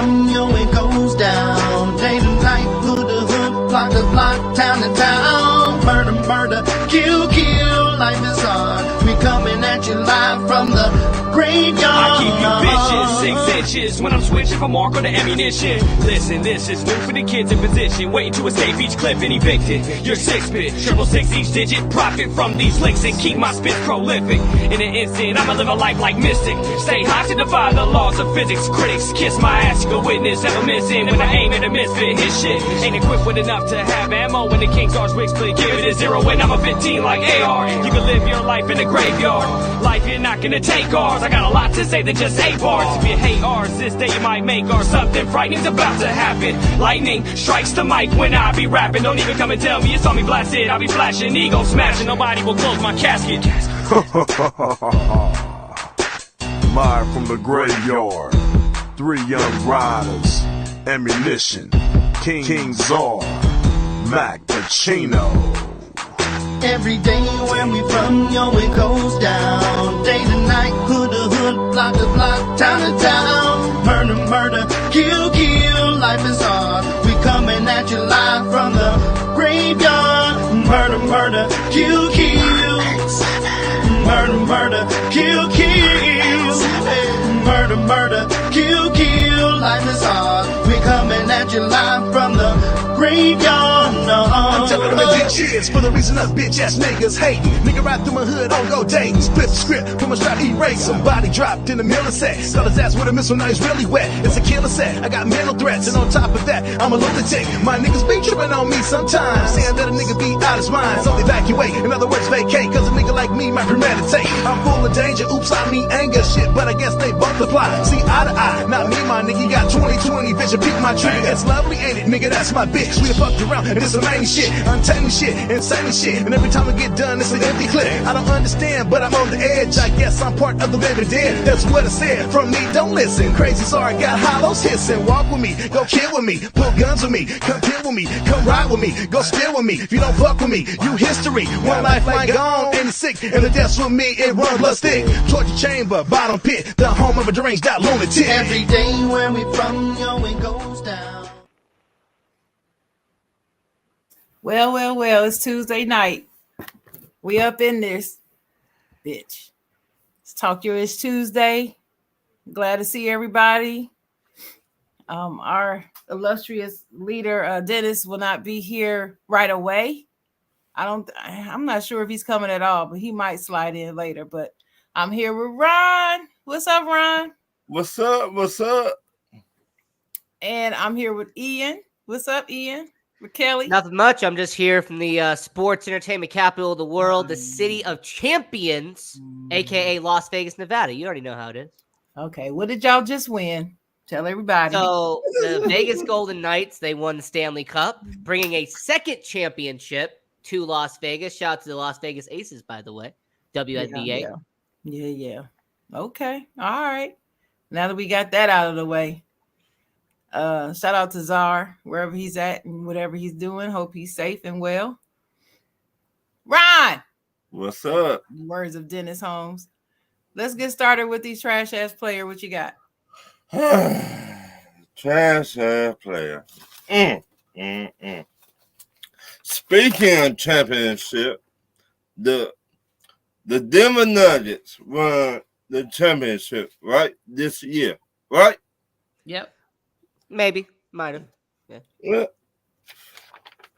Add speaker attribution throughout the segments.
Speaker 1: from, yo, it goes down. Day to night, hood to hood, block to block, town to town. Murder, murder, kill, kill, life is hard. We coming at you live from the graveyard.
Speaker 2: I keep you bitches 6 inches when I'm switching from mark on the ammunition. Listen, this is new for the kids in position, waiting to escape each clip and evicted. You're 6-bit, 666 each digit, profit from these licks and keep my spit prolific. In an instant, I'ma live a life like Mystic. Stay high to defy the laws of physics. Critics kiss my ass, you can witness, never missing. When I aim at a misfit, his shit ain't equipped with enough to have ammo. When the King's Arch wig split, give it a 0 when I'm a 15 like AR. You can live your life in the graveyard. Life, you're not gonna take ours. I got a lot to say than just 8 bars. If you hate ours, this day you might make ours. Something frightening's about to happen. Lightning strikes the mic when I be rapping. Don't even come and tell me you saw me blasted. I'll be flashing, ego smashing. Nobody will close my casket.
Speaker 3: Live from the graveyard, 3 young riders, ammunition, King Czar, Mac Pacino.
Speaker 1: Every day where we from, yo, it goes down. Day to night, hood to hood, block to block, town to town. Murder, murder, kill, kill, life is hard. We coming at you live from the graveyard. Murder, murder, kill, kill. Murder, murder, kill, kill. Murder, murder, kill, kill, life is hard. We coming at you live from the graveyard.
Speaker 4: I'm telling them to get cheers for the reason us bitch ass niggas hating. Nigga ride through my hood on go dating. Split the script from a strap erase. Somebody dropped in the middle of set. Got his ass with a missile, now he's really wet. It's a killer set. I got mental threats, and on top of that, I'm a lunatic. My niggas be tripping on me sometimes, saying that a nigga be out his mind. So evacuate, in other words vacate, cause a nigga like me might premeditate. I'm full of danger, oops, I mean anger shit, but I guess they both apply. See eye to eye, not me, my nigga, you got 20/20 vision, peek my trigger. It's lovely, ain't it, nigga, that's my bitch. We done fucked around, and it's some main shit, untamed shit, insane shit, and every time I get done, it's an empty clip. I don't understand, but I'm on the edge, I guess I'm part of the living dead. That's what I said, from me, don't listen. Crazy, sorry, got hollows hissing. Walk with me, go kill with me, pull guns with me, come kill with me, come ride with me, go steal with me. If you don't fuck with me, you history. One lifeline gone, and it's sick, and the death's with me, it run blood stick. Torture chamber, bottom pit, the home of a deranged out lunatic.
Speaker 1: Every day where we from, yo, it goes down.
Speaker 5: Well, it's Tuesday night. We up in this bitch. Let's talk your It's Tuesday. Glad to see everybody. Our illustrious leader, Dennis, will not be here right away. I'm not sure if he's coming at all, but he might slide in later. But I'm here with Ron. What's up, Ron?
Speaker 3: What's up? What's up?
Speaker 5: And I'm here with Ian. What's up, Ian? With Kelly.
Speaker 6: Nothing much. I'm just here from the sports entertainment capital of the world, the city of champions, aka Las Vegas, Nevada. You already know how it is.
Speaker 5: Okay, what did y'all just win? Tell everybody.
Speaker 6: So the Vegas Golden Knights, they won the Stanley Cup, bringing a second championship to Las Vegas. Shout out to the Las Vegas Aces, by the way. WNBA.
Speaker 5: Yeah. Okay. All right. Now that we got that out of the way, shout out to Czar, wherever he's at and whatever he's doing. Hope he's safe and well. Ron!
Speaker 3: What's up?
Speaker 5: Words of Dennis Holmes. Let's get started with these trash ass player. What you got?
Speaker 3: Trash ass player. Speaking of championship, the Denver Nuggets won the championship, right? This year, right?
Speaker 6: Yep. Maybe. Might have.
Speaker 3: Yeah.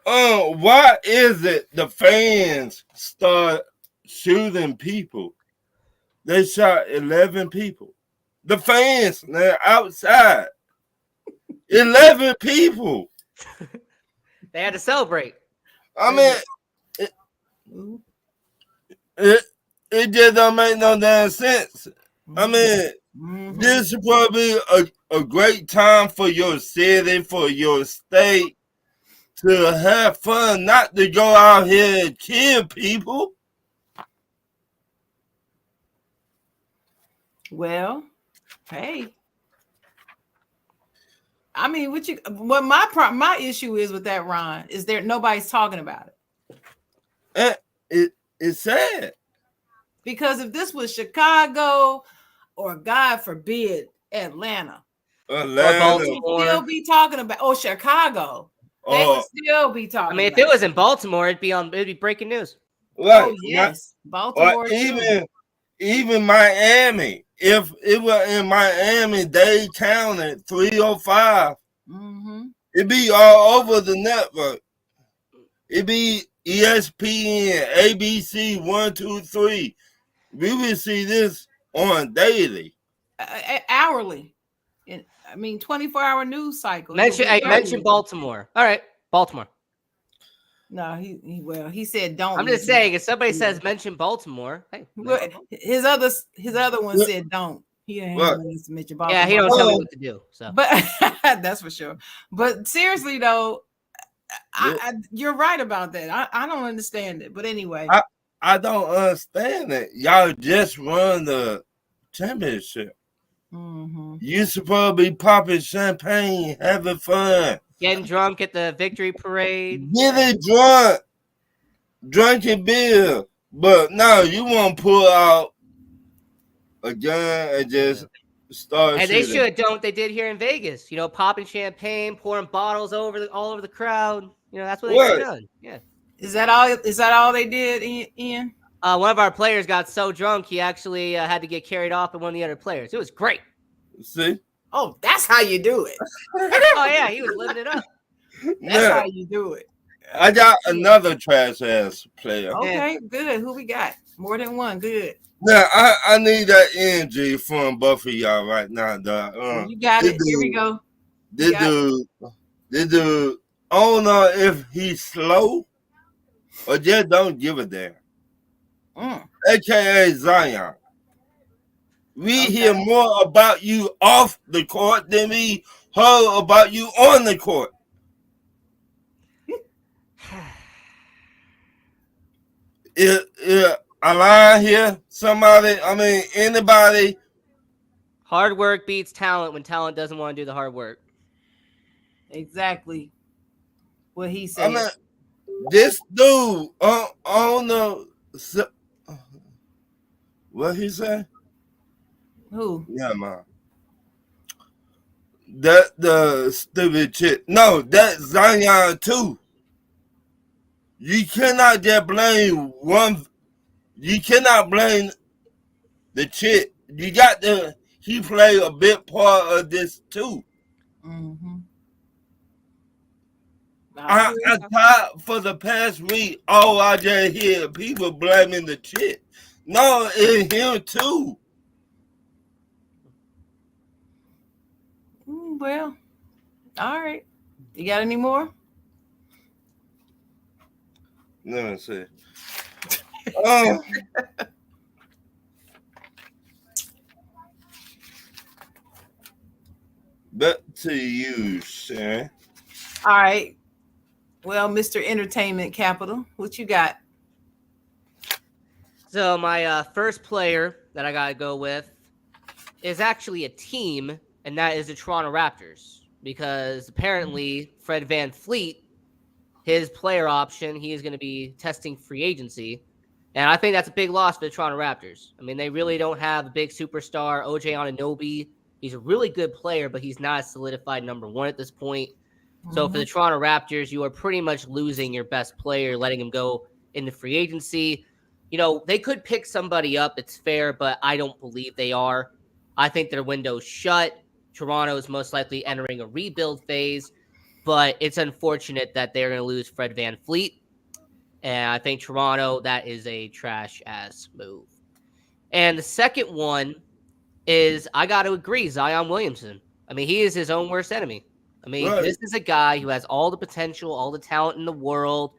Speaker 3: Why is it the fans start shooting people? They shot 11 people. The fans, they're outside. 11 people.
Speaker 6: They had to celebrate.
Speaker 3: I mean, it just don't make no damn sense. I mean, this is probably a great time for your city, for your state to have fun, not to go out here and kill people.
Speaker 5: Well, hey. I mean, what my issue is with that, Ron, is there nobody's talking about
Speaker 3: it. It's sad.
Speaker 5: Because if this was Chicago or God forbid Atlanta,
Speaker 6: Or
Speaker 3: Atlanta.
Speaker 5: Still
Speaker 6: Baltimore.
Speaker 5: be talking about Chicago. They would still be talking.
Speaker 6: I mean, if
Speaker 5: about
Speaker 6: it was in Baltimore, it'd be breaking news.
Speaker 3: Right.
Speaker 5: yes,
Speaker 3: Or
Speaker 5: Baltimore too.
Speaker 3: even Miami. If it were in Miami, they counted 305.
Speaker 5: Mm-hmm.
Speaker 3: It'd be all over the network. It'd be ESPN, ABC, 1, 2, 3. We would see this on daily.
Speaker 5: Hourly. I mean, 24-hour news cycle.
Speaker 6: Mention Baltimore. All right, Baltimore.
Speaker 5: No, he said don't.
Speaker 6: I'm just saying, if somebody says mention Baltimore, hey,
Speaker 5: his other one said don't. He ain't to mention Baltimore.
Speaker 6: Yeah, he don't tell me what to do. So,
Speaker 5: but that's for sure. But seriously though, you're right about that. I don't understand it. But anyway,
Speaker 3: I don't understand it. Y'all just won the championship.
Speaker 5: Mm-hmm.
Speaker 3: You supposed to be popping champagne, having fun,
Speaker 6: getting drunk at the victory parade,
Speaker 3: getting drunk, drinking beer. But now you want to pull out a gun and just start.
Speaker 6: And
Speaker 3: shooting.
Speaker 6: they should don't. They did here in Vegas. You know, popping champagne, pouring bottles all over the crowd. You know, that's what they should have done. Yeah.
Speaker 5: Is that all? Is that all they did, Ian?
Speaker 6: One of our players got so drunk he actually had to get carried off by one of the other players. It was great.
Speaker 3: See?
Speaker 5: Oh, that's how you do it.
Speaker 6: Oh yeah, he was living it up.
Speaker 5: That's how you do it.
Speaker 3: I got another trash ass player.
Speaker 5: Okay, good. Who we got? More than one. Good.
Speaker 3: Now I need that energy from both of y'all right now, dog.
Speaker 5: You got it. Here we go.
Speaker 3: This dude. I don't know if he's slow or just don't give a damn. AKA Zion. We hear more about you off the court than we heard about you on the court. I lie here? Somebody, anybody.
Speaker 6: Hard work beats talent when talent doesn't want to do the hard work.
Speaker 5: Exactly what he said.
Speaker 3: This dude, I don't know. What he say?
Speaker 5: Who?
Speaker 3: Yeah, man. That the stupid chick. No, that Zion too. You cannot just blame one. You cannot blame the chick. You got to. He played a big part of this too.
Speaker 5: Mm-hmm.
Speaker 3: I thought for the past week, I just hear people blaming the chick. No, it's him too.
Speaker 5: Well, all right. You got any more?
Speaker 3: Let me see. Back to you, Sharon.
Speaker 5: All right. Well, Mr. Entertainment Capital, what you got?
Speaker 6: So my first player that I got to go with is actually a team, and that is the Toronto Raptors, because apparently Fred VanVleet, his player option, he is going to be testing free agency. And I think that's a big loss for the Toronto Raptors. I mean, they really don't have a big superstar. OJ Anunoby, he's a really good player, but he's not a solidified number one at this point. So for the Toronto Raptors, you are pretty much losing your best player, letting him go into free agency. You know, they could pick somebody up. It's fair, but I don't believe they are. I think their window's shut. Toronto is most likely entering a rebuild phase, but it's unfortunate that they're going to lose Fred VanVleet. And I think Toronto, that is a trash-ass move. And the second one is, I got to agree, Zion Williamson. I mean, he is his own worst enemy. I mean, This is a guy who has all the potential, all the talent in the world.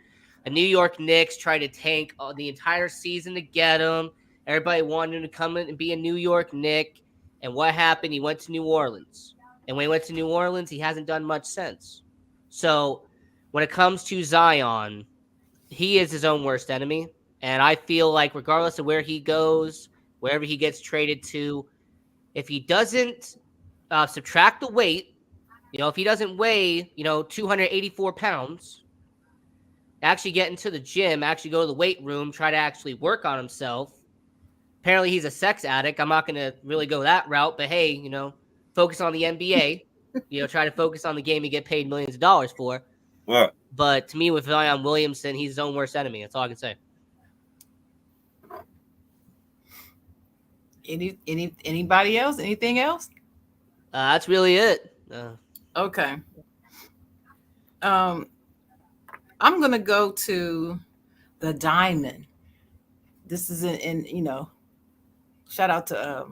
Speaker 6: The New York Knicks tried to tank the entire season to get him. Everybody wanted him to come in and be a New York Knick. And what happened? He went to New Orleans. And when he went to New Orleans, he hasn't done much since. So when it comes to Zion, he is his own worst enemy. And I feel like regardless of where he goes, wherever he gets traded to, if he doesn't subtract the weight, if he doesn't weigh, 284 pounds, actually get into the gym, actually go to the weight room, try to actually work on himself. Apparently he's a sex addict. I'm not going to really go that route, but hey, focus on the NBA. Try to focus on the game you get paid millions of dollars for.
Speaker 3: What?
Speaker 6: But to me, with Zion Williamson, he's his own worst enemy. That's all I can say.
Speaker 5: Anybody else? Anything else?
Speaker 6: That's really it.
Speaker 5: Okay. I'm gonna go to the Diamond. This is in shout out to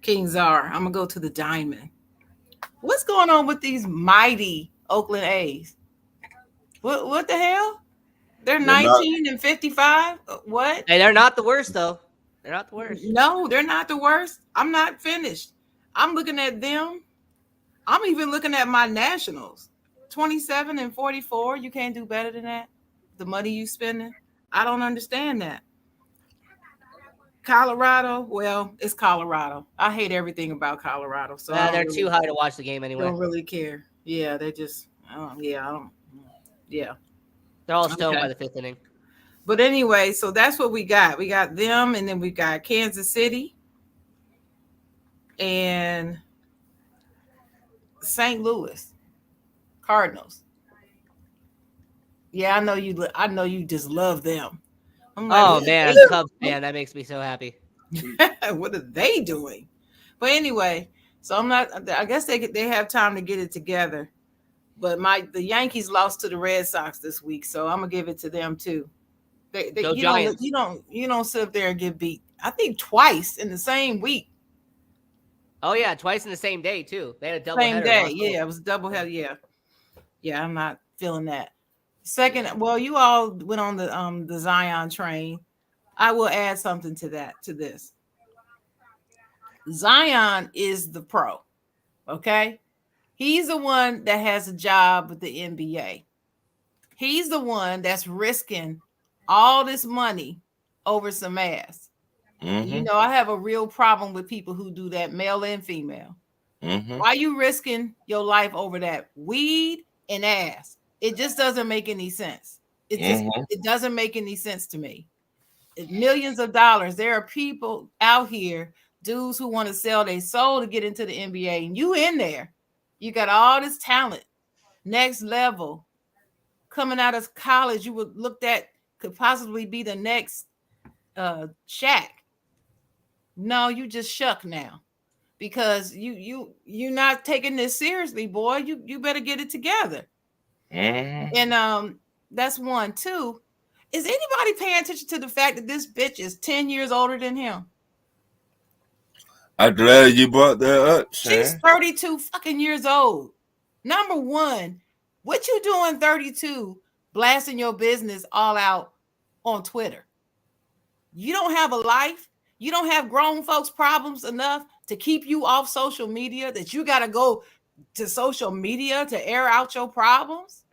Speaker 5: King Czar. I'm gonna go to the Diamond. What's going on with these mighty Oakland A's? What the hell? They're 19 and 55. What?
Speaker 6: Hey, they're not the worst though. They're not the worst.
Speaker 5: No, they're not the worst. I'm not finished. I'm looking at them. I'm even looking at my Nationals. 27 and 44. You can't do better than that. The money you spending. I don't understand that. Colorado, well, it's Colorado. I hate everything about Colorado. So
Speaker 6: they're too high to watch the game anyway.
Speaker 5: Don't really care. Yeah, they're just, yeah.
Speaker 6: They're all stoned by the fifth inning.
Speaker 5: But anyway, so that's what we got. We got them, and then we got Kansas City and St. Louis Cardinals. Yeah, I know you. I know you just love them.
Speaker 6: Oh man, Cubs fan, that makes me so happy.
Speaker 5: What are they doing? But anyway, so I'm not. I guess they have time to get it together. But the Yankees lost to the Red Sox this week, so I'm gonna give it to them too.
Speaker 6: Go Giants.
Speaker 5: You don't sit up there and get beat. I think twice in the same week.
Speaker 6: Oh yeah, twice in the same day too. They had a double
Speaker 5: same
Speaker 6: header.
Speaker 5: Day. Yeah, it was a double header. Yeah. I'm not feeling that. Second, well, you all went on the Zion train. I will add something to this. Zion is the pro. Okay, he's the one that has a job with the NBA. He's the one that's risking all this money over some ass.
Speaker 3: Mm-hmm.
Speaker 5: I have a real problem with people who do that, male and female.
Speaker 3: Mm-hmm.
Speaker 5: Why are you risking your life over that? Weed and ass. It just doesn't make any sense. It doesn't make any sense to me. Millions of dollars. There are people out here, dudes who want to sell their soul to get into the NBA, and you in there. You got all this talent, next level. Coming out of college, you would look at could possibly be the next Shaq. No, you just shuck now because you're not taking this seriously, boy. You better get it together. And that's one. Two, is anybody paying attention to the fact that this bitch is 10 years older than him?
Speaker 3: I'm glad you brought that up, Shan.
Speaker 5: She's 32 fucking years old. Number one, what you doing 32 blasting your business all out on Twitter? You don't have a life. You don't have grown folks' problems enough to keep you off social media that you got to go to social media to air out your problems.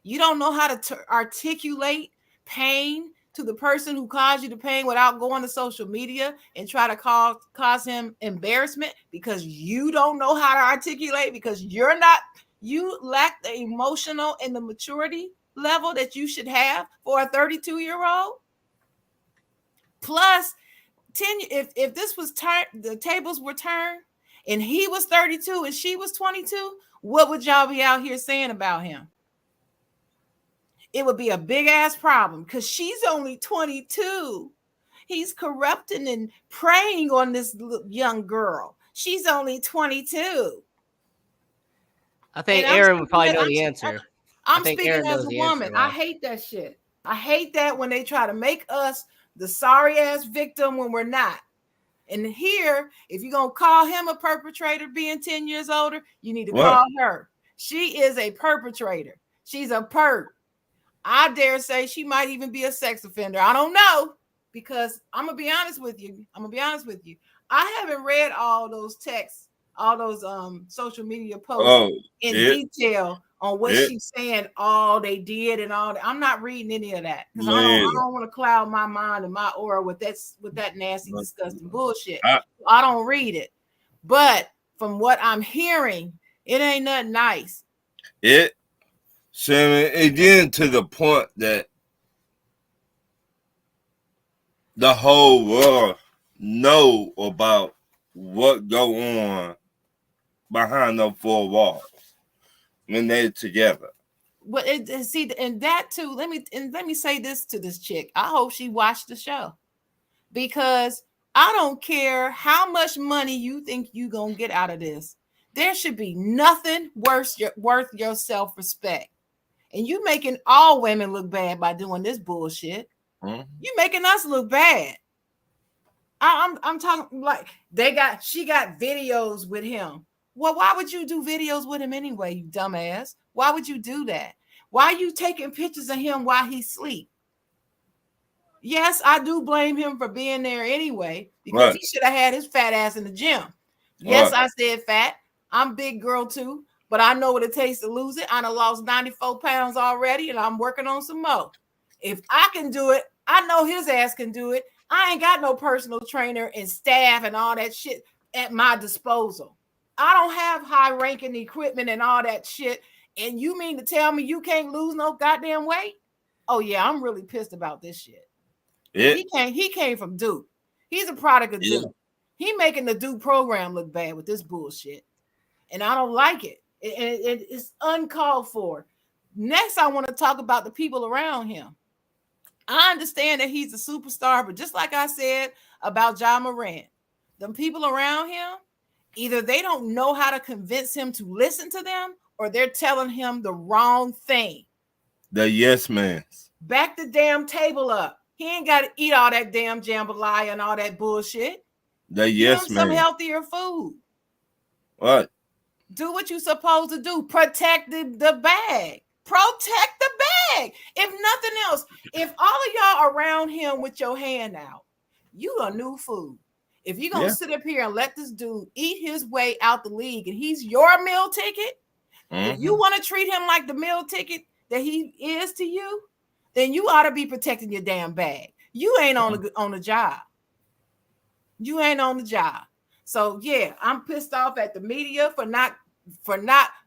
Speaker 5: You don't know how to articulate pain to the person who caused you the pain without going to social media and try to cause him embarrassment because you don't know how to articulate because you lack the emotional and the maturity level that you should have for a 32-year-old. Plus, if this was the tables were turned and he was 32 and she was 22, what would y'all be out here saying about him? It would be a big ass problem because she's only 22. He's corrupting and preying on this young girl. She's only 22.
Speaker 6: I think Aaron would probably know the answer.
Speaker 5: I'm speaking as a woman. I hate that shit. I hate that when they try to make us the sorry ass victim when we're not. And here, if you're going to call him a perpetrator being 10 years older, you need to call her. She is a perpetrator. She's a perp. I dare say she might even be a sex offender. I don't know because I'm going to be honest with you. I haven't read all those texts, all those social media posts in detail on what she's saying, all they did and all that. I'm not reading any of that because I don't want to cloud my mind and my aura with that nasty, disgusting bullshit. I don't read it. But from what I'm hearing, it ain't nothing nice.
Speaker 3: Shannon, again to the point that the whole world know about what go on behind those four walls when they're together.
Speaker 5: But see, and that too. Let me say this to this chick. I hope she watched the show, because I don't care how much money you think you gonna get out of this. There should be nothing worth your self-respect. And you making all women look bad by doing this bullshit.
Speaker 3: Mm-hmm.
Speaker 5: You making us look bad. I'm talking like she got videos with him. Well, why would you do videos with him anyway, you dumbass? Why would you do that? Why are you taking pictures of him while he sleep? Yes, I do blame him for being there anyway, because he should have had his fat ass in the gym. Yes, I said fat. I'm big girl too, but I know what it takes to lose it. I done lost 94 pounds already, and I'm working on some more. If I can do it, I know his ass can do it. I ain't got no personal trainer and staff and all that shit at my disposal. I don't have high-ranking equipment and all that shit. And you mean to tell me you can't lose no goddamn weight? Oh yeah, I'm really pissed about this shit. Yeah. He came from Duke. He's a product of Duke. He making the Duke program look bad with this bullshit. And I don't like it. It's uncalled for. Next, I want to talk about the people around him. I understand that he's a superstar, but just like I said about Ja Morant, the people around him, either they don't know how to convince him to listen to them, or they're telling him the wrong thing.
Speaker 3: The yes man.
Speaker 5: Back the damn table up. He ain't got to eat all that damn jambalaya and all that bullshit.
Speaker 3: The yes man.
Speaker 5: Some healthier food.
Speaker 3: What?
Speaker 5: Do what you're supposed to do. Protect the bag. Protect the bag. If nothing else, if all of y'all around him with your hand out, you a new food. If you're going to sit up here and let this dude eat his way out the league and he's your meal ticket, if you want to treat him like the meal ticket that he is to you, then you ought to be protecting your damn bag. You ain't on the job. You ain't on the job. So yeah, I'm pissed off at the media for not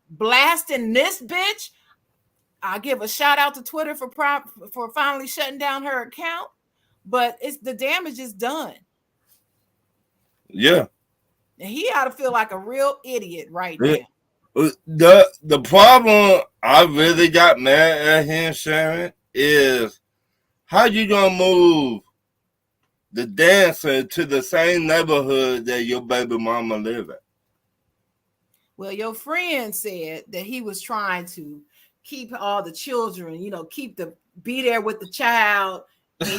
Speaker 5: blasting this bitch. I'll give a shout out to Twitter for finally shutting down her account, but the damage is done.
Speaker 3: Yeah.
Speaker 5: And he ought to feel like a real idiot right now.
Speaker 3: The problem I really got mad at him, Sharon, is how you gonna move the dancer to the same neighborhood that your baby mama live at?
Speaker 5: Well, your friend said that he was trying to keep all the children, be there with the child, and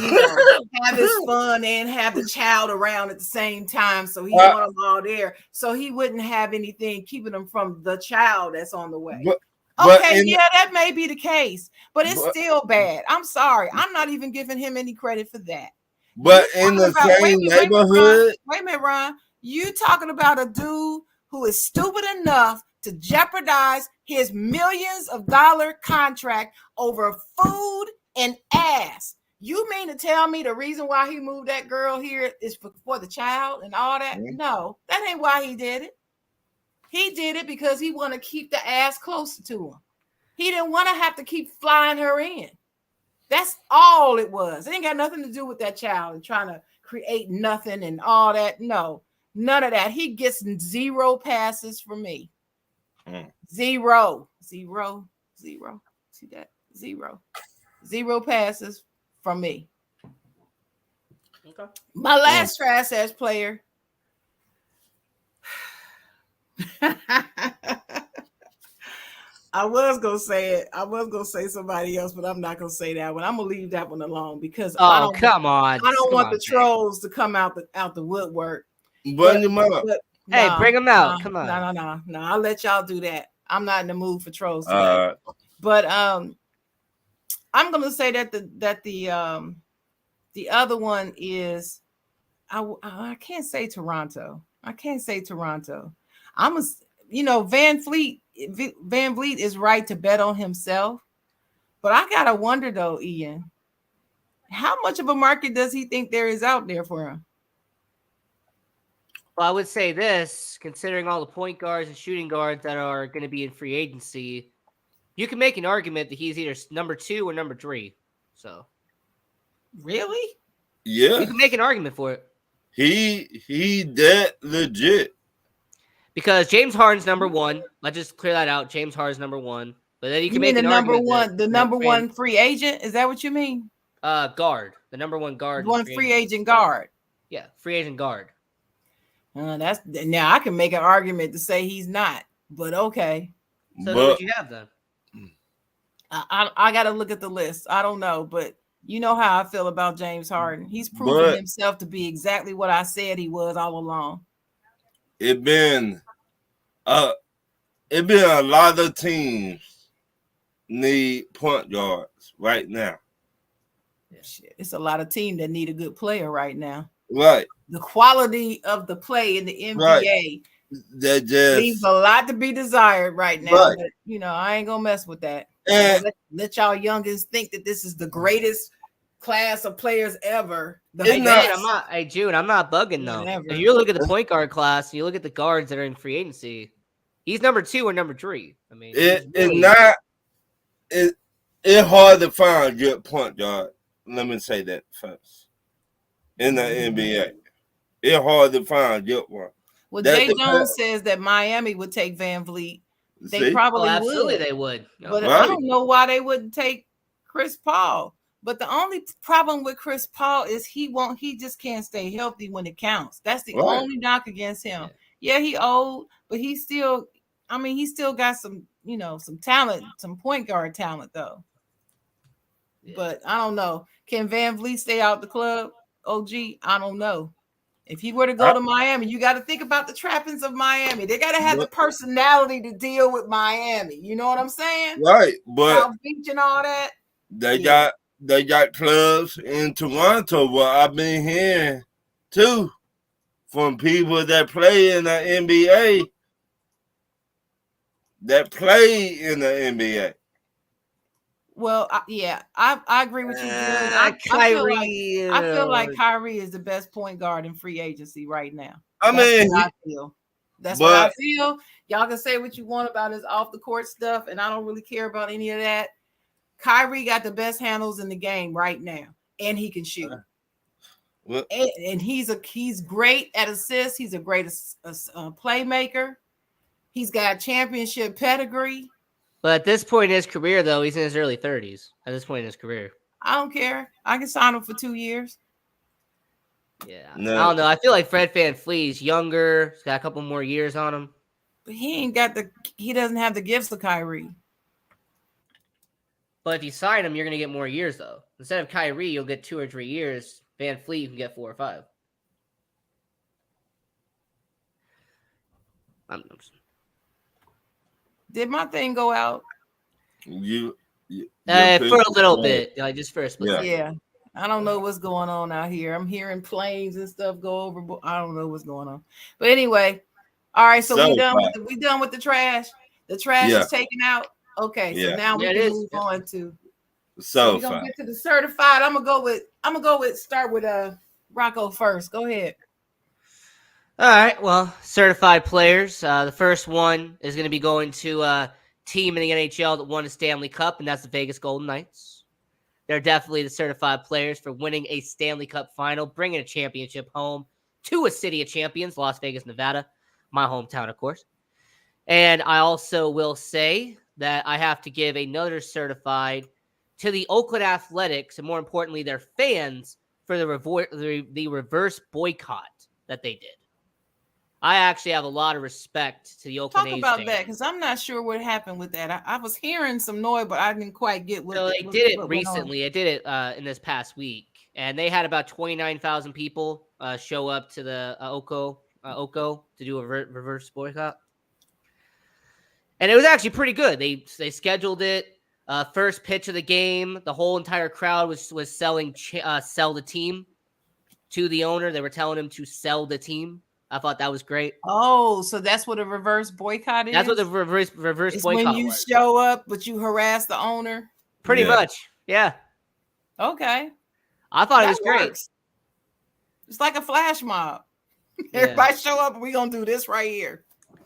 Speaker 5: have his fun and have the child around at the same time. So he wanted them all there, so he wouldn't have anything keeping them from the child that's on the way. That may be the case, but it's still bad. I'm sorry, I'm not even giving him any credit for that.
Speaker 3: But in the same neighborhood,
Speaker 5: wait a minute, Ron. You talking about a dude who is stupid enough to jeopardize his millions of dollar contract over food and ass? You mean to tell me the reason why he moved that girl here is for the child and all that? No, that ain't why he did it. He did it because he want to keep the ass closer to him. He didn't want to have to keep flying her in. That's all it was. It ain't got nothing to do with that child and trying to create nothing and all that. No, none of that. He gets 0 passes from me. 0. See that? 0. 0 passes from me. Okay. My last trash ass player. I was gonna say it. I was gonna say somebody else, but I'm not gonna say that one. I'm gonna leave that one alone because I don't want the trolls to come out the woodwork.
Speaker 3: Bring them out.
Speaker 6: Bring them out. Come on.
Speaker 5: No. I'll let y'all do that. I'm not in the mood for trolls today. But I'm gonna say that the other one is I can't say Toronto. Van Vliet is right to bet on himself, but I gotta wonder though, Ian, how much of a market does he think there is out there for him?
Speaker 6: Well, I would say this, considering all the point guards and shooting guards that are going to be in free agency, you can make an argument that he's either number 2 or number 3. So,
Speaker 5: really?
Speaker 3: Yeah,
Speaker 6: you can make an argument for it.
Speaker 3: He that legit.
Speaker 6: Because James Harden's number one. Let's just clear that out. James Harden's number one. But then you can
Speaker 5: mean
Speaker 6: make
Speaker 5: the
Speaker 6: an
Speaker 5: number
Speaker 6: argument
Speaker 5: one, the
Speaker 6: that
Speaker 5: number one free agent? Is that what you mean?
Speaker 6: guard, the number one guard,
Speaker 5: One free agent guard.
Speaker 6: Yeah, free agent guard.
Speaker 5: That's now I can make an argument to say he's not, but okay.
Speaker 6: So who would you have then?
Speaker 5: I got to look at the list. I don't know, but you know how I feel about James Harden. He's proven himself to be exactly what I said he was all along.
Speaker 3: It been a lot of teams need point guards right now.
Speaker 5: Shit, it's a lot of teams that need a good player right now.
Speaker 3: Right.
Speaker 5: The quality of the play in the NBA
Speaker 3: that just
Speaker 5: leaves a lot to be desired right now.
Speaker 3: Right.
Speaker 5: But, you know, I ain't gonna mess with that.
Speaker 3: And
Speaker 5: let y'all youngins think that this is the greatest class of players ever.
Speaker 6: I'm not bugging though.
Speaker 5: Whatever.
Speaker 6: If you look at the point guard class, you look at the guards that are in free agency, he's number 2 or number 3. I mean,
Speaker 3: it's hard to find a good point guard. Let me say that first. In the NBA, it's hard to find a good one.
Speaker 5: Well, Jay Jones says that Miami would take Van Vliet. They probably
Speaker 6: absolutely they would.
Speaker 5: But I don't know why they wouldn't take Chris Paul. But the only problem with Chris Paul is he just can't stay healthy when it counts. That's the only knock against him. Yeah, he old, but he still got some, some talent, some point guard talent though. Yeah. But I don't know. Can Van Vliet stay out the club? OG, I don't know. If he were to go to Miami, you got to think about the trappings of Miami. They got to have the personality to deal with Miami. You know what I'm saying?
Speaker 3: Right, but
Speaker 5: South Beach and all that.
Speaker 3: They got clubs in Toronto where I've been hearing too from people that play in the NBA. That play in the NBA.
Speaker 5: Well, I agree with you. I feel like Kyrie is the best point guard in free agency right now. That's what I feel. Y'all can say what you want about his off the court stuff, and I don't really care about any of that. Kyrie got the best handles in the game right now, and he can shoot. And he's great at assists. He's a great playmaker. He's got championship pedigree.
Speaker 6: But at this point in his career, though, he's in his early 30s. At this point in his career,
Speaker 5: I don't care. I can sign him for 2 years.
Speaker 6: Yeah, no. I don't know. I feel like Fred VanVleet's younger. He's got a couple more years on him.
Speaker 5: But he doesn't have the gifts of Kyrie.
Speaker 6: But if you sign him, you're going to get more years, though. Instead of Kyrie, you'll get 2 or 3 years. VanVleet, you can get 4 or 5.
Speaker 5: Did my thing go out?
Speaker 6: For a little bit, just for a split.
Speaker 5: Yeah. I don't know what's going on out here. I'm hearing planes and stuff go over, but I don't know what's going on. But anyway, all right. So we done with the trash. The trash is taken out. Okay, so now we can move on to. So we're gonna get to the certified. I'm gonna go with start with Rocco first. Go ahead.
Speaker 6: All right. Well, certified players. The first one is going to be going to a team in the NHL that won a Stanley Cup, and that's the Vegas Golden Knights. They're definitely the certified players for winning a Stanley Cup final, bringing a championship home to a city of champions, Las Vegas, Nevada, my hometown, of course. And I also will say that I have to give another certified to the Oakland Athletics, and more importantly, their fans for the reverse boycott that they did. I actually have a lot of respect to the Oakland A's.
Speaker 5: Talk about that, because I'm not sure what happened with that. I was hearing some noise, but I didn't quite get what.
Speaker 6: So they did it recently. They did it in this past week, and they had about 29,000 people show up to the Oko to do a reverse boycott, and it was actually pretty good. They scheduled it. First pitch of the game, the whole entire crowd was selling sell the team to the owner. They were telling him to sell the team. I thought that was great.
Speaker 5: Oh, so that's what a reverse boycott is?
Speaker 6: That's what the reverse boycott
Speaker 5: when you show up, but you harass the owner?
Speaker 6: Pretty much, yeah.
Speaker 5: Okay.
Speaker 6: I thought it was great.
Speaker 5: It's like a flash mob. Yeah. Everybody show up, and we're going to do this right here.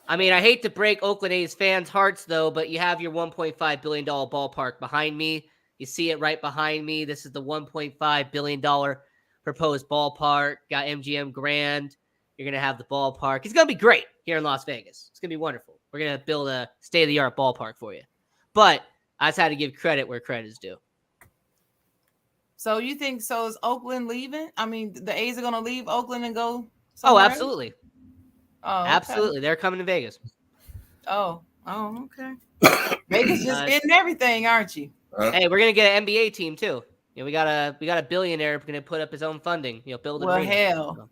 Speaker 6: I mean, I hate to break Oakland A's fans' hearts, though, but you have your $1.5 billion ballpark behind me. You see it right behind me. This is the $1.5 billion proposed ballpark. Got MGM Grand. You're going to have the ballpark. It's going to be great here in Las Vegas. It's going to be wonderful. We're going to build a state-of-the-art ballpark for you. But I just had to give credit where credit is due.
Speaker 5: So you think so? Is Oakland leaving? I mean, the A's are going to leave Oakland and go
Speaker 6: Oh,
Speaker 5: somewhere
Speaker 6: absolutely.
Speaker 5: else? Oh, okay.
Speaker 6: Absolutely. They're coming to Vegas.
Speaker 5: Oh, okay. Vegas just getting everything, aren't you?
Speaker 6: Hey, we're going to get an NBA team, too. You know, we got a billionaire going to put up his own funding. You know, build.
Speaker 5: Well, hell,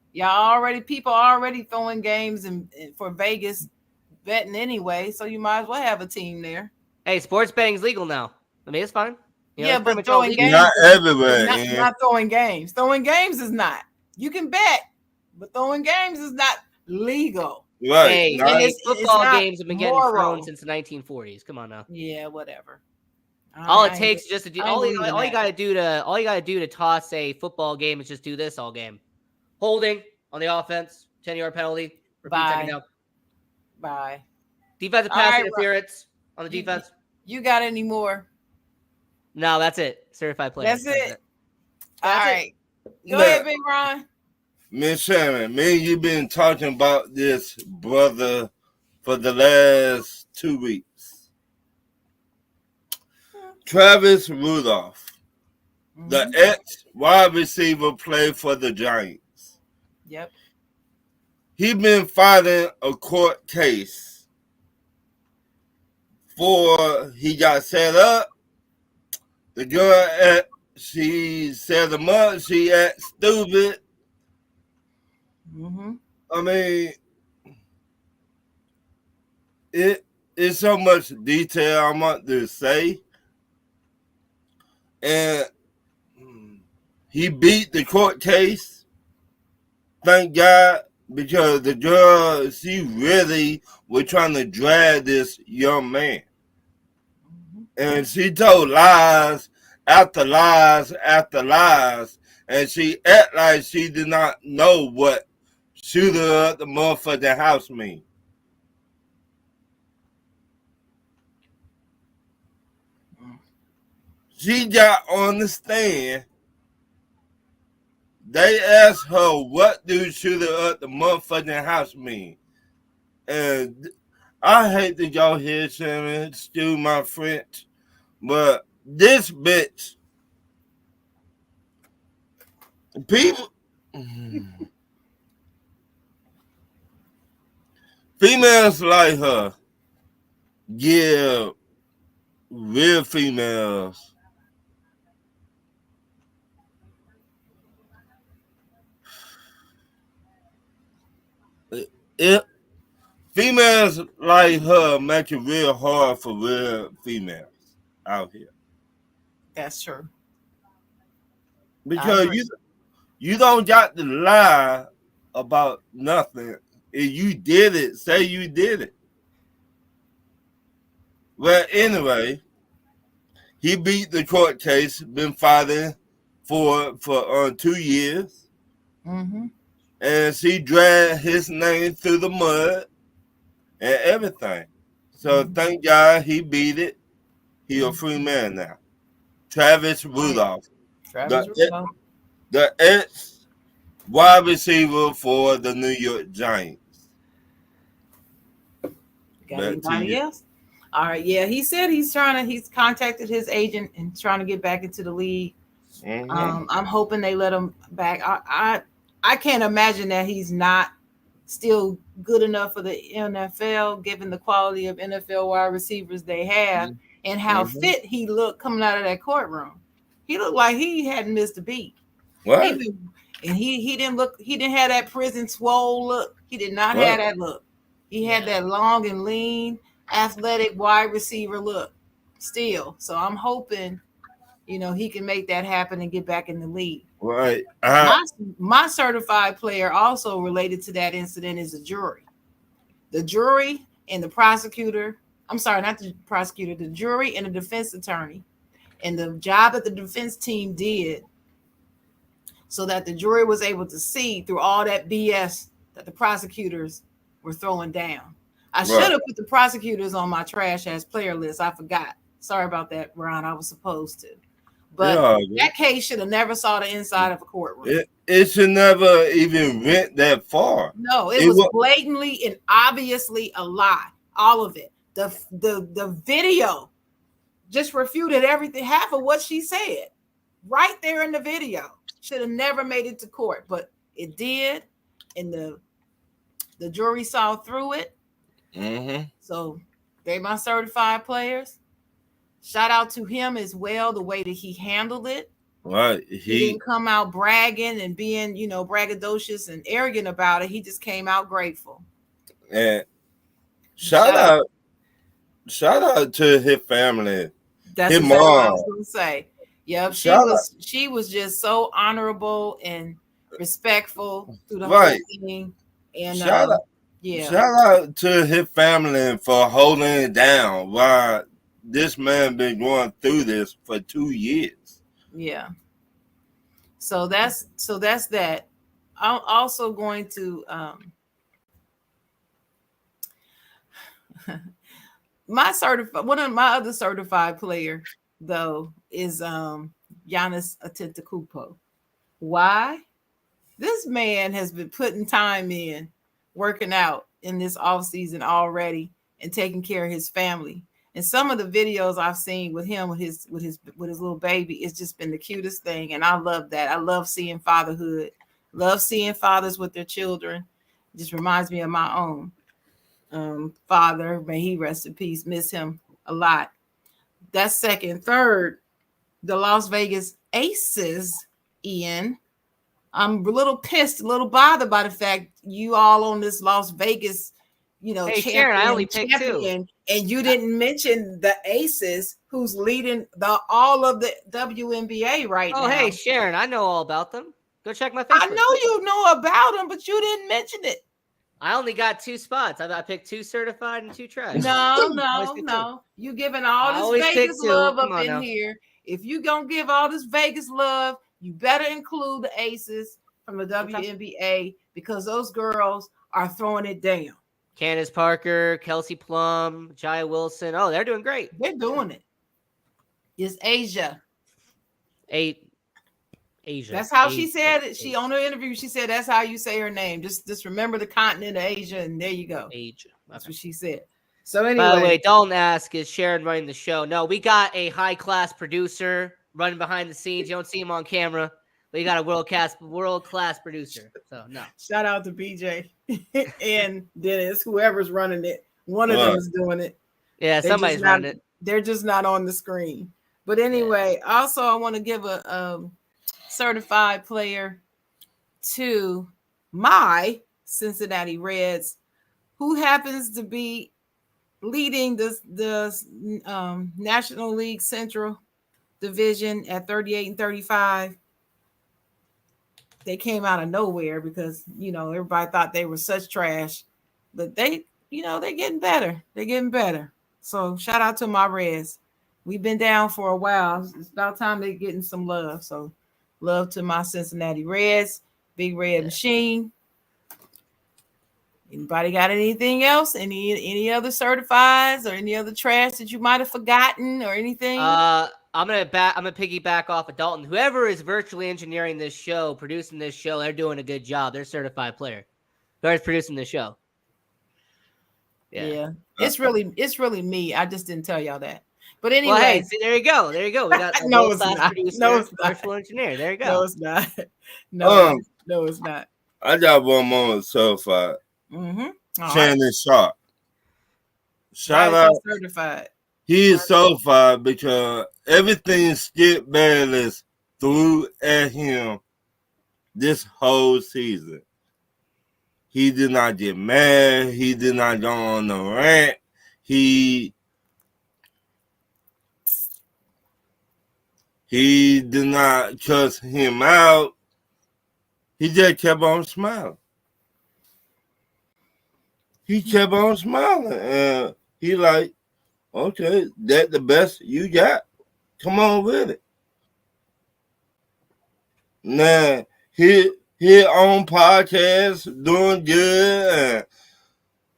Speaker 5: people already throwing games and for Vegas betting anyway, so you might as well have a team there.
Speaker 6: Hey, sports betting's legal now. I mean, it's fine. You know,
Speaker 5: yeah, but throwing games
Speaker 3: not everywhere.
Speaker 5: Not throwing games. Throwing games is not. You can bet, but throwing games is not legal.
Speaker 3: Right.
Speaker 6: Hey, football games have been getting thrown since the 1940s. Come on now.
Speaker 5: Yeah, whatever.
Speaker 6: All it takes is just to do all you gotta do to toss a football game is just do this all game. Holding on the offense, 10-yard penalty.
Speaker 5: Bye.
Speaker 6: Defensive pass interference on the defense.
Speaker 5: You got any more?
Speaker 6: No, that's it. Certified player.
Speaker 5: That's it. All right. Go ahead, Big Ron.
Speaker 3: Miss Shannon, me and you been talking about this brother for the last 2 weeks. Travis Rudolph, the ex-wide receiver, played for the Giants.
Speaker 5: Yep.
Speaker 3: He been fighting a court case for he got set up. The girl, she set him up. She act stupid. I mean, it's so much detail I want to say. And he beat the court case. Thank God, because the girl, she really was trying to drag this young man. And she told lies after lies after lies. And she act like she did not know what shooter at the motherfucking house mean. She got on the stand. They asked her, what do shooter at the motherfucking house mean? And I hate that y'all hear Shannon, excuse my French, but this bitch, people, females like her give real females females like her make it real hard for real females out here.
Speaker 5: That's true.
Speaker 3: Because you don't got to lie about nothing. If you did it, say you did it. Well, anyway, he beat the court case, been fighting for 2 years. And she dragged his name through the mud and everything. So thank God he beat it. He a free man now. Travis Rudolph. The ex-wide receiver for the New York Giants.
Speaker 5: Got anybody else? All right. Yeah, he said he's contacted his agent and trying to get back into the league. I'm hoping they let him back. I can't imagine that he's not still good enough for the NFL, given the quality of NFL wide receivers they have and how fit he looked coming out of that courtroom. He looked like he hadn't missed a beat.
Speaker 3: What?
Speaker 5: And he didn't have that prison swole look. He did not have that look. He had that long and lean, athletic wide receiver look still. So I'm hoping, he can make that happen and get back in the league.
Speaker 3: Right.
Speaker 5: My certified player also related to that incident is a jury. The jury and the prosecutor, I'm sorry, not the prosecutor, the jury and the defense attorney, and the job that the defense team did so that the jury was able to see through all that BS that the prosecutors were throwing down. I should have put the prosecutors on my trash ass player list. I forgot. Sorry about that, Ron. I was supposed to. But
Speaker 3: Yeah,
Speaker 5: that case should have never saw the inside of a courtroom.
Speaker 3: it should never even went that far.
Speaker 5: No, it
Speaker 3: It
Speaker 5: was
Speaker 3: was
Speaker 5: blatantly and obviously a lie. All of it. The video just refuted everything, half of what she said. Right there in the video. Should have never made it to court, but it did, and the jury saw through it. So they my certified players. Shout out to him as well, the way that he handled it.
Speaker 3: right.
Speaker 5: He didn't come out bragging and being, braggadocious and arrogant about it. He just came out grateful.
Speaker 3: And shout out to his family.
Speaker 5: That's
Speaker 3: his
Speaker 5: exactly what I
Speaker 3: mom.
Speaker 5: was going to say. Yep, she was just so honorable and respectful through the whole thing. And
Speaker 3: shout out to his family for holding it down while this man been going through this for 2 years.
Speaker 5: Yeah. So that's that. I'm also going to one of my other certified player though is Giannis Antetokounmpo. Why? This man has been putting time in, working out in this offseason already and taking care of his family. And some of the videos I've seen with him with his little baby, it's just been the cutest thing. And I love that. I love seeing fatherhood. Love seeing fathers with their children. It just reminds me of my own father. May he rest in peace. Miss him a lot. That's second. Third, the Las Vegas Aces, Ian. I'm a little pissed, a little bothered by the fact you all on this Las Vegas,
Speaker 6: hey, Sharon, I only picked two.
Speaker 5: And you didn't mention the Aces, who's leading all of the WNBA right now.
Speaker 6: Oh, hey, Sharon, I know all about them. Go check my Facebook.
Speaker 5: I know you know about them, but you didn't mention it.
Speaker 6: I only got 2 spots. I picked 2 certified and 2 trash.
Speaker 5: No. You giving all this Vegas love up in here. If you gonna give all this Vegas love, you better include the Aces from the WNBA because those girls are throwing it down.
Speaker 6: Candace Parker, Kelsey Plum, Jaya Wilson. Oh, they're doing great.
Speaker 5: They're doing it. It's Asia.
Speaker 6: Asia.
Speaker 5: That's how she said it. She on her interview, she said that's how you say her name. Just remember the continent of Asia, and there you go.
Speaker 6: Asia.
Speaker 5: That's what she said. So anyway.
Speaker 6: By the way, Dalton asked, is Sharon running the show? No, we got a high-class producer running behind the scenes. You don't see him on camera. But you got a world-class producer. So, no.
Speaker 5: Shout out to BJ and Dennis, whoever's running it. One of them is doing it.
Speaker 6: Yeah, somebody's running it.
Speaker 5: They're just not on the screen. But anyway, also I want to give a certified player to my Cincinnati Reds, who happens to be leading the National League Central Division at 38-35. They came out of nowhere because, everybody thought they were such trash, but they're getting better. They're getting better. So shout out to my Reds. We've been down for a while. It's about time they're getting some love. So love to my Cincinnati Reds, Big Red Machine. Anybody got anything else? Any other certifieds or any other trash that you might have forgotten or anything?
Speaker 6: I'm gonna piggyback off of Dalton. Whoever is virtually engineering this show, producing this show, they're doing a good job. They're a certified player. Whoever's producing the show.
Speaker 5: Yeah. It's really me. I just didn't tell y'all that. But anyway,
Speaker 6: well, hey, see, there you go. We got a
Speaker 5: no, it's not.
Speaker 6: Producer,
Speaker 5: no, it's not.
Speaker 6: virtual engineer. There you go.
Speaker 5: No, it's not. No, it's not.
Speaker 3: I got one more certified. Shannon Sharp. Shout out.
Speaker 5: Certified.
Speaker 3: He is certified because everything Skip Bayless threw at him this whole season. He did not get mad. He did not go on the rant. He did not cuss him out. He just kept on smiling. He kept on smiling. And he like, okay, that's the best you got. Come on with it. Now, he on podcast doing good. And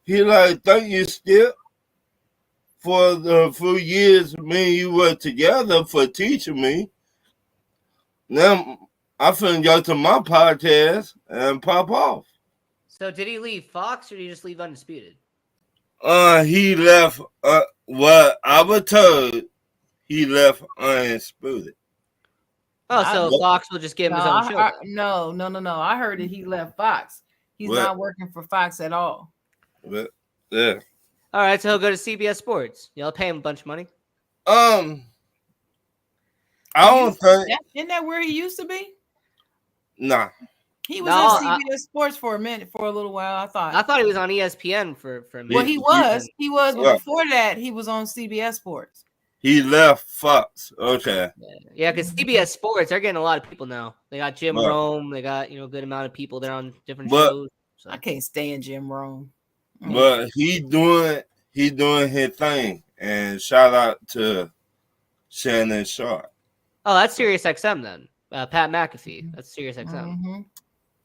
Speaker 3: he like, thank you, Skip, for the few years me and you were together for teaching me. Now I finna go to my podcast and pop off.
Speaker 6: So did he leave Fox or did he just leave Undisputed?
Speaker 3: He left. What I was told, he left Undisputed.
Speaker 6: Oh, so Fox will just give him his own show.
Speaker 5: No. I heard that he left Fox. He's not working for Fox at all.
Speaker 3: But, yeah.
Speaker 6: All right, so he'll go to CBS Sports. You'll pay him a bunch of money.
Speaker 3: I don't think.
Speaker 5: Isn't that where he used to be?
Speaker 3: Nah.
Speaker 5: He was on CBS Sports for a little while. I thought
Speaker 6: he was on ESPN for a minute.
Speaker 5: Well, he was, but before that, he was on CBS Sports.
Speaker 3: He left Fox. Okay.
Speaker 6: Yeah, because CBS Sports, they're getting a lot of people now. They got Jim Rome. They got a good amount of people there on different shows. So.
Speaker 5: I can't stand Jim Rome.
Speaker 3: But he doing his thing. And shout out to Shannon Sharp.
Speaker 6: Oh, that's Sirius XM then. Pat McAfee. That's Sirius XM.
Speaker 5: Mm-hmm.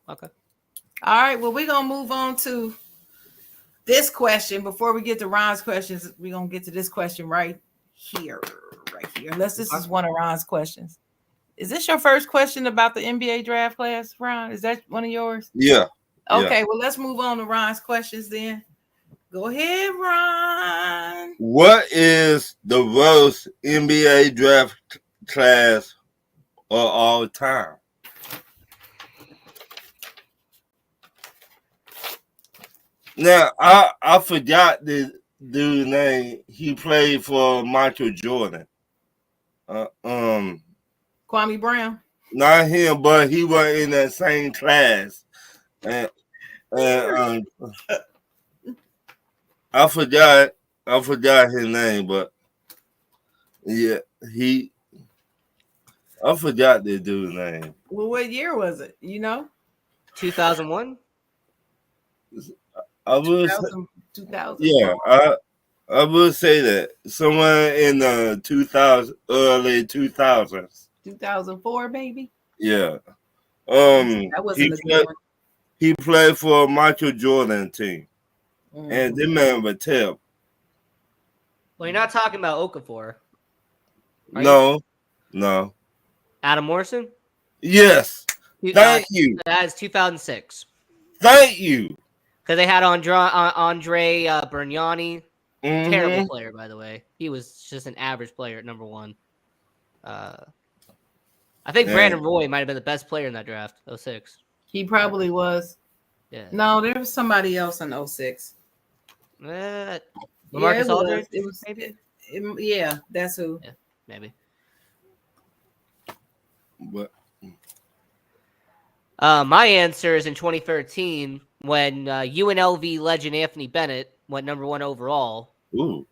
Speaker 6: Okay.
Speaker 5: All right. Well, we're gonna move on to this question. Before we get to Ron's questions, we're gonna get to this question right here. Unless this is one of Ron's questions. Is this your first question about the NBA draft class, Ron? Is that one of yours?
Speaker 3: Yeah.
Speaker 5: Okay, well, let's move on to Ron's questions then. Go ahead, Ron.
Speaker 3: What is the worst NBA draft class of all time? Now, I forgot the dude's name. He played for Michael Jordan.
Speaker 5: Kwame Brown.
Speaker 3: Not him, but he was in that same class. And I forgot his name, but yeah, I forgot the dude's name.
Speaker 5: Well, what year was it?
Speaker 6: 2001.
Speaker 3: I would
Speaker 5: 2000.
Speaker 3: Yeah, I would say that somewhere in the early 2000s.
Speaker 5: 2004, baby.
Speaker 3: Yeah.
Speaker 5: That wasn't a good one.
Speaker 3: He played for Michael Jordan team, and this man was terrible.
Speaker 6: Well, you're not talking about Okafor.
Speaker 3: No.
Speaker 6: Adam Morrison.
Speaker 3: Yes. Thank you.
Speaker 6: That is 2006.
Speaker 3: Thank you.
Speaker 6: Because they had Andre Berniani. Terrible player, by the way. He was just an average player at number one. I think Brandon Roy might have been the best player in that draft, 06.
Speaker 5: He probably was.
Speaker 6: Yeah.
Speaker 5: No, there was somebody else in 06.
Speaker 6: LaMarcus Aldridge?
Speaker 5: It was maybe. Yeah, that's who.
Speaker 6: Yeah, maybe.
Speaker 3: What?
Speaker 6: My answer is in 2013 when UNLV legend Anthony Bennett went number 1 overall.
Speaker 3: Ooh.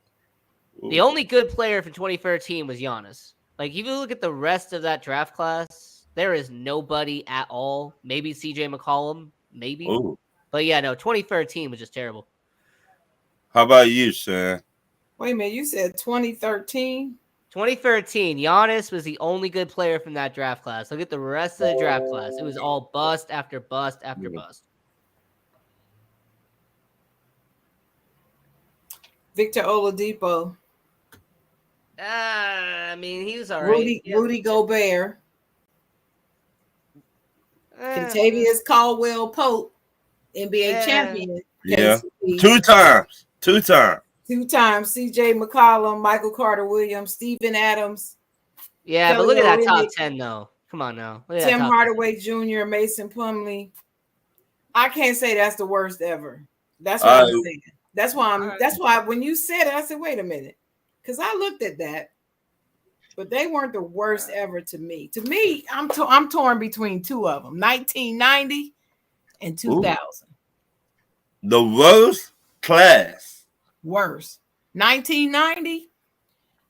Speaker 6: The only good player from 2013 was Giannis. Like, if you look at the rest of that draft class, there is nobody at all. Maybe CJ McCollum, maybe.
Speaker 3: Ooh.
Speaker 6: But yeah, no, 2013 was just terrible.
Speaker 3: How about you, Sam?
Speaker 5: Wait a minute, you said 2013?
Speaker 6: 2013, Giannis was the only good player from that draft class. Look at the rest of the draft class. It was all bust after bust after bust.
Speaker 5: Victor Oladipo.
Speaker 6: I mean, he was all right.
Speaker 5: Rudy Gobert. Kentavious Caldwell Pope, NBA champion.
Speaker 3: Yeah. Two times.
Speaker 5: Two-time CJ McCollum, Michael Carter Williams, Steven Adams.
Speaker 6: Yeah,
Speaker 5: Kelly
Speaker 6: but look at that
Speaker 5: Olynyk,
Speaker 6: top 10, though. Come on now.
Speaker 5: Tim Hardaway Jr., Mason Plumlee. I can't say that's the worst ever. That's what I'm saying. That's why when you said it, I said, wait a minute. Because I looked at that, but they weren't the worst ever to me. To me, I'm torn between two of them, 1990 and 2000.
Speaker 3: Ooh. The worst class.
Speaker 5: Worse. 1990,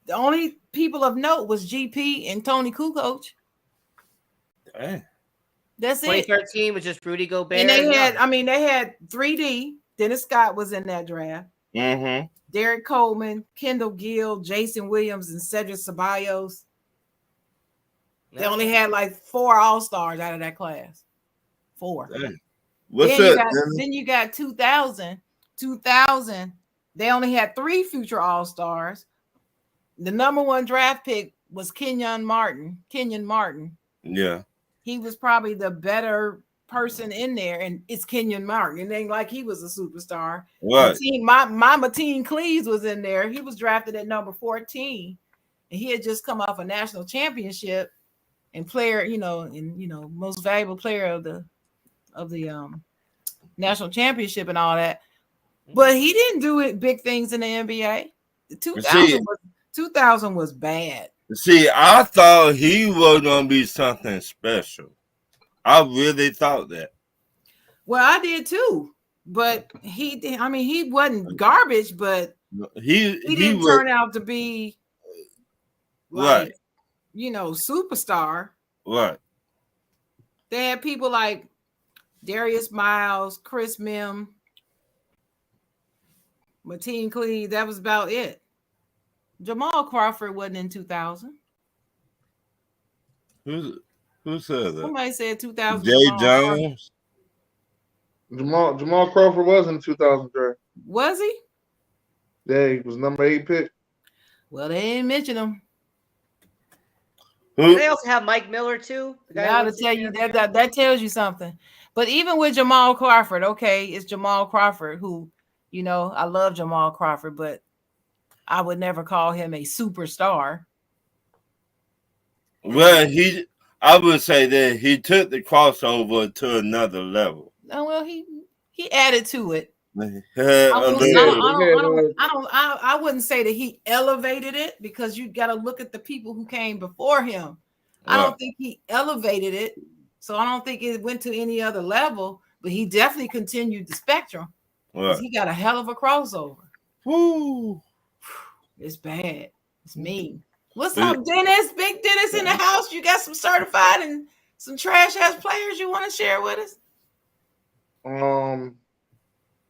Speaker 5: the only people of note was GP and Tony Kukoc.
Speaker 3: Dang.
Speaker 5: That's
Speaker 6: 2013 was just Rudy Gobert.
Speaker 5: And they had 3D. Dennis Scott was in that draft.
Speaker 3: Mm-hmm.
Speaker 5: Derek Coleman, Kendall Gill, Jason Williams, and Cedric Ceballos. They only had like 4 All-Stars out of that class. 4.
Speaker 3: Dang.
Speaker 5: Then you got 2000. 2000, they only had 3 future All-Stars. The number 1 draft pick was Kenyon Martin.
Speaker 3: Yeah.
Speaker 5: He was probably the better person in there, and it's Kenyon Martin. It ain't like he was a superstar.
Speaker 3: Right.
Speaker 5: Mateen Cleaves was in there. He was drafted at number 14, and he had just come off a national championship and most valuable player of the national championship and all that. But he didn't do it big things in the NBA. 2000 was bad.
Speaker 3: See, I thought he was gonna be something special. I really thought that.
Speaker 5: Well, I did too, but he wasn't garbage, but he didn't turn out to be like,
Speaker 3: right.
Speaker 5: Superstar.
Speaker 3: Right.
Speaker 5: They had people like Darius Miles, Chris Mim, Mateen Cleaves. That was about it. Jamal Crawford wasn't in 2000.
Speaker 3: Who said that?
Speaker 5: Somebody said 2000.
Speaker 3: Jay Jones.
Speaker 7: Jamal Crawford was in 2000 draft.
Speaker 5: Was he?
Speaker 7: Yeah, he was number 8 pick.
Speaker 5: Well, they didn't mention him.
Speaker 6: They also have Mike Miller too.
Speaker 5: Now to tell you that tells you something. But even with Jamal Crawford, okay, it's Jamal Crawford who, I love Jamal Crawford, but I would never call him a superstar.
Speaker 3: Well, I would say that he took the crossover to another level.
Speaker 5: Oh, well, he added to it.
Speaker 3: I
Speaker 5: wouldn't say that he elevated it, because you got to look at the people who came before him. I don't think he elevated it, so I don't think it went to any other level. But he definitely continued the spectrum. He got a hell of a crossover.
Speaker 3: Woo.
Speaker 5: It's bad. It's mean. What's up, Dennis? Big Dennis in the house. You got some certified and some trash ass players you want to share with us?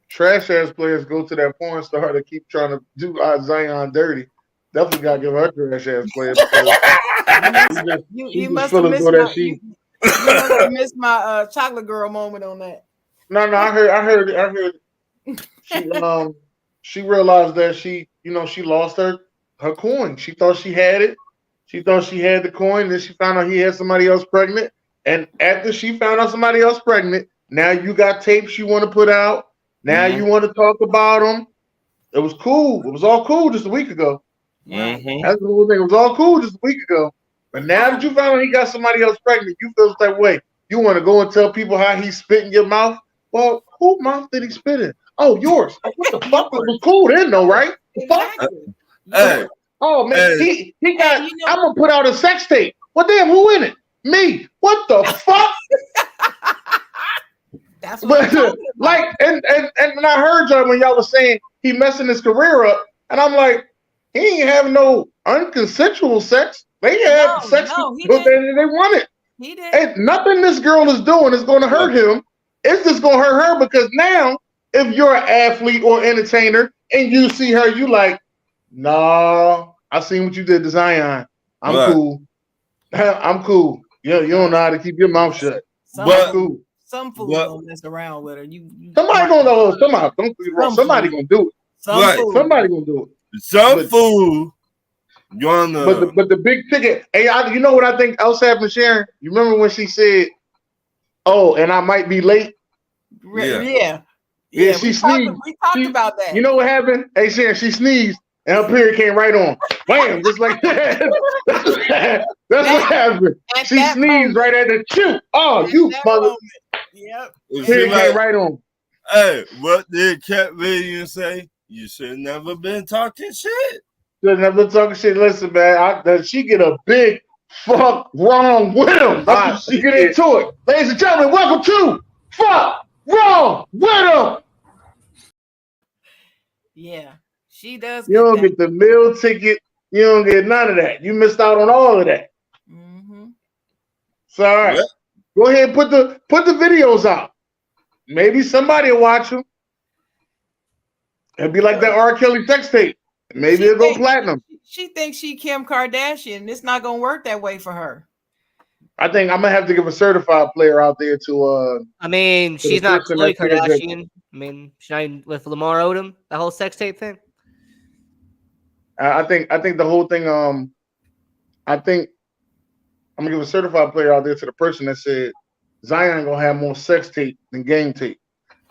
Speaker 7: Trash ass players go to that porn star to keep trying to do Zion dirty. Definitely gotta give her trash ass players.
Speaker 5: You must have missed my chocolate girl moment on that.
Speaker 7: No, I heard. She realized that she lost her coin. She thought she had it. She thought she had the coin. Then she found out he had somebody else pregnant. And after she found out somebody else pregnant, now you got tapes you want to put out. Now you want to talk about them. It was cool. It was all cool just a week ago. That's the whole thing. It was all cool just a week ago. But now that you found out he got somebody else pregnant, you feel that way. You want to go and tell people how he spit in your mouth? Well, whose mouth did he spit in? Oh, yours. What the fuck? It was cool then, though, right?
Speaker 5: Exactly.
Speaker 3: Hey.
Speaker 7: Oh man, he got. I'm gonna put out a sex tape. Well, damn, who in it? Me. What the fuck?
Speaker 5: That's what I'm talking about.
Speaker 7: And I heard y'all when y'all was saying he messing his career up, and I'm like, he ain't having no unconsensual sex. They had sex because they wanted.
Speaker 5: He did.
Speaker 7: And nothing this girl is doing is going to hurt him. It's just going to hurt her, because now if you're an athlete or entertainer and you see her, you like, nah, I seen what you did to Zion. I'm cool. I'm cool. You don't know how to keep your mouth shut.
Speaker 5: Some fool gonna mess around with her.
Speaker 7: Somebody gonna know. Somebody gonna do it. Somebody gonna do it.
Speaker 3: Some fool.
Speaker 7: But the big ticket. Hey, you know what I think else happened, Sharon? You remember when she said, "Oh, and I might be late."
Speaker 5: Yeah.
Speaker 7: She sneezed.
Speaker 5: We talked about that.
Speaker 7: You know what happened? Hey, Sharon, she sneezed and her period came right on. Bam, just like that. That's what happened. She sneezed right at the shoot. Oh, you mother.
Speaker 5: Yep.
Speaker 7: Period came right on.
Speaker 3: Hey, what did Cat Williams say? You should never been talking shit.
Speaker 7: Should never talking shit. Listen, man, she get a big fuck wrong with him. She get into it. Ladies and gentlemen, welcome to Fuck Wrong with Him.
Speaker 5: Yeah, she does.
Speaker 7: You don't get the meal ticket. You don't get none of that. You missed out on all of that. So, all right. Yep. Go ahead and put the videos out. Maybe somebody will watch them. It'll be like that R. Kelly sex tape. Maybe it'll go platinum.
Speaker 5: She thinks she Kim Kardashian. It's not gonna work that way for her.
Speaker 7: I think I'm gonna have to give a certified player out there to.
Speaker 6: I mean, she's not Khloe Kardashian. I mean, she's not even with Lamar Odom. The whole sex tape thing.
Speaker 7: I think the whole thing. I think I'm gonna give a certified player out there to the person that said Zion gonna have more sex tape than game tape.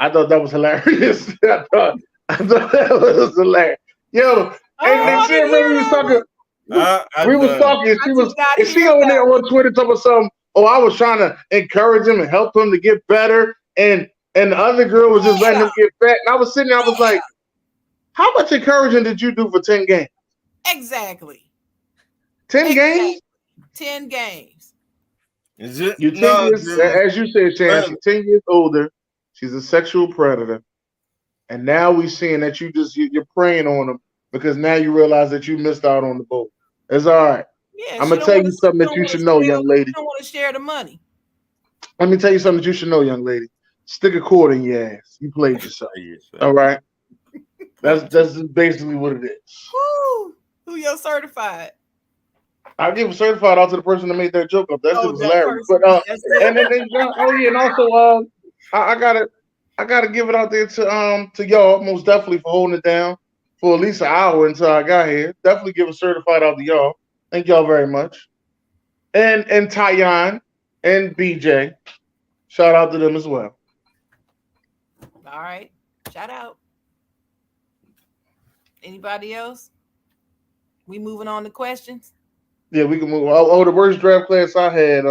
Speaker 7: I thought that was hilarious. I thought that was hilarious. Yo, and
Speaker 5: I
Speaker 7: she
Speaker 5: didn't hear
Speaker 7: remember we was
Speaker 5: that
Speaker 7: talking.
Speaker 5: one.
Speaker 3: I
Speaker 7: We was
Speaker 3: done.
Speaker 7: talking. And
Speaker 5: I
Speaker 7: she
Speaker 5: did
Speaker 7: was,
Speaker 5: not
Speaker 7: and she
Speaker 5: hear
Speaker 7: on
Speaker 5: that
Speaker 7: there
Speaker 5: one.
Speaker 7: on Twitter talking about something. Oh, I was trying to encourage him and help him to get better, and the other girl was just letting
Speaker 5: Yeah,
Speaker 7: him get fat. And I was sitting there. I was
Speaker 5: yeah,
Speaker 7: like, how much encouraging did you do for 10 games?
Speaker 5: exactly.
Speaker 7: 10
Speaker 5: Exactly.
Speaker 7: games?
Speaker 5: 10 games.
Speaker 3: Is it?
Speaker 7: You're 10
Speaker 3: No,
Speaker 7: years,
Speaker 3: dude.
Speaker 7: as you said, Shan, she's 10 years older. She's a sexual predator. And now we seeing that you're preying on them because now you realize that you missed out on the boat. It's all right.
Speaker 5: Yeah,
Speaker 7: I'm
Speaker 5: she
Speaker 7: gonna
Speaker 5: don't
Speaker 7: tell
Speaker 5: want
Speaker 7: you
Speaker 5: to.
Speaker 7: something
Speaker 5: She
Speaker 7: that
Speaker 5: don't
Speaker 7: you
Speaker 5: want to
Speaker 7: should know,
Speaker 5: share.
Speaker 7: young lady.
Speaker 5: She don't want to share the money.
Speaker 7: Let me tell you something that you should know, young lady. Stick a cord in your ass. You played yourself.
Speaker 3: Yes, sir.
Speaker 7: All right. That's just basically what it is.
Speaker 5: Woo! Who your certified?
Speaker 7: I'll give a certified out to the person that made that joke up. That shit
Speaker 5: Oh,
Speaker 7: was
Speaker 5: that
Speaker 7: hilarious.
Speaker 5: person.
Speaker 7: But
Speaker 5: That's
Speaker 7: and then oh yeah, and also I gotta give it out there to y'all most definitely for holding it down for at least an hour until I got here. Definitely give a certified out to y'all. Thank y'all very much. And Tyan and BJ. Shout out to them as well.
Speaker 5: all right. Shout out. Anybody else? We moving on to questions.
Speaker 7: Yeah, we can move. The worst draft class I had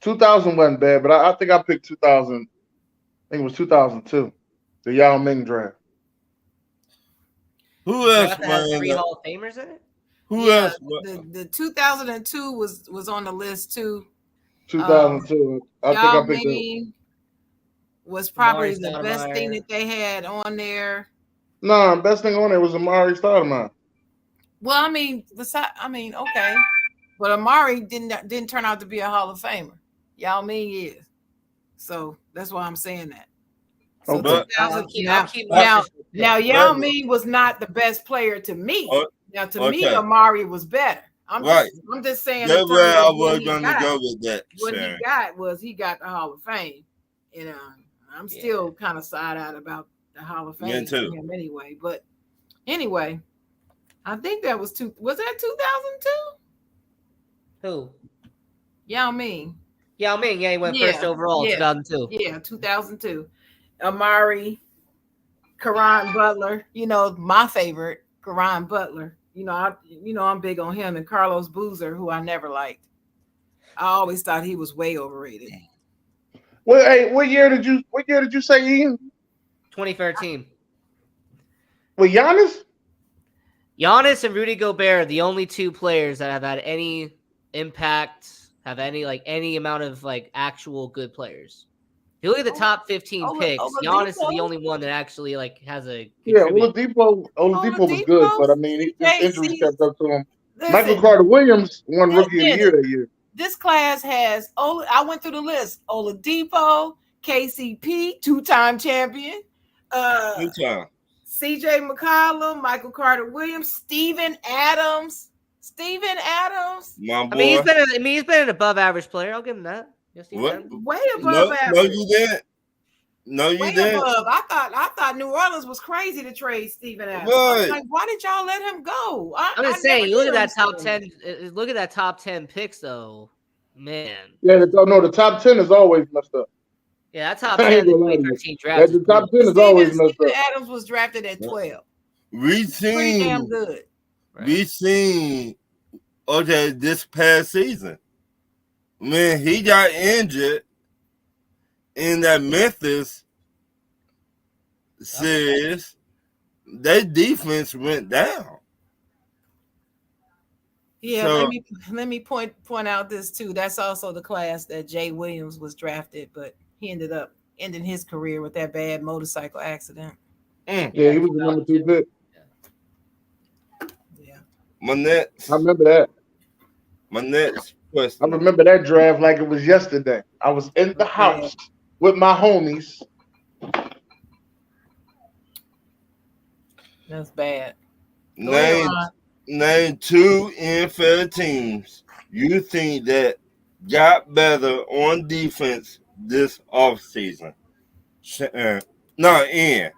Speaker 7: 2000 wasn't bad, but I think I picked 2000. I think it was 2002, the Yao Ming draft.
Speaker 3: Who else
Speaker 6: Draft that has
Speaker 3: ran
Speaker 6: 3
Speaker 3: that?
Speaker 6: Hall of Famers in it.
Speaker 3: Who
Speaker 5: Yeah,
Speaker 3: else?
Speaker 5: the 2002 was on the list too.
Speaker 7: 2002. I think
Speaker 5: Yao
Speaker 7: I picked it.
Speaker 5: Ming was
Speaker 6: Amari
Speaker 5: probably the best thing
Speaker 6: Stoudemire.
Speaker 5: that they had on there.
Speaker 7: Nah, best thing on there was Amari Stoudemire.
Speaker 5: Well, I mean, okay, but Amari didn't turn out to be a Hall of Famer. Yao Ming is, so that's why I'm saying that. So
Speaker 7: Okay.
Speaker 5: 2000
Speaker 6: I'll keep my
Speaker 5: now
Speaker 6: official pick.
Speaker 5: Yao Ming was not the best player to me.
Speaker 3: Oh,
Speaker 5: Now to me,
Speaker 3: okay.
Speaker 5: Amari was better. I'm
Speaker 3: Right.
Speaker 5: just saying in
Speaker 3: That's
Speaker 5: terms
Speaker 3: where I
Speaker 5: of what
Speaker 3: was
Speaker 5: he
Speaker 3: going to
Speaker 5: got.
Speaker 3: go with that,
Speaker 5: What he
Speaker 3: Sharon.
Speaker 5: got was he got the Hall of Fame, and I'm still kind of side-eyed about the Hall of
Speaker 3: Me
Speaker 5: Fame for
Speaker 3: too.
Speaker 5: him anyway. But anyway, I think that was Was that 2002?
Speaker 6: Who?
Speaker 5: Yao Ming.
Speaker 6: Yao Ming. Yeah, he went first overall, 2002.
Speaker 5: Yeah, 2002. Amari, Karan Butler. You know my favorite, Karan Butler. You know I'm big on him, and Carlos Boozer, who I never liked. I always thought he was way overrated.
Speaker 7: Well, hey, what year did you say, Ian?
Speaker 6: 2013.
Speaker 7: With Giannis?
Speaker 6: Giannis and Rudy Gobert are the only 2 players that have had any impact, have any amount of actual good players. If you look at the top 15 picks, Giannis is the only one that actually has a
Speaker 7: Oladipo was good, but I mean, his injuries kept up to him. Michael Carter Williams won Rookie of the Year that year.
Speaker 5: This class has I went through the list. Oladipo, KCP, 2-time champion.
Speaker 3: Two-time.
Speaker 5: CJ McCollum, Michael Carter Williams, Steven Adams.
Speaker 3: My boy.
Speaker 6: I mean, he's been an above average player. I'll give him that. Yes,
Speaker 3: What?
Speaker 5: Way above average.
Speaker 3: No, you didn't. No, you
Speaker 5: Way
Speaker 3: didn't.
Speaker 5: above. I thought New Orleans was crazy to trade Steven Adams.
Speaker 3: Right.
Speaker 5: Like, why did y'all let him go?
Speaker 6: I'm just saying, you look at that top 10. Look at that top 10 picks, though. Man.
Speaker 7: Yeah, the top 10 is always messed up.
Speaker 6: Yeah, that top 10 in the 2013 draft.
Speaker 7: The top 10 is always messed up.
Speaker 5: Steven Adams was drafted at 12.
Speaker 3: We
Speaker 5: Pretty damn
Speaker 3: seen
Speaker 5: good.
Speaker 3: we seen this past season. Man, he got injured in that Memphis series. Their defense went down.
Speaker 5: Yeah,
Speaker 3: So-
Speaker 5: let me point out this too. That's also the class that Jay Williams was drafted, but he ended up ending his career with that bad motorcycle accident.
Speaker 7: Yeah, he was the number 2 pick.
Speaker 5: Yeah.
Speaker 3: My next question.
Speaker 7: I remember that draft like it was yesterday. I was in the house with my homies.
Speaker 5: That's bad.
Speaker 3: Name 2 NFL teams you think that got better on defense this offseason. Ian.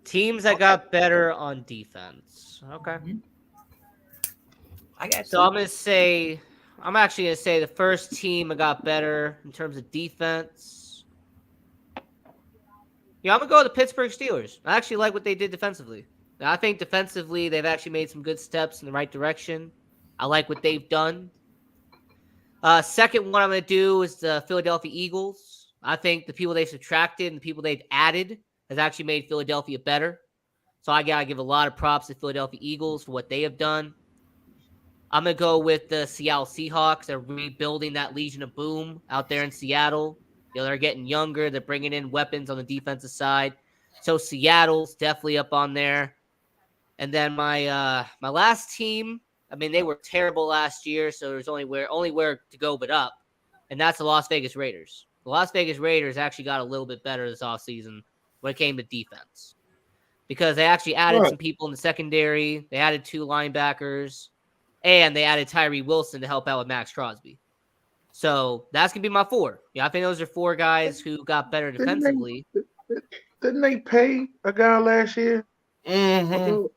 Speaker 6: Teams that got better on defense. Okay.
Speaker 5: I got
Speaker 6: So I'm actually gonna say the first team got better in terms of defense. Yeah, I'm gonna go with the Pittsburgh Steelers. I actually like what they did defensively. I think defensively they've actually made some good steps in the right direction. I like what they've done. Second one I'm gonna do is the Philadelphia Eagles. I think the people they subtracted and the people they've added has actually made Philadelphia better. So I gotta give a lot of props to Philadelphia Eagles for what they have done. I'm going to go with the Seattle Seahawks. They're rebuilding that Legion of Boom out there in Seattle. They're getting younger. They're bringing in weapons on the defensive side. So Seattle's definitely up on there. And then my last team, I mean, they were terrible last year, so there's only where to go but up. And that's the Las Vegas Raiders. The Las Vegas Raiders actually got a little bit better this offseason when it came to defense. Because they actually added some people in the secondary. They added 2 linebackers. And they added Tyree Wilson to help out with Max Crosby. So that's going to be my 4. Yeah, I think those are 4 guys who got better defensively.
Speaker 7: Didn't they pay a guy last year?
Speaker 3: Mm-hmm.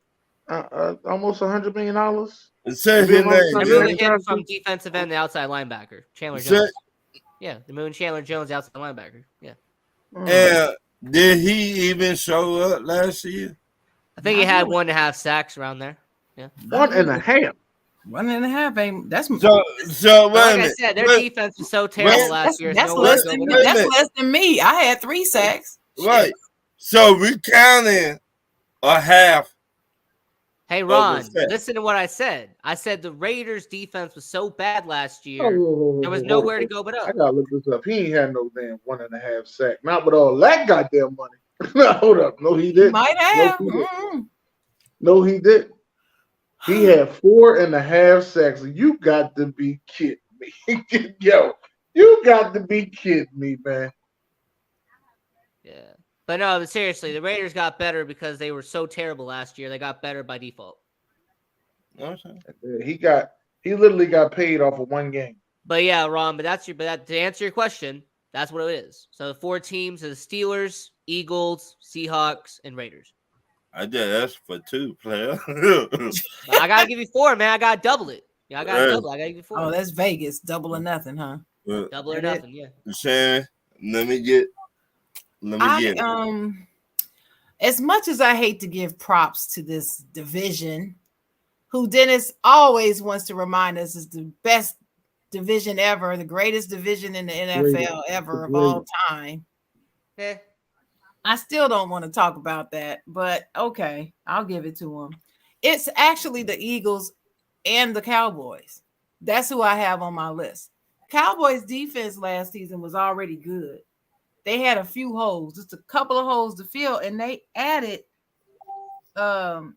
Speaker 7: Almost $100 million.
Speaker 3: Say his name.
Speaker 6: They're moving him from defensive end to outside linebacker. Chandler Jones. Yeah, they're moving Chandler Jones to outside linebacker. Yeah.
Speaker 3: And did he even show up last year?
Speaker 6: I think he had 1.5 sacks around there. Yeah.
Speaker 7: 1.5.
Speaker 5: 1.5 ain't that's
Speaker 3: So
Speaker 6: like I said, their defense was so terrible last year.
Speaker 5: That's less than me. I had 3 sacks.
Speaker 3: Right. Shit. So we counting a half.
Speaker 6: Hey Ron, listen to what I said. I said the Raiders' defense was so bad last year. There was nowhere to go but up.
Speaker 7: I gotta look this up. He ain't had no damn 1.5 sack. Not with all that goddamn money. Hold up. No, he didn't.
Speaker 5: Might have.
Speaker 7: No, he didn't. He had 4.5 sacks. You got to be kidding me. Yo, you got to be kidding me, man.
Speaker 6: Yeah. But no, seriously, the Raiders got better because they were so terrible last year. They got better by default.
Speaker 3: Okay.
Speaker 7: He literally got paid off of 1 game.
Speaker 6: But yeah, Ron, to answer your question, that's what it is. So the 4 teams are the Steelers, Eagles, Seahawks, and Raiders.
Speaker 3: I did ask for 2, player.
Speaker 6: I gotta give you 4, man. I gotta double it. Yeah, I gotta double. I gotta give you 4.
Speaker 5: Oh, that's Vegas. Double or nothing, huh?
Speaker 6: Double or nothing, yeah.
Speaker 3: Shannon, let me get it.
Speaker 5: As much as I hate to give props to this division, who Dennis always wants to remind us is the best division ever, the greatest division in the NFL ever of all time.
Speaker 6: Yeah.
Speaker 5: I still don't want to talk about that, but okay, I'll give it to them. It's actually the Eagles and the Cowboys. That's who I have on my list. Cowboys defense last season was already good. They had a few holes, just a couple of holes to fill, and they added Stephon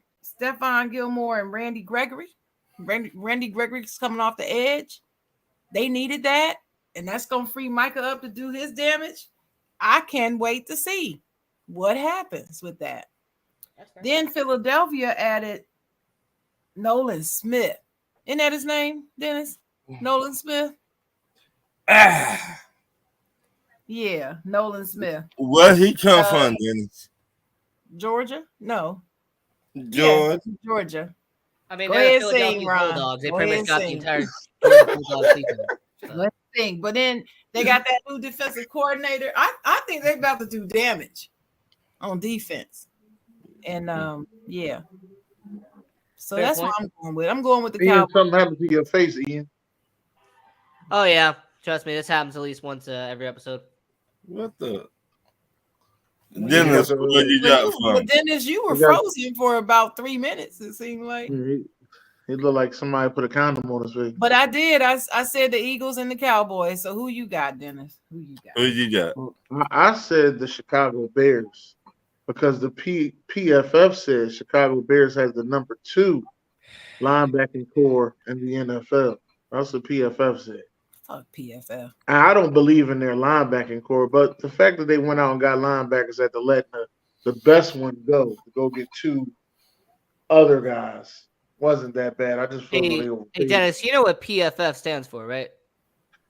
Speaker 5: Gilmore and Randy Gregory. Randy Gregory's coming off the edge. They needed that, and that's going to free Micah up to do his damage. I can't wait to see what happens with that. Then Philadelphia added Nolan Smith. Isn't that his name, Dennis? Nolan Smith? Yeah, Nolan Smith.
Speaker 3: Where he come from, Dennis?
Speaker 5: Georgia? No.
Speaker 3: Georgia.
Speaker 5: Yeah, Georgia.
Speaker 6: I mean,
Speaker 5: Go
Speaker 6: they're
Speaker 5: ahead,
Speaker 6: Philadelphia
Speaker 5: sing, Ron.
Speaker 6: Bulldogs. They
Speaker 5: Go
Speaker 6: pretty
Speaker 5: ahead,
Speaker 6: much got
Speaker 5: sing.
Speaker 6: the entire Georgia Bulldogs season.
Speaker 5: Let's sing. But then they got that new defensive coordinator. I think they're about to do damage on defense. And yeah. So
Speaker 6: Fair
Speaker 5: that's
Speaker 6: point.
Speaker 5: what I'm going with. I'm going with the
Speaker 7: Ian,
Speaker 5: Cowboys.
Speaker 7: something happened to your face, Ian.
Speaker 6: Oh yeah, trust me, this happens at least once every episode.
Speaker 3: What the? Dennis, where you got from?
Speaker 5: But Dennis, you were frozen for about 3 minutes, it seemed like.
Speaker 7: He looked like somebody put a condom on his face.
Speaker 5: But I did. I said the Eagles and the Cowboys. So who you got, Dennis? Who you got?
Speaker 7: I said the Chicago Bears because the PFF says Chicago Bears has the number 2 linebacking core in the NFL. That's what PFF said.
Speaker 5: Fuck PFF.
Speaker 7: I don't believe in their linebacking core, but the fact that they went out and got linebackers at the letting the best one go to go get 2 other guys wasn't that bad. I just feel they overpaid.
Speaker 6: Hey Dennis, you know what PFF stands for, right?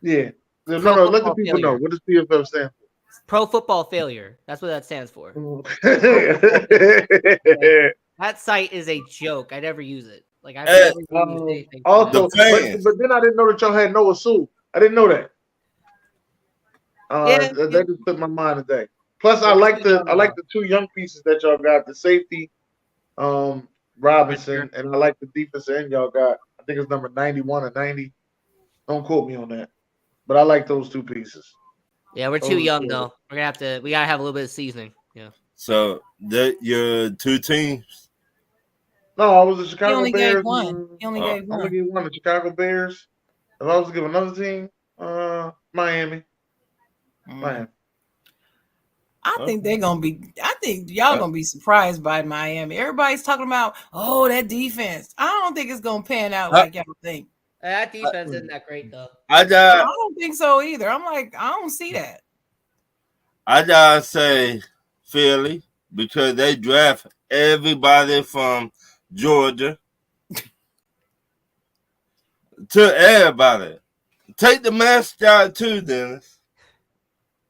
Speaker 7: Yeah. No, let the people know. What does PFF stand for?
Speaker 6: Pro Football Failure. That's what that stands for. That site is a joke. I never use it. Like I barely used anything. from
Speaker 7: Also,
Speaker 6: that.
Speaker 3: fans.
Speaker 7: but then I didn't know that y'all had Noah Sewell. I didn't know that.
Speaker 6: Yeah.
Speaker 7: That just took my mind today. Plus, I like the two young pieces that y'all got. The safety, Robinson, and I like the defense end y'all got. I think it's number 91 or 90. Don't quote me on that, but I like those two pieces.
Speaker 6: Yeah, we're too young though. We gotta have a little bit of seasoning. Yeah.
Speaker 3: So that your two teams.
Speaker 7: No, I was the Chicago
Speaker 5: He only
Speaker 7: Bears.
Speaker 5: gave one. He only gave
Speaker 7: I'm gonna
Speaker 5: one.
Speaker 7: give one the Chicago Bears. If I was to give another team, Miami. Miami.
Speaker 5: I think they're gonna be. I think y'all gonna be surprised by Miami. Everybody's talking about, oh, that defense. I don't think it's gonna pan out like y'all think.
Speaker 6: That defense isn't that great though.
Speaker 5: I don't think so either. I'm like, I don't see that.
Speaker 3: I gotta say Philly because they draft everybody from Georgia to everybody. Take the mascot too, Dennis.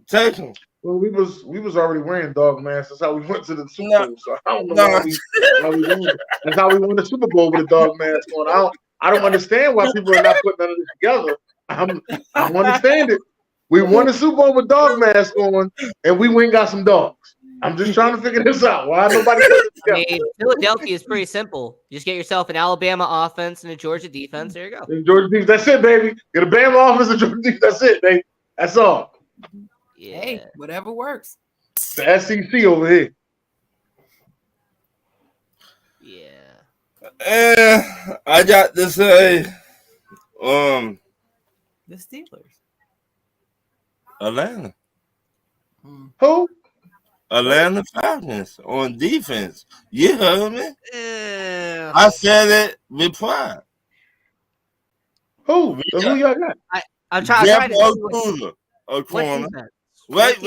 Speaker 3: Take him.
Speaker 7: Well, we was already wearing dog masks. That's how we went to the Super Bowl. So I don't know how we won. That's how we won the Super Bowl with a dog mask on. I don't understand why people are not putting none of this together. I don't understand it. We won the Super Bowl with dog masks on, and we went and got some dogs. I'm just trying to figure this out. Why nobody put it together?
Speaker 6: I mean, Philadelphia is pretty simple. You just get yourself an Alabama offense and a Georgia defense. There you go.
Speaker 7: And Georgia defense, that's it, baby. Get a Bama offense and Georgia defense. That's it, baby. That's all.
Speaker 6: Yeah.
Speaker 5: Hey, whatever works.
Speaker 7: The SEC over here.
Speaker 6: Yeah.
Speaker 3: And I got to say,
Speaker 5: The Steelers.
Speaker 3: Atlanta.
Speaker 7: Who?
Speaker 3: Atlanta Falcons on defense. You heard me? I said it with pride.
Speaker 7: Who y'all got?
Speaker 6: I'm trying
Speaker 3: Jeff
Speaker 6: to
Speaker 3: Okuda, a corner. Wait,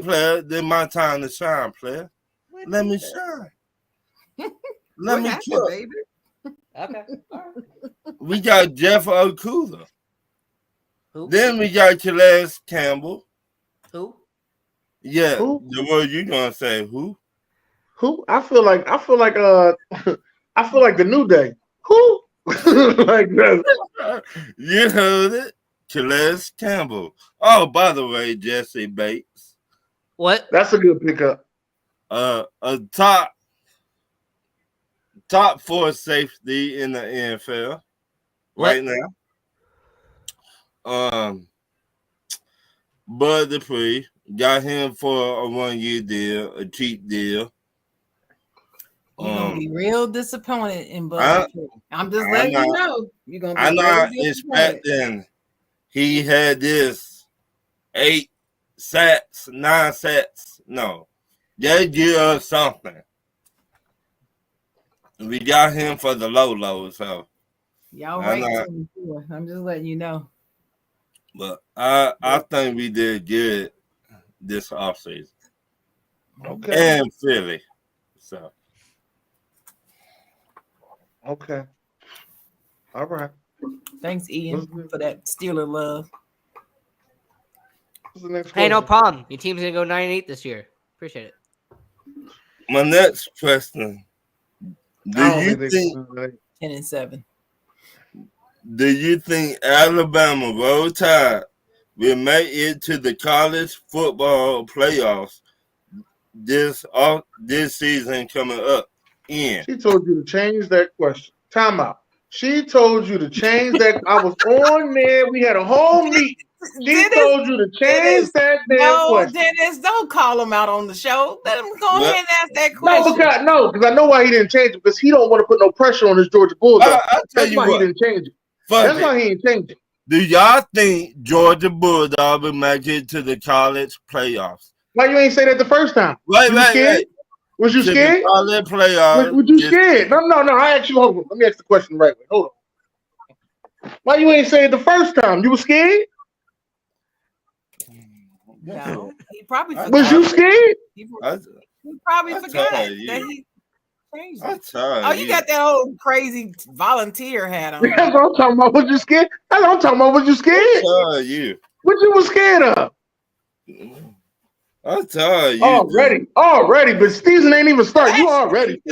Speaker 3: player. Then my time to shine, player. Let me shine. Let me cook.
Speaker 5: Baby?
Speaker 6: Okay. All right.
Speaker 3: We got Jeff Okuda.
Speaker 6: Who?
Speaker 3: Then we got Calais Campbell.
Speaker 6: Who?
Speaker 3: Yeah,
Speaker 7: Who?
Speaker 3: the word you gonna say? Who?
Speaker 7: Who? I feel like I feel like the New Day. Who? Like that.
Speaker 3: You heard it. Calais Campbell. Oh, by the way, Jesse Bates.
Speaker 6: What?
Speaker 7: That's a good pickup.
Speaker 3: A top 4 safety in the NFL right now. Bud Dupree got him for a 1-year deal, a cheap deal.
Speaker 5: You're gonna be real disappointed in Bud. I'm just letting you know. You're gonna be
Speaker 3: I'm not
Speaker 5: real
Speaker 3: expecting he had this 8 sacks, 9 sacks. No. They give us something. We got him for the low, so
Speaker 5: y'all right. I'm just letting you know.
Speaker 3: But I think we did good this offseason.
Speaker 7: Okay.
Speaker 3: And Philly. So
Speaker 7: okay. All right.
Speaker 5: Thanks, Ian, for that Steeler love.
Speaker 7: What's the next
Speaker 6: Hey, no
Speaker 7: question?
Speaker 6: problem. Your team's gonna go 9-8 this year. Appreciate it.
Speaker 3: my next question. Do you think
Speaker 5: 10-7.
Speaker 3: Do you think Alabama Roll Tide will make it to the college football playoffs this season coming up? In
Speaker 7: She told you to change that question. Time out. She told you to change that. I was on there. We had a whole meeting. She told you to change that damn question.
Speaker 5: Dennis, don't call him out on the show. Let him go ahead and ask that question.
Speaker 7: Because I know why he didn't change it, because he don't want to put no pressure on his Georgia Bulldogs. That's why he didn't change it. That's why he didn't change it.
Speaker 3: Do y'all think Georgia Bulldogs will make it to the college playoffs?
Speaker 7: Why you ain't say that the first time?
Speaker 3: Wait.
Speaker 7: Was you scared?
Speaker 3: College playoffs.
Speaker 7: Was you scared? No. I actually hold on. Let me ask the question the right way. Hold on. Why you ain't say it the first time? You were scared?
Speaker 5: No, he probably forgot.
Speaker 7: Was you scared?
Speaker 5: He probably forgot that he changed it. Oh, you got that old crazy volunteer hat on.
Speaker 7: That's what I'm talking about. Was you scared? That's what I'm talking about. Was you scared?
Speaker 3: You.
Speaker 7: What you was scared of?
Speaker 3: I tell you.
Speaker 7: Already. But season ain't even started. You already.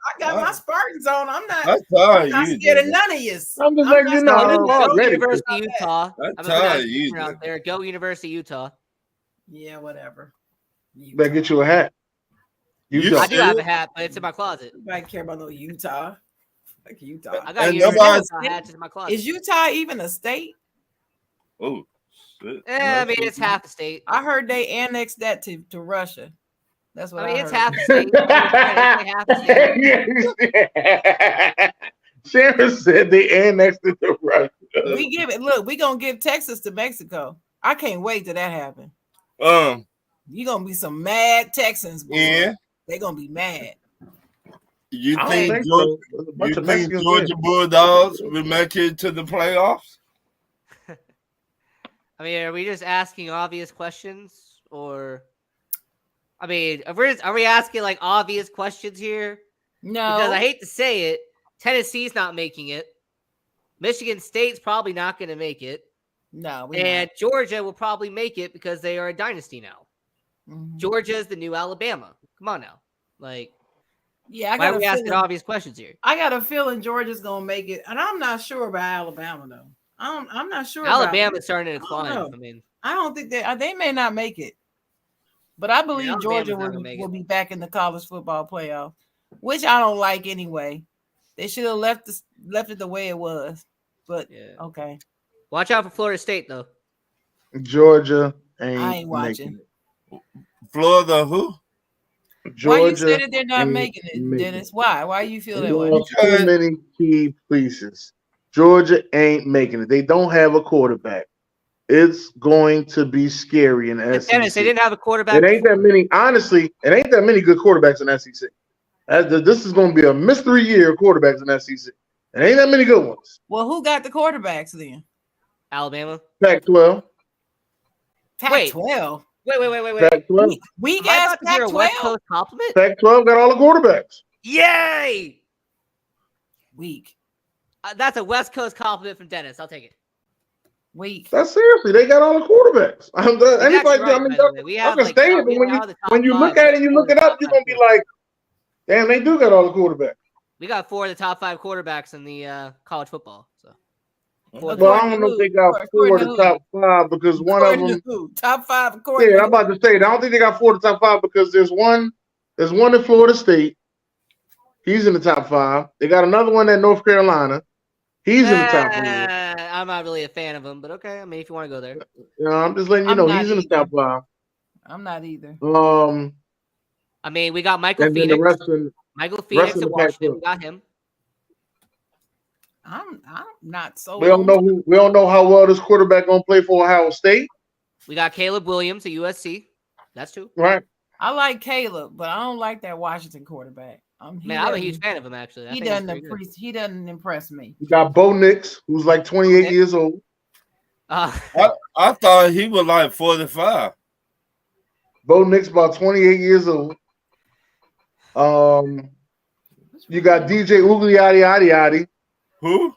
Speaker 5: I got my Spartans on. I'm not
Speaker 3: you.
Speaker 5: scared of none of you.
Speaker 7: I'm just letting you know. I'm
Speaker 6: Go
Speaker 7: already.
Speaker 6: University Utah. I'm
Speaker 3: I
Speaker 6: gonna put
Speaker 3: tired
Speaker 6: that
Speaker 3: of you.
Speaker 6: out there. Go University Utah.
Speaker 5: Yeah, whatever.
Speaker 7: Better get you a hat.
Speaker 3: You
Speaker 6: I do have a hat, but it's in my closet.
Speaker 5: Nobody care about no Utah. Like Utah.
Speaker 6: I got
Speaker 3: And
Speaker 6: University
Speaker 3: nobody-
Speaker 6: Utah hats in my closet.
Speaker 5: Is Utah even a state?
Speaker 3: Oh, shit.
Speaker 6: I mean, it's half the state.
Speaker 5: I heard they annexed that to Russia. That's what I
Speaker 6: I mean,
Speaker 5: heard.
Speaker 6: it's half the state. I mean, half the state.
Speaker 7: Sharon said they annexed it to Russia.
Speaker 5: We give it. Look, we gonna give Texas to Mexico. I can't wait till that happen. You gonna be some mad Texans, boy.
Speaker 3: Yeah.
Speaker 5: They gonna be mad.
Speaker 3: You
Speaker 7: I don't
Speaker 3: think,
Speaker 7: think
Speaker 3: Georgia,
Speaker 7: so. There's a bunch
Speaker 3: you
Speaker 7: of
Speaker 3: think
Speaker 7: Mexicans
Speaker 3: Georgia
Speaker 7: there.
Speaker 3: Bulldogs will make it to the playoffs?
Speaker 6: I mean, are we just asking obvious questions, or? I mean, are we asking like obvious questions here?
Speaker 5: No,
Speaker 6: Because I hate to say it, Tennessee's not making it. Michigan State's probably not going to make it.
Speaker 5: no,
Speaker 6: And Georgia will probably make it because they are a dynasty now.
Speaker 5: Mhm.
Speaker 6: Georgia is the new Alabama. Come on now. Like,
Speaker 5: Yeah,
Speaker 6: why are we asking obvious questions here?
Speaker 5: I got a feeling Georgia's gonna make it, and I'm not sure about Alabama though. I'm not sure.
Speaker 6: Alabama's starting to decline.
Speaker 5: know.
Speaker 6: I mean,
Speaker 5: I don't think they may not make it, but I believe
Speaker 6: Alabama's
Speaker 5: Georgia
Speaker 6: not gonna make
Speaker 5: will
Speaker 6: it.
Speaker 5: be back in the college football playoff, which I don't like anyway. They should have left it the way it was. But
Speaker 6: yeah.
Speaker 5: okay,
Speaker 6: Watch out for Florida State though.
Speaker 7: Georgia
Speaker 5: I ain't
Speaker 7: making
Speaker 5: watching.
Speaker 7: it.
Speaker 3: Florida who?
Speaker 5: Why you
Speaker 7: Georgia
Speaker 5: say that they're not
Speaker 7: ain't
Speaker 5: making it,
Speaker 7: making
Speaker 5: Dennis? Why? Why you feel
Speaker 7: They
Speaker 5: that way?
Speaker 7: lost too many key pieces. Georgia ain't making it. They don't have a quarterback. It's going to be scary in the
Speaker 6: And
Speaker 7: SEC.
Speaker 6: Dennis, they didn't have a quarterback.
Speaker 7: It ain't that many. Honestly, it ain't that many good quarterbacks in the SEC. This is going to be a mystery year of quarterbacks in the SEC. It ain't that many good ones.
Speaker 5: Well, who got the quarterbacks then?
Speaker 6: Alabama.
Speaker 7: Pac-12.
Speaker 5: Pac-12.
Speaker 6: Wait.
Speaker 7: Pac-12.
Speaker 5: Weak
Speaker 6: Am I
Speaker 5: ass
Speaker 6: about to hear a West
Speaker 5: Pac-12.
Speaker 6: Coast compliment?
Speaker 7: Pac-12 got all the quarterbacks.
Speaker 6: Yay!
Speaker 5: Weak.
Speaker 6: That's a West Coast compliment from Dennis. I'll take it.
Speaker 5: Weak.
Speaker 7: That's seriously, they got all the quarterbacks. Anybody,
Speaker 6: actually right,
Speaker 7: I mean,
Speaker 6: by the way. We
Speaker 7: I
Speaker 6: have,
Speaker 7: can
Speaker 6: like,
Speaker 7: say
Speaker 6: we
Speaker 7: it, but
Speaker 6: have the top
Speaker 7: when you look
Speaker 6: five,
Speaker 7: at it, you look it up, you're
Speaker 6: top
Speaker 7: gonna be like, damn, they do got all the quarterbacks.
Speaker 6: We got 4 of the top 5 quarterbacks in the college football. So
Speaker 7: But I don't know if they got 4 of the top 5 because one of them.
Speaker 5: Top 5 according
Speaker 7: Yeah,
Speaker 5: to
Speaker 7: I'm about to say, I don't think they got 4 of the top 5 because there's one in Florida State. He's in the top 5. They got another one at North Carolina. He's in the top 5.
Speaker 6: I'm not really a fan of him, but okay. I mean, if you want to go there,
Speaker 7: You know, I'm just letting you
Speaker 5: I'm
Speaker 7: know
Speaker 5: not
Speaker 7: he's in the top 5.
Speaker 5: I'm not either.
Speaker 6: I mean, we got Michael
Speaker 7: And then
Speaker 6: Phoenix.
Speaker 7: the rest of
Speaker 6: Michael Phoenix
Speaker 7: of
Speaker 6: in
Speaker 7: the
Speaker 6: Washington.
Speaker 7: Pac-12.
Speaker 6: We got him.
Speaker 5: I'm not so.
Speaker 7: we don't know how well this quarterback gonna play for Ohio State.
Speaker 6: We got Caleb Williams at USC. That's 2.
Speaker 7: Right.
Speaker 5: I like Caleb, but I don't like that Washington quarterback.
Speaker 6: I'm a huge fan of him actually.
Speaker 5: He doesn't impress me.
Speaker 7: You got Bo Nix, who's like 28 years old.
Speaker 3: I thought he was like 45.
Speaker 7: Bo Nix about 28 years old. You got DJ Ugliati.
Speaker 3: Who?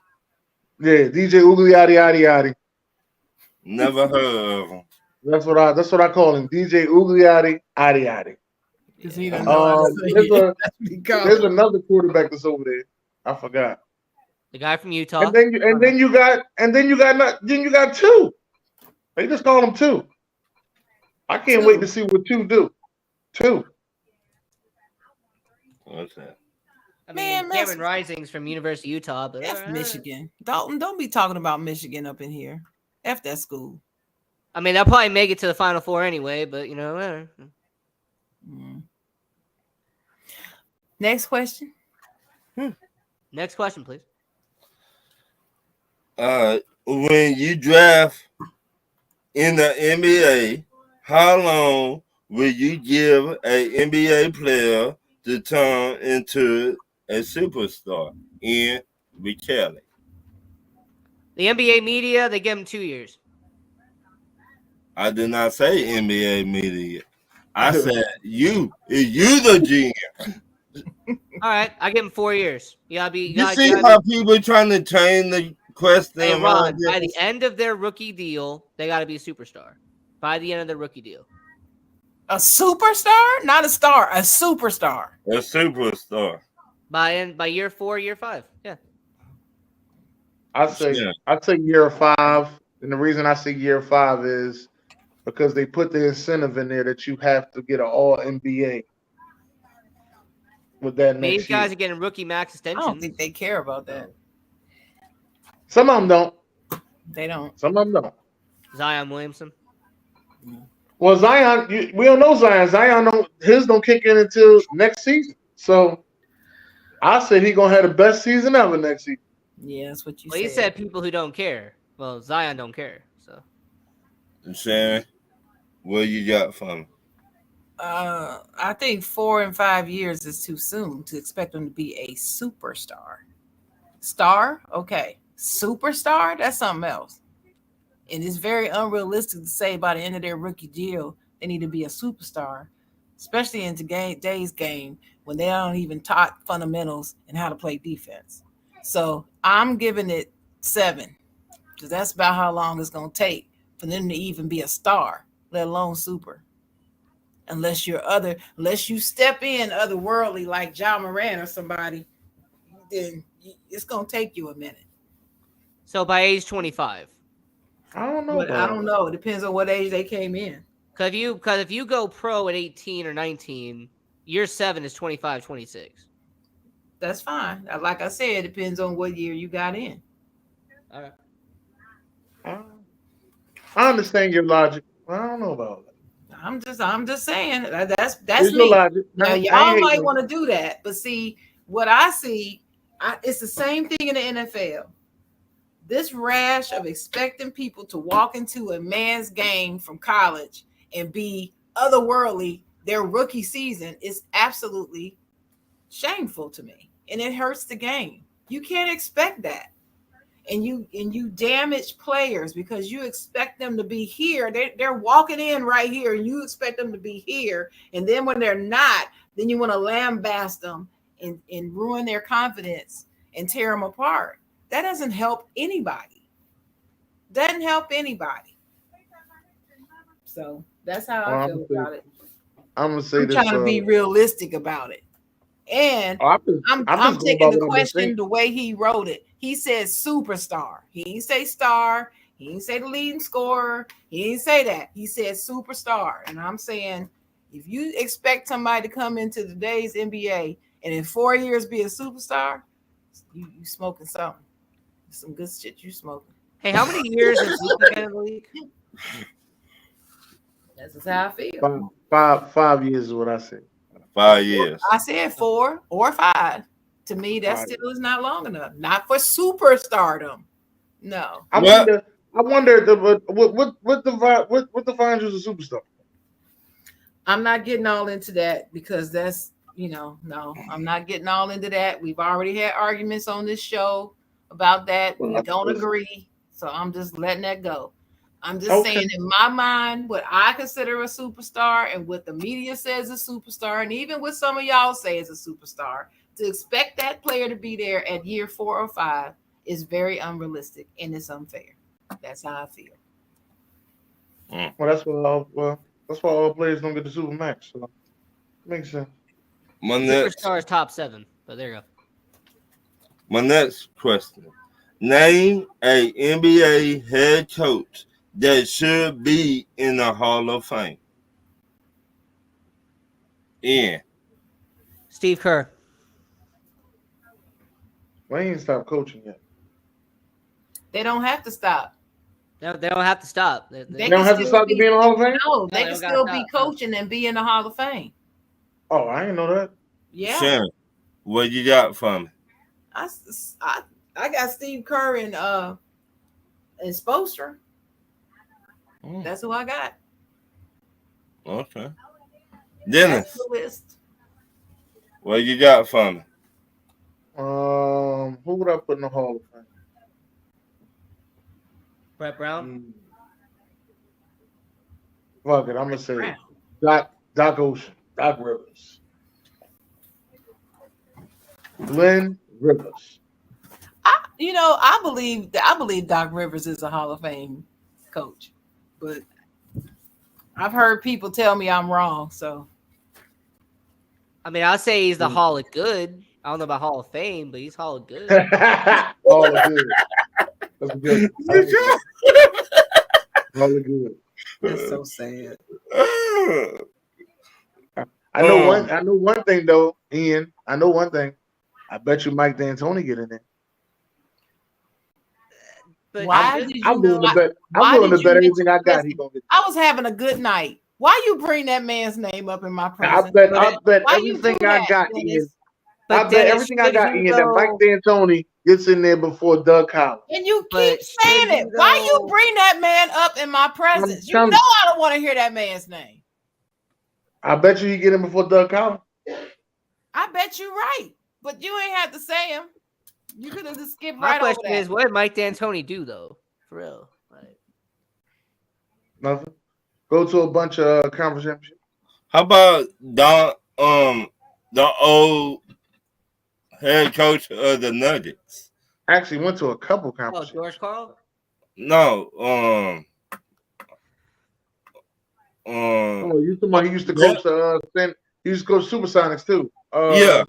Speaker 7: Yeah, DJ Ugliati.
Speaker 3: Never heard of him.
Speaker 7: That's what I call him, DJ Ugliati.
Speaker 5: Because he doesn't know how to say
Speaker 7: There's another quarterback that's over there. I forgot.
Speaker 6: The guy from Utah.
Speaker 7: And then you got 2. They just call him 2. I can't wait to see what 2 do. 2.
Speaker 3: What's that?
Speaker 6: I mean, Cameron Rising's from University of Utah, but
Speaker 5: F Michigan. Dalton, don't be talking about Michigan up in here. F that school.
Speaker 6: I mean, they'll probably make it to the Final Four anyway, but you know, whatever.
Speaker 5: Next question.
Speaker 6: Next question, please.
Speaker 3: When you draft in the NBA, how long will you give an NBA player to turn into a superstar in Kelly?
Speaker 6: The NBA media, they give him 2 years.
Speaker 3: I did not say NBA media. I said you. You the GM.
Speaker 6: All right, I give him 4 years. You
Speaker 3: see how people trying to change the question?
Speaker 6: Hey, Ron, by the end of their rookie deal, they got to be a superstar. By the end of their rookie deal.
Speaker 5: A superstar? Not a star, a superstar.
Speaker 3: A superstar.
Speaker 6: By year 4, year 5. Yeah.
Speaker 7: I say
Speaker 3: Yeah.
Speaker 7: year 5, and the reason I say year 5 is because they put the incentive in there that you have to get an All NBA with that
Speaker 6: These
Speaker 7: next year.
Speaker 6: guys are getting rookie max
Speaker 5: I don't
Speaker 6: extensions.
Speaker 5: think they care about that.
Speaker 7: Some of them don't.
Speaker 5: They don't.
Speaker 7: Some of them don't.
Speaker 6: Zion Williamson.
Speaker 7: Well, Zion, we don't know Zion. Zion don't kick in until next season. So I said he gonna have the best season ever next season.
Speaker 5: Yeah, that's what you
Speaker 6: Well, he said people who don't care. Well, Zion don't care. So
Speaker 3: Sharon, what you got for me?
Speaker 5: I think 4 and 5 years is too soon to expect him to be a superstar. Star, okay. Superstar, that's something else. And it's very unrealistic to say by the end of their rookie deal they need to be a superstar, especially in today's game when they don't even taught fundamentals and how to play defense. So I'm giving it 7 because that's about how long it's going to take for them to even be a star, let alone super. Unless you step in otherworldly like Ja Morant or somebody, then it's gonna take you a minute.
Speaker 6: So by age 25.
Speaker 7: I don't know.
Speaker 5: But I don't know. It depends on what age they came in.
Speaker 6: Because if you go pro at 18 or 19, year 7 is 25, 26.
Speaker 5: That's fine. Like I said, it depends on what year you got in.
Speaker 6: All right.
Speaker 7: I understand your logic. I don't know about that.
Speaker 5: I'm just saying that's
Speaker 7: It's
Speaker 5: me.
Speaker 7: your logic.
Speaker 5: Now
Speaker 7: I
Speaker 5: y'all
Speaker 7: ain't
Speaker 5: might
Speaker 7: hating.
Speaker 5: want to do that, but see what I see, it's the same thing in the NFL. This rash of expecting people to walk into a man's game from college and be otherworldly their rookie season is absolutely shameful to me, and it hurts the game. You can't expect that. And you damage players because you expect them to be here. They're walking in right here, and you expect them to be here. And then when they're not, then you want to lambaste them and ruin their confidence and tear them apart. That doesn't help anybody. Doesn't help anybody. So that's how I feel about it.
Speaker 7: I'm gonna say
Speaker 5: I'm
Speaker 7: this.
Speaker 5: trying to be realistic about it. And I'm taking the question the way he wrote it. He said superstar. He didn't say star. He didn't say the leading scorer. He didn't say that. He said superstar. And I'm saying, if you expect somebody to come into today's NBA and in 4 years be a superstar, you smoking something. Some good shit you smoking.
Speaker 6: Hey, how many years has Luka been in the league?
Speaker 5: That's just how I feel.
Speaker 7: 5 years is what I said.
Speaker 3: 5 years.
Speaker 5: I said 4 or 5. To me, that still is not long enough. Not for superstardom. No.
Speaker 7: I wonder what defines you as a superstar.
Speaker 5: I'm not getting all into that because that's, no, I'm not getting all into that. We've already had arguments on this show about that. We don't agree. So I'm just letting that go. I'm just saying, in my mind, what I consider a superstar and what the media says is a superstar, and even what some of y'all say is a superstar, to expect that player to be there at year 4 or 5 is very unrealistic and it's unfair. That's how I feel.
Speaker 7: Well, that's why all players don't get the supermax. So makes sense.
Speaker 6: Superstar is top 7, but there you go.
Speaker 3: My next question: name a NBA head coach that should be in the Hall of Fame. Ian.
Speaker 6: Steve Kerr.
Speaker 7: Why ain't stop coaching yet?
Speaker 5: They don't have to stop.
Speaker 6: They don't have to stop.
Speaker 7: They don't have to stop to be in the Hall of Fame?
Speaker 5: No, they can still be coaching and be in the Hall of Fame.
Speaker 7: Oh, I didn't know that.
Speaker 5: Yeah.
Speaker 3: Sharon, what you got for me?
Speaker 5: I got Steve Kerr and Spoelstra. That's who I got.
Speaker 3: Okay. Dennis,
Speaker 5: That's the list.
Speaker 3: what you got for me?
Speaker 7: Who would I put in the Hall of Fame?
Speaker 6: Brett Brown.
Speaker 7: Fuck it, I'm gonna say Doc Ocean, Doc Rivers, Glenn Rivers.
Speaker 5: I believe Doc Rivers is a Hall of Fame coach, but I've heard people tell me I'm wrong. So,
Speaker 6: I mean, I'll say he's the Hall of Good. I don't know about Hall of Fame, but he's Hall of Good.
Speaker 7: All of good. That's good. All of good.
Speaker 5: That's so sad.
Speaker 7: I know one thing though, Ian. I know one thing. I bet you Mike D'Antoni get in there.
Speaker 6: But
Speaker 5: Why
Speaker 6: just-
Speaker 5: did you
Speaker 7: I'm willing to bet.
Speaker 5: why
Speaker 7: I'm willing
Speaker 5: did
Speaker 7: to
Speaker 5: you
Speaker 7: bet
Speaker 5: mention-
Speaker 7: everything I got.
Speaker 5: listen,
Speaker 7: He gonna get.
Speaker 5: I was having a good night. Why you bring that man's name up in my
Speaker 7: I
Speaker 5: presence?
Speaker 7: bet
Speaker 5: Why you
Speaker 7: everything
Speaker 5: do
Speaker 7: I
Speaker 5: that,
Speaker 7: got,
Speaker 5: Dennis?
Speaker 7: Ian.
Speaker 6: but
Speaker 7: I bet
Speaker 6: Dennis,
Speaker 7: everything I
Speaker 6: should
Speaker 7: got,
Speaker 6: he
Speaker 7: Ian. That Mike
Speaker 6: go-
Speaker 7: D'Antoni gets in there before Doug Collins.
Speaker 5: And you
Speaker 6: But
Speaker 5: keep saying
Speaker 6: should he
Speaker 5: it. Why you
Speaker 6: though?
Speaker 5: bring that man up in my presence? You
Speaker 7: telling
Speaker 5: know
Speaker 7: you.
Speaker 5: I don't want to hear that man's name.
Speaker 7: I bet you he get in before Doug Collins.
Speaker 5: I bet you're right, but you ain't have to say him. You could have just skipped
Speaker 6: My
Speaker 5: right over
Speaker 6: question
Speaker 5: that.
Speaker 6: is, what did Mike D'Antoni do though? For real? Like,
Speaker 7: Nothing. Go to a bunch of conference championships.
Speaker 3: How about the old head coach of the Nuggets?
Speaker 7: Actually, went to a couple
Speaker 6: oh,
Speaker 7: conference.
Speaker 6: George Karl?
Speaker 3: No,
Speaker 7: Oh, you talking about he used to coach he used to coach Supersonics too.
Speaker 3: Yeah.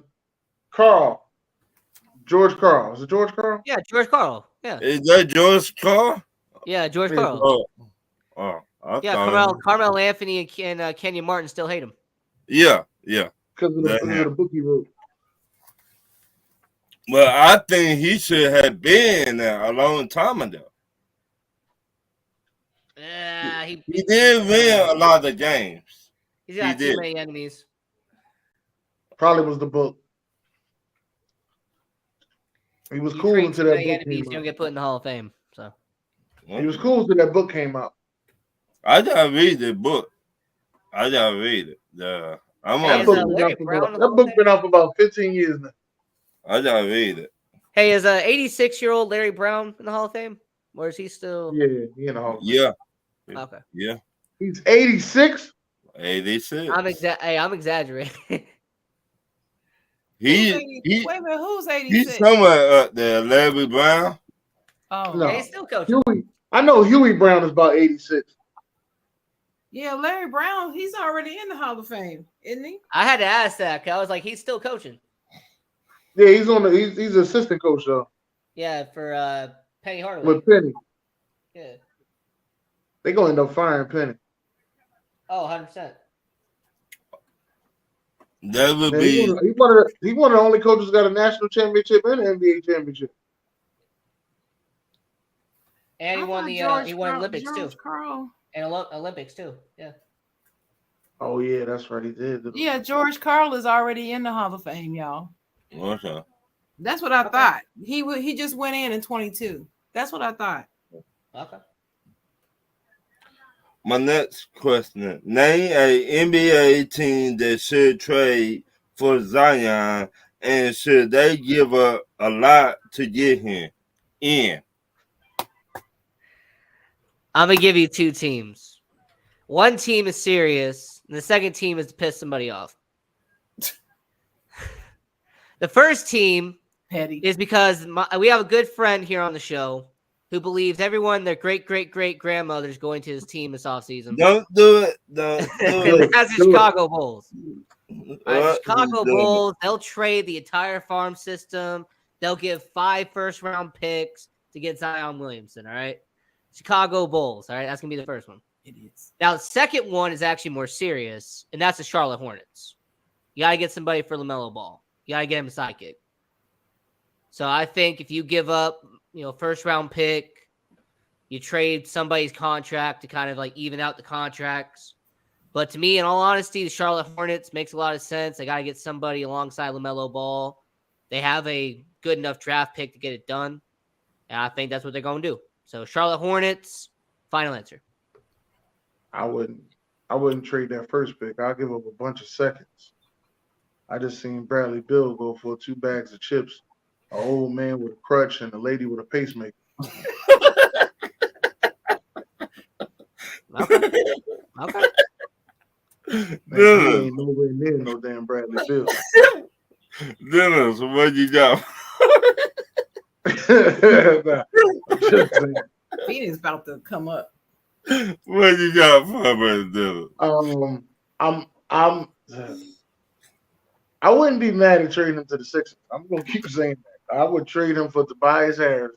Speaker 7: George Karl. Was it George Karl?
Speaker 6: Yeah, George Karl. Yeah,
Speaker 3: Is that George Carr?
Speaker 6: yeah, George
Speaker 7: Yeah,
Speaker 6: Karl.
Speaker 3: I
Speaker 6: Yeah,
Speaker 3: thought
Speaker 6: Carmelo Anthony and Kenyon Martin still hate him.
Speaker 3: yeah.
Speaker 7: Because of the book he wrote.
Speaker 3: Well, I think he should have been there a long time ago.
Speaker 6: Yeah,
Speaker 3: He did win a lot of games.
Speaker 6: he's got
Speaker 3: he
Speaker 6: too
Speaker 3: did.
Speaker 6: many enemies.
Speaker 7: Probably was the book. He was
Speaker 6: You
Speaker 7: cool
Speaker 6: create
Speaker 7: until
Speaker 6: too
Speaker 7: that
Speaker 6: many
Speaker 7: book
Speaker 6: enemies, you
Speaker 7: came
Speaker 6: don't
Speaker 7: out.
Speaker 6: get put in the Hall of Fame. So
Speaker 7: He was cool until that book came out.
Speaker 3: I gotta read the book. I gotta read it. I'm
Speaker 6: Hey,
Speaker 3: on
Speaker 6: is,
Speaker 7: That
Speaker 3: the
Speaker 7: book
Speaker 6: Larry
Speaker 7: been out
Speaker 6: Brown
Speaker 7: for
Speaker 6: in the
Speaker 7: that
Speaker 6: Hall of
Speaker 7: book
Speaker 6: Fame?
Speaker 7: been out for about 15 years now.
Speaker 3: I gotta read it.
Speaker 6: Hey, is 86-year-old Larry Brown in the Hall of Fame? Or is he still?
Speaker 7: Yeah, you know.
Speaker 3: Yeah.
Speaker 6: Okay.
Speaker 3: Yeah.
Speaker 7: He's 86.
Speaker 3: 86.
Speaker 6: I'm exaggerating.
Speaker 3: He
Speaker 5: Wait a minute, who's
Speaker 3: he's
Speaker 5: 86?
Speaker 3: somewhere up there, Larry Brown.
Speaker 5: Oh,
Speaker 7: No.
Speaker 6: Yeah, he's still coaching.
Speaker 7: I know Huey Brown is about 86.
Speaker 5: yeah, Larry Brown, he's already in the Hall of Fame, isn't he?
Speaker 6: I had to ask that because I was like, he's still coaching.
Speaker 7: Yeah, he's he's assistant coach though
Speaker 6: Yeah, for Penny Hardaway.
Speaker 7: with Penny.
Speaker 6: Yeah.
Speaker 7: They gonna end up firing Penny.
Speaker 6: Oh, 100%.
Speaker 3: That would
Speaker 7: Man,
Speaker 3: be
Speaker 7: he one of the only coaches who got a national championship and an NBA championship.
Speaker 6: And he
Speaker 5: I
Speaker 6: won
Speaker 5: thought
Speaker 6: the
Speaker 5: George
Speaker 6: he won
Speaker 5: Karl-
Speaker 6: Olympics too.
Speaker 5: George Karl.
Speaker 6: And Olympics too. Yeah.
Speaker 7: Oh yeah, that's right. He did.
Speaker 5: Yeah, George Karl is already in the Hall of Fame, y'all.
Speaker 3: okay.
Speaker 5: That's what I thought. He just went in 22. That's what I thought.
Speaker 6: Okay.
Speaker 3: My next question: name a NBA team that should trade for Zion, and should they give up a lot to get him in?
Speaker 6: I'm gonna give you two teams. One team is serious, and the second team is to piss somebody off. The first team
Speaker 5: Petty.
Speaker 6: is because we have a good friend here on the show who believes everyone, their great grandmother, is going to his team this offseason.
Speaker 3: Don't do it. Don't do it.
Speaker 6: That's the Chicago Bulls. All right,
Speaker 3: What
Speaker 6: Chicago
Speaker 3: is doing
Speaker 6: Bulls, they'll trade the entire farm system. They'll give 5 first-round picks to get Zion Williamson, all right? Chicago Bulls, all right? That's going to be the first one.
Speaker 5: Idiots.
Speaker 6: Now, the second one is actually more serious, and that's the Charlotte Hornets. You got to get somebody for LaMelo Ball. You got to get him a sidekick. So I think if you give up, first-round pick, you trade somebody's contract to kind of like even out the contracts. But to me, in all honesty, the Charlotte Hornets makes a lot of sense. They got to get somebody alongside LaMelo Ball. They have a good enough draft pick to get it done. And I think that's what they're going to do. So Charlotte Hornets, final answer.
Speaker 7: I wouldn't trade that first pick. I'll give up a bunch of seconds. I just seen Bradley Beal go for 2 bags of chips, an old man with a crutch and a lady with a pacemaker.
Speaker 6: Okay.
Speaker 7: Man, he
Speaker 3: Dennis,
Speaker 7: ain't nowhere near no damn Bradley Beal.
Speaker 3: Dennis, what you got?
Speaker 7: Nah, I'm just saying.
Speaker 5: Phoenix about to come up.
Speaker 3: What you got for me, Dennis?
Speaker 7: I'm I wouldn't be mad at trading him to the Sixers. I'm gonna keep saying that. I would trade him for Tobias Harris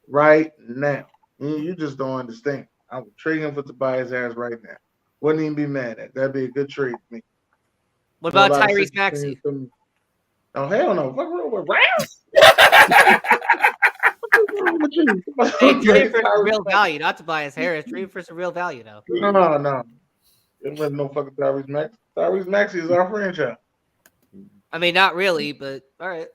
Speaker 7: right now. You just don't understand. I would trade him for Tobias Harris right now. Wouldn't even be mad at. That'd be a good trade for me.
Speaker 6: What
Speaker 7: Know a
Speaker 6: about
Speaker 7: lot of
Speaker 6: Tyrese
Speaker 7: Sixers
Speaker 6: Maxey?
Speaker 7: fans too. Oh hell no! What's wrong with Rams? What's wrong with you?
Speaker 6: Hey, trade for some real value, not Tobias Harris. Trade for some real value, though.
Speaker 7: No. It wasn't no fucking Tyrese Maxey. Tyrese Maxey is our franchise.
Speaker 6: I mean, not really, but all right.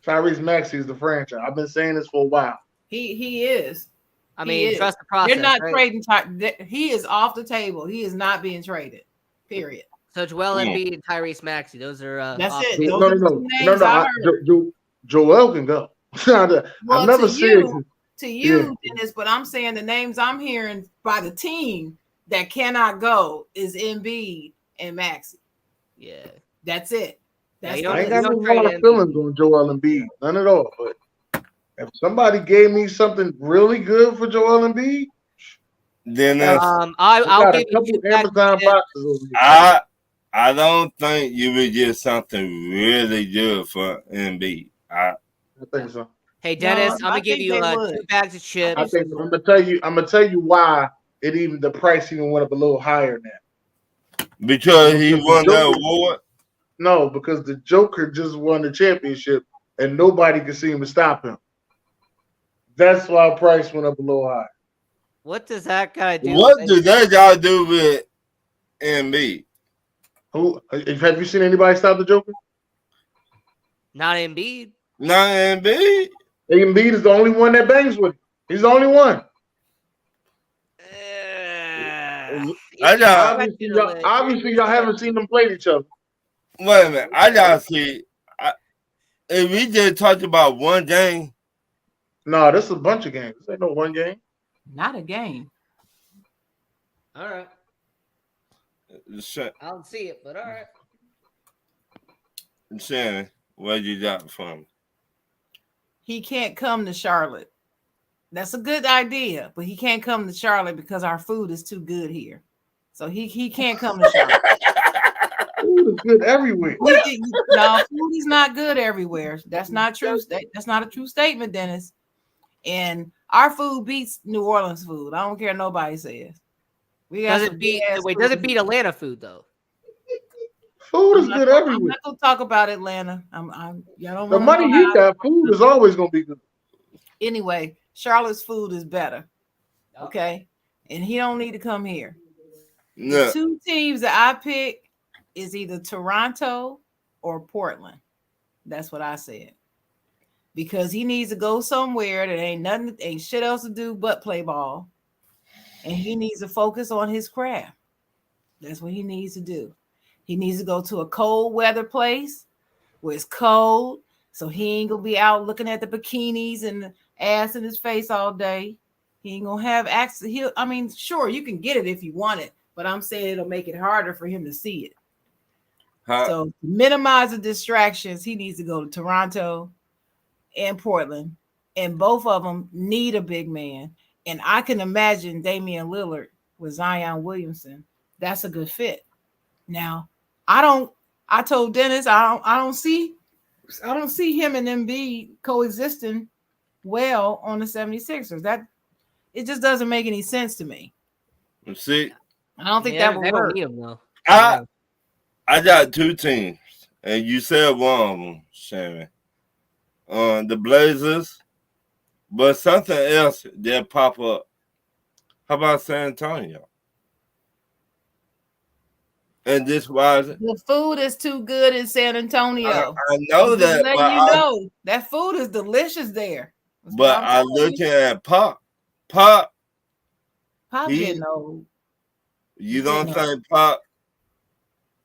Speaker 7: Tyrese Maxey is the franchise. I've been saying this for a while.
Speaker 5: He is.
Speaker 6: I
Speaker 5: He
Speaker 6: mean,
Speaker 5: is.
Speaker 6: trust the process.
Speaker 5: They're not
Speaker 6: right?
Speaker 5: trading. He is off the table. He is not being traded. Period.
Speaker 6: So Joel Embiid and Tyrese Maxey, those are
Speaker 5: That's
Speaker 6: off
Speaker 5: it.
Speaker 6: the
Speaker 5: Those
Speaker 7: No.
Speaker 5: are the two names I heard.
Speaker 7: Joel can go.
Speaker 5: Well,
Speaker 7: I've never said
Speaker 5: to you,
Speaker 7: Yeah.
Speaker 5: Dennis, but I'm saying the names I'm hearing by the team that cannot go is Embiid and Maxey.
Speaker 6: Yeah.
Speaker 5: That's it. That's
Speaker 6: you
Speaker 7: I ain't
Speaker 6: don't
Speaker 7: got no
Speaker 6: trade
Speaker 7: hard
Speaker 6: him.
Speaker 7: feelings on Joel Embiid, none at all. But if somebody gave me something really good for Joel Embiid,
Speaker 3: Then
Speaker 6: I'll
Speaker 7: got
Speaker 6: give
Speaker 7: a
Speaker 6: you
Speaker 7: couple
Speaker 6: two bags of
Speaker 7: Amazon
Speaker 6: chips.
Speaker 7: boxes over here.
Speaker 3: I don't think you would get something really good for Embiid.
Speaker 7: I think so.
Speaker 6: Hey Dennis,
Speaker 5: No,
Speaker 6: I'm
Speaker 5: I
Speaker 6: gonna give
Speaker 5: think
Speaker 6: you
Speaker 5: they would.
Speaker 6: 2 bags of chips.
Speaker 7: I think I'm gonna tell you why the price even went up a little higher now.
Speaker 3: Because he
Speaker 7: Because the
Speaker 3: won the
Speaker 7: Joker-
Speaker 3: award.
Speaker 7: No, because the Joker just won the championship and nobody can seem to stop him. That's why price went up a little high.
Speaker 6: What does that guy do?
Speaker 3: What do that y'all do with Embiid?
Speaker 7: Have you seen anybody stop the Joker?
Speaker 6: Not Embiid.
Speaker 3: Not Embiid.
Speaker 7: Embiid is the only one that bangs with him. He's the only one. Obviously, y'all haven't seen them play each other.
Speaker 3: Wait a minute. I gotta see. If we just talked about one game,
Speaker 7: No, this is a bunch of games. This ain't no one game.
Speaker 5: Not a game.
Speaker 6: All right. I don't see it, but all right.
Speaker 3: Shannon, what you got from?
Speaker 5: He can't come to Charlotte. That's a good idea, but he can't come to Charlotte because our food is too good here. So he can't come to Charlotte.
Speaker 7: Food is good everywhere.
Speaker 5: No, food is not good everywhere. That's not true. That's not a true statement, Dennis. And our food beats New Orleans food. I don't care what nobody says.
Speaker 6: Does it beat Atlanta food though?
Speaker 7: Food is good everywhere.
Speaker 5: I'm not gonna talk about Atlanta.
Speaker 7: The money you got, food is always gonna be good.
Speaker 5: Anyway, Charlotte's food is better. Okay, and he don't need to come here.
Speaker 3: No.
Speaker 5: The 2 teams that I pick is either Toronto or Portland. That's what I said. Because he needs to go somewhere that ain't shit else to do but play ball. And he needs to focus on his craft. That's what he needs to do. He needs to go to a cold weather place where it's cold, so he ain't gonna be out looking at the bikinis and the ass in his face all day. He ain't gonna have access. Sure, you can get it if you want it, but I'm saying it'll make it harder for him to see it. So to minimize the distractions, he needs to go to Toronto and Portland, and both of them need a big man. And I can imagine Damian Lillard with Zion Williamson. That's a good fit. Now, I told Dennis I don't see him and Embiid coexisting well on the 76ers. That it just doesn't make any sense to me.
Speaker 3: See,
Speaker 5: I don't think that will work.
Speaker 6: Need him, though.
Speaker 3: I got 2 teams, and you said one of them, Shannon. The Blazers, but something else that pop up. How about San Antonio? And this was
Speaker 5: the food is too good in San Antonio.
Speaker 3: I know that,
Speaker 5: but that food is delicious there.
Speaker 3: But I looking at Pop. Pop
Speaker 5: getting old.
Speaker 3: You don't think Pop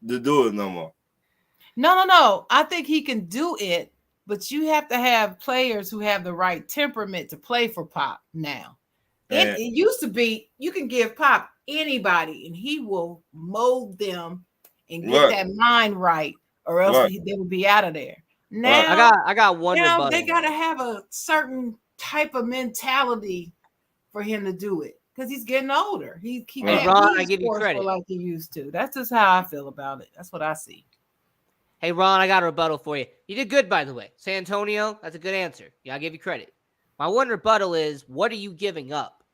Speaker 3: to do it no more?
Speaker 5: No. I think he can do it, but you have to have players who have the right temperament to play for Pop now. It used to be you can give Pop anybody and he will mold them and get that mind right, or else they would be out of there. Now
Speaker 6: I got one.
Speaker 5: Now they got to have a certain type of mentality for him to do it because he's getting older. He can't
Speaker 6: Ron, I give you credit
Speaker 5: like he used to. That's just how I feel about it. That's what I see.
Speaker 6: Hey, Ron, I got a rebuttal for you. You did good, by the way. San Antonio, that's a good answer. Yeah, I'll give you credit. My one rebuttal is, what are you giving up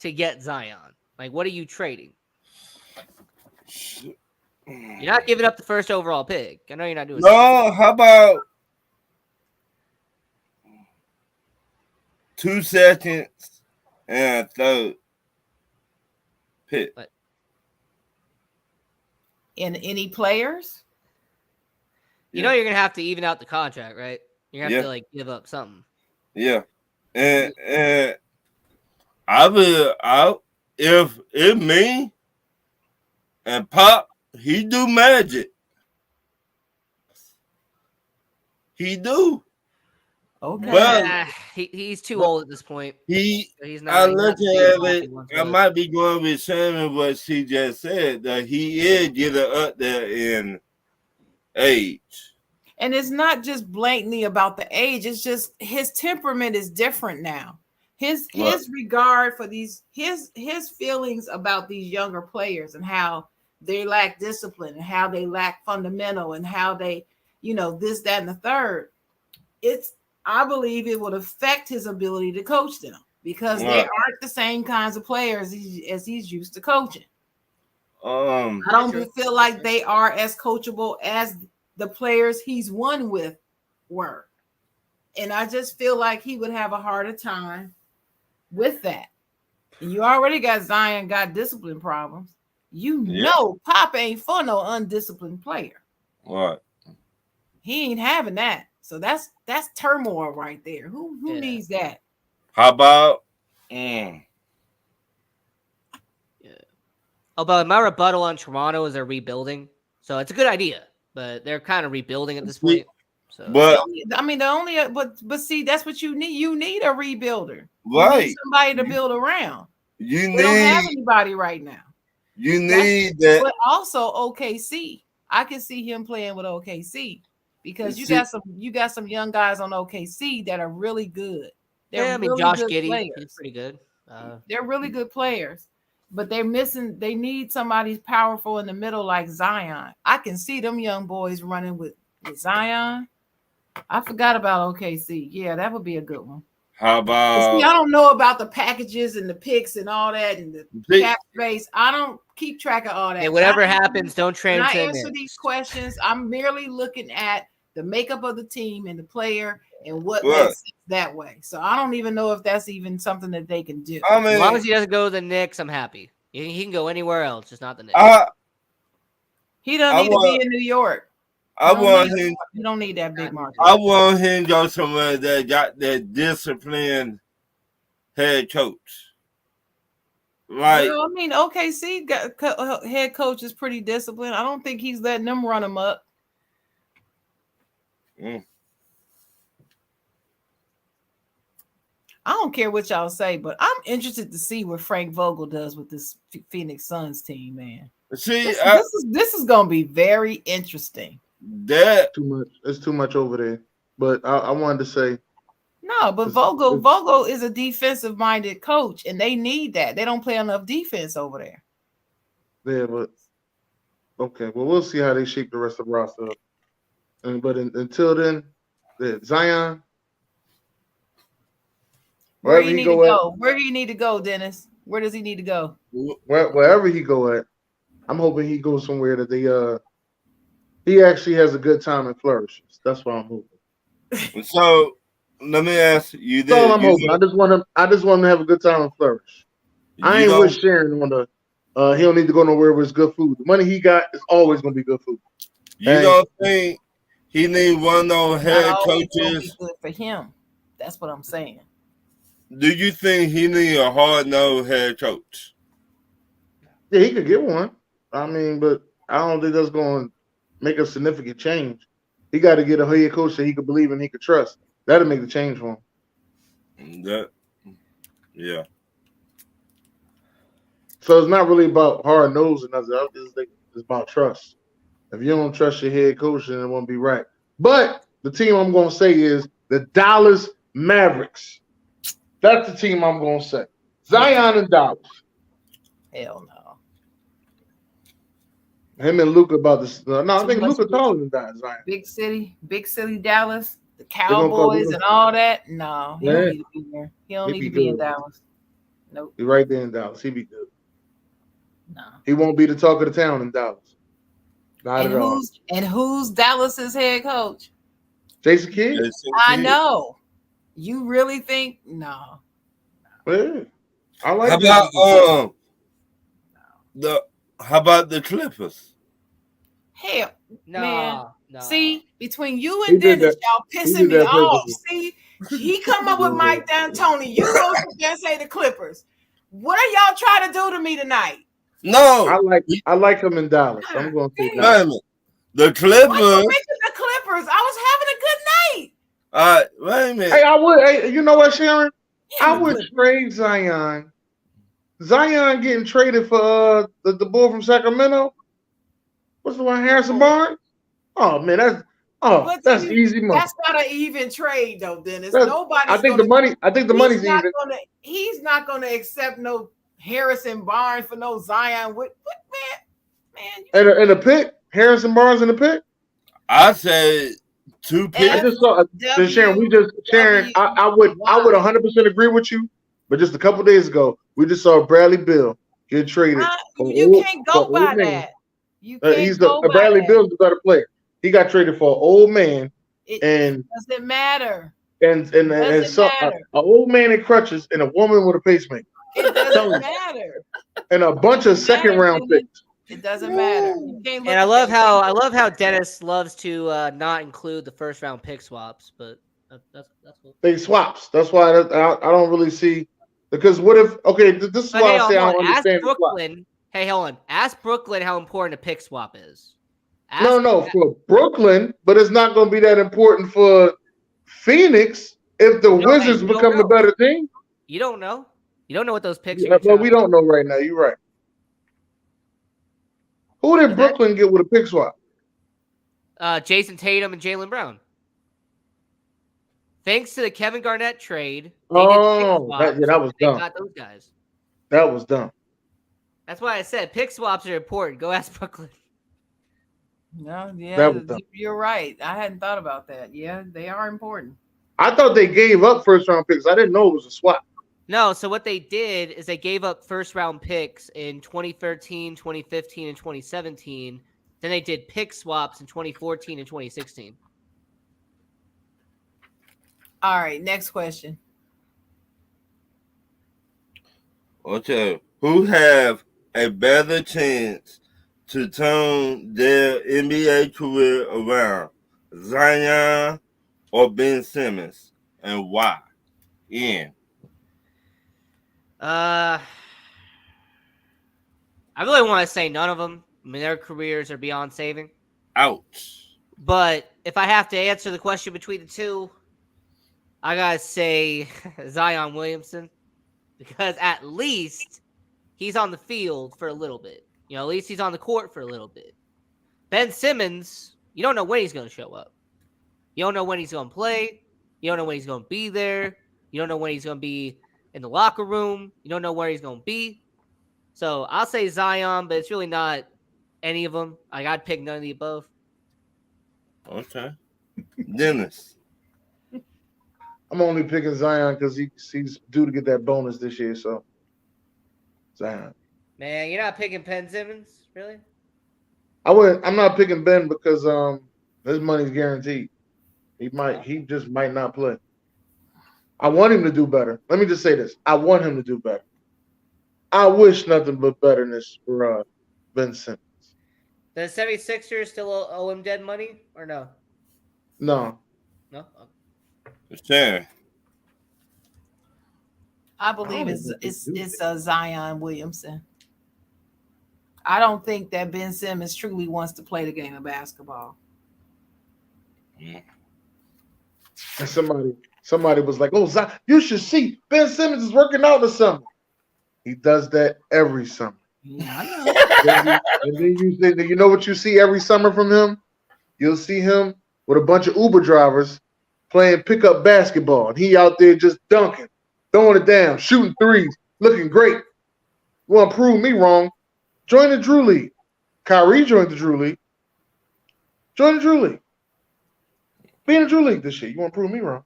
Speaker 6: to get Zion? Like, what are you trading? You're not giving up the first overall pick. I know you're not doing that.
Speaker 3: No, how about 2 seconds and a third pick?
Speaker 5: In any players?
Speaker 6: You know you're going to have to even out the contract, right? You're going to have to, like, give up something.
Speaker 3: Yeah. And if it me and Pop, he do magic. He do.
Speaker 5: Okay.
Speaker 3: But
Speaker 6: he's too old at this point.
Speaker 3: He's
Speaker 6: not.
Speaker 3: I look at it. I might be going with Shannon what she just said that he is getting up there in age.
Speaker 5: And it's not just blatantly about the age. It's just his temperament is different now. His regard for these his feelings about these younger players and how they lack discipline and how they lack fundamental and how they, this, that, and the third. I believe it would affect his ability to coach them because they aren't the same kinds of players as he's used to coaching. I don't feel like they are as coachable as the players he's won with were. And I just feel like he would have a harder time with that. And you already got Zion got discipline problems. Pop ain't for no undisciplined player.
Speaker 3: What?
Speaker 5: He ain't having that. So that's turmoil right there. Who needs that?
Speaker 3: How about
Speaker 6: Yeah. Oh, but my rebuttal on Toronto is they're rebuilding. So it's a good idea, but they're kind of rebuilding at this point. So
Speaker 3: but
Speaker 5: see, that's what you need. You need a rebuilder.
Speaker 3: Right.
Speaker 5: You need somebody to build around.
Speaker 3: You
Speaker 5: don't have anybody right now.
Speaker 3: You need that.
Speaker 5: But also OKC. I can see him playing with OKC. Because you got some young guys on OKC that are really good.
Speaker 6: Josh Giddey, he's pretty good.
Speaker 5: They're really good players, but they need somebody powerful in the middle like Zion. I can see them young boys running with Zion. I forgot about OKC. Yeah, that would be a good one.
Speaker 3: How about?
Speaker 5: See, I don't know about the packages and the picks and all that and the cap space. I don't keep track of all that.
Speaker 6: Yeah, whatever happens, don't transcend it.
Speaker 5: When I answer these questions, I'm merely looking at the makeup of the team and the player and what makes it that way. So I don't even know if that's even something that they can do.
Speaker 6: I mean, as long as he doesn't go to the Knicks, I'm happy. He can go anywhere else, just not the Knicks.
Speaker 5: He doesn't need to be in New York. You don't need that big market.
Speaker 3: I want him to go somewhere that got that disciplined head coach. Like,
Speaker 5: OKC head coach is pretty disciplined. I don't think he's letting them run him up. I don't care what y'all say, but I'm interested to see what Frank Vogel does with this Phoenix Suns team, man.
Speaker 3: See,
Speaker 5: this is gonna be very interesting.
Speaker 3: That
Speaker 7: too much. It's too much over there. But I wanted to say
Speaker 5: no. But Vogel is a defensive-minded coach, and they need that. They don't play enough defense over there.
Speaker 7: Yeah, but okay. Well, we'll see how they shape the rest of the roster up. But until then, Zion.
Speaker 5: Where do you need to go? Where do you need to go, Dennis? Where does he need to go?
Speaker 7: Wherever he go at, I'm hoping he goes somewhere that he actually has a good time and flourishes. That's what I'm hoping.
Speaker 3: So let me ask you this.
Speaker 7: That's all I'm hoping. I just want him to have a good time and flourish. I ain't with Sharon on the he don't need to go nowhere where it's good food. The money he got is always gonna be good food.
Speaker 3: You don't think he need one of those head coaches?
Speaker 5: Good for him. That's what I'm saying.
Speaker 3: Do you think he need a hard-nosed head coach?
Speaker 7: Yeah, he could get one. I mean, but I don't think that's going to make a significant change. He got to get a head coach that he could believe in, he could trust. That'll make the change for him.
Speaker 3: Yeah.
Speaker 7: So it's not really about hard nose and nothing. It's about trust. If you don't trust your head coach, then it won't be right. But the team I'm going to say is the Dallas Mavericks. That's the team I'm going to say. Zion and Dallas.
Speaker 5: Hell no.
Speaker 7: Him and Luca about this. No, I
Speaker 5: Too
Speaker 7: think
Speaker 5: much
Speaker 7: Luca taller than Zion.
Speaker 5: big city Dallas, the
Speaker 7: They're gonna call
Speaker 5: Cowboys and all that. No, he don't
Speaker 7: Yeah,
Speaker 5: need to be there. He don't
Speaker 7: he'd
Speaker 5: need
Speaker 7: be
Speaker 5: to be in
Speaker 7: good.
Speaker 5: Dallas. Nope.
Speaker 7: He's right there in Dallas. He'd be good.
Speaker 5: No.
Speaker 7: He won't be the talk of the town in Dallas. Not
Speaker 5: And
Speaker 7: at all.
Speaker 5: who's Dallas's head coach?
Speaker 7: Jason Kidd?
Speaker 3: Jason
Speaker 5: I
Speaker 3: Kidd.
Speaker 5: know. You really think no?
Speaker 7: Yeah. I like
Speaker 3: How
Speaker 7: Jason Kidd.
Speaker 3: how about the Clippers?
Speaker 5: Hell, man.
Speaker 6: No.
Speaker 5: See, between you
Speaker 7: He
Speaker 5: and
Speaker 7: did
Speaker 5: Dennis,
Speaker 7: that.
Speaker 5: y'all
Speaker 7: He
Speaker 5: pissing
Speaker 7: did
Speaker 5: me
Speaker 7: that
Speaker 5: off.
Speaker 7: purposely.
Speaker 5: See, he come up with Mike D'Antoni. You go to and say the Clippers. What are y'all trying to do to me tonight?
Speaker 3: No,
Speaker 7: I like him in Dallas. I'm going to say
Speaker 3: wait a
Speaker 7: Dallas.
Speaker 3: minute. The
Speaker 5: Why
Speaker 3: Clippers.
Speaker 5: you mention the Clippers? I was having a good night.
Speaker 3: All right, wait a minute.
Speaker 7: Hey, I would. Hey, you know what, Sharon?
Speaker 5: Damn
Speaker 7: I
Speaker 5: the
Speaker 7: would
Speaker 5: Clippers.
Speaker 7: trade Zion. Zion getting traded for the boy from Sacramento. What's the one? Harrison Barnes. Oh man,
Speaker 5: But
Speaker 7: that's easy money.
Speaker 5: That's not an even trade, though, Dennis.
Speaker 7: That's-
Speaker 5: Nobody's
Speaker 7: I think
Speaker 5: gonna,
Speaker 7: the money. I think the money's
Speaker 5: not
Speaker 7: even.
Speaker 5: Gonna, he's not going to accept no Harrison Barnes for no Zion. What man?
Speaker 7: And a pick. Harrison Barnes in the pick.
Speaker 3: I said 2 picks.
Speaker 7: I just saw Sharon. Sharon. I would 100% agree with you. But just a couple days ago, we just saw Bradley Beal get traded.
Speaker 5: You can't go by that. You can't go by
Speaker 7: Bradley
Speaker 5: that.
Speaker 7: Beal's the better player. He got traded for an old man, and
Speaker 5: doesn't matter.
Speaker 7: And an old man in crutches and a woman with a pacemaker.
Speaker 5: It doesn't matter.
Speaker 7: And a bunch of second round picks.
Speaker 5: It doesn't matter. You can't look
Speaker 6: And I love how Dennis loves to not include the first round pick swaps, but that's cool.
Speaker 7: They swaps. That's why I don't really see, because what if this is why I say I don't understand
Speaker 6: Brooklyn. Hey, hold on. Ask Brooklyn how important a pick swap is.
Speaker 7: No, for Brooklyn, but it's not going to be that important for Phoenix if the Wizards become the better team.
Speaker 6: You don't know. You don't know what those picks
Speaker 7: are. But we don't know right now. You're right. Who did Brooklyn get with a pick swap?
Speaker 6: Jason Tatum and Jaylen Brown. Thanks to the Kevin Garnett trade.
Speaker 7: That was dumb.
Speaker 6: They got those guys.
Speaker 7: That was dumb.
Speaker 6: That's why I said pick swaps are important. Go ask Brooklyn.
Speaker 5: No, yeah, you're right. I hadn't thought about that. Yeah, they are important.
Speaker 7: I thought they gave up first round picks. I didn't know it was a swap.
Speaker 6: No, so what they did is they gave up first round picks in 2013, 2015, and 2017. Then they did pick swaps in 2014 and 2016.
Speaker 5: All right, next question.
Speaker 3: Okay, who have a better chance to turn their NBA career around, Zion or Ben Simmons, and why? Ian.
Speaker 6: I really want to say none of them. I mean, their careers are beyond saving.
Speaker 3: Ouch.
Speaker 6: But if I have to answer the question between the two, I gotta say Zion Williamson, because at least he's on the field for a little bit. You know, at least he's on the court for a little bit. Ben Simmons, you don't know when he's going to show up. You don't know when he's going to play. You don't know when he's going to be there. You don't know when he's going to be in the locker room. You don't know where he's going to be. So I'll say Zion, but it's really not any of them. I'd pick none of the above.
Speaker 3: Okay. Dennis.
Speaker 7: I'm only picking Zion because he's due to get that bonus this year. So Zion.
Speaker 6: Man, you're not picking Ben Simmons, really?
Speaker 7: I'm not picking Ben because his money's guaranteed. He just might not play. I want him to do better. Let me just say this. I want him to do better. I wish nothing but betterness for Ben Simmons.
Speaker 6: The 76ers still owe him dead money or no?
Speaker 7: No.
Speaker 6: No?
Speaker 3: Sharon.
Speaker 5: I believe it's Zion Williamson. I don't think that Ben Simmons truly wants to play the game of basketball.
Speaker 7: And somebody was like, "Oh, Zion, you should see Ben Simmons is working out this summer." He does that every summer.
Speaker 5: Yeah, I know.
Speaker 7: and then you know what you see every summer from him? You'll see him with a bunch of Uber drivers playing pickup basketball, and he out there just dunking, throwing it down, shooting threes, looking great. You want to prove me wrong? Join the Drew League. Kyrie joined the Drew League. Join the Drew League. Be in the Drew League this year. You want to prove me wrong?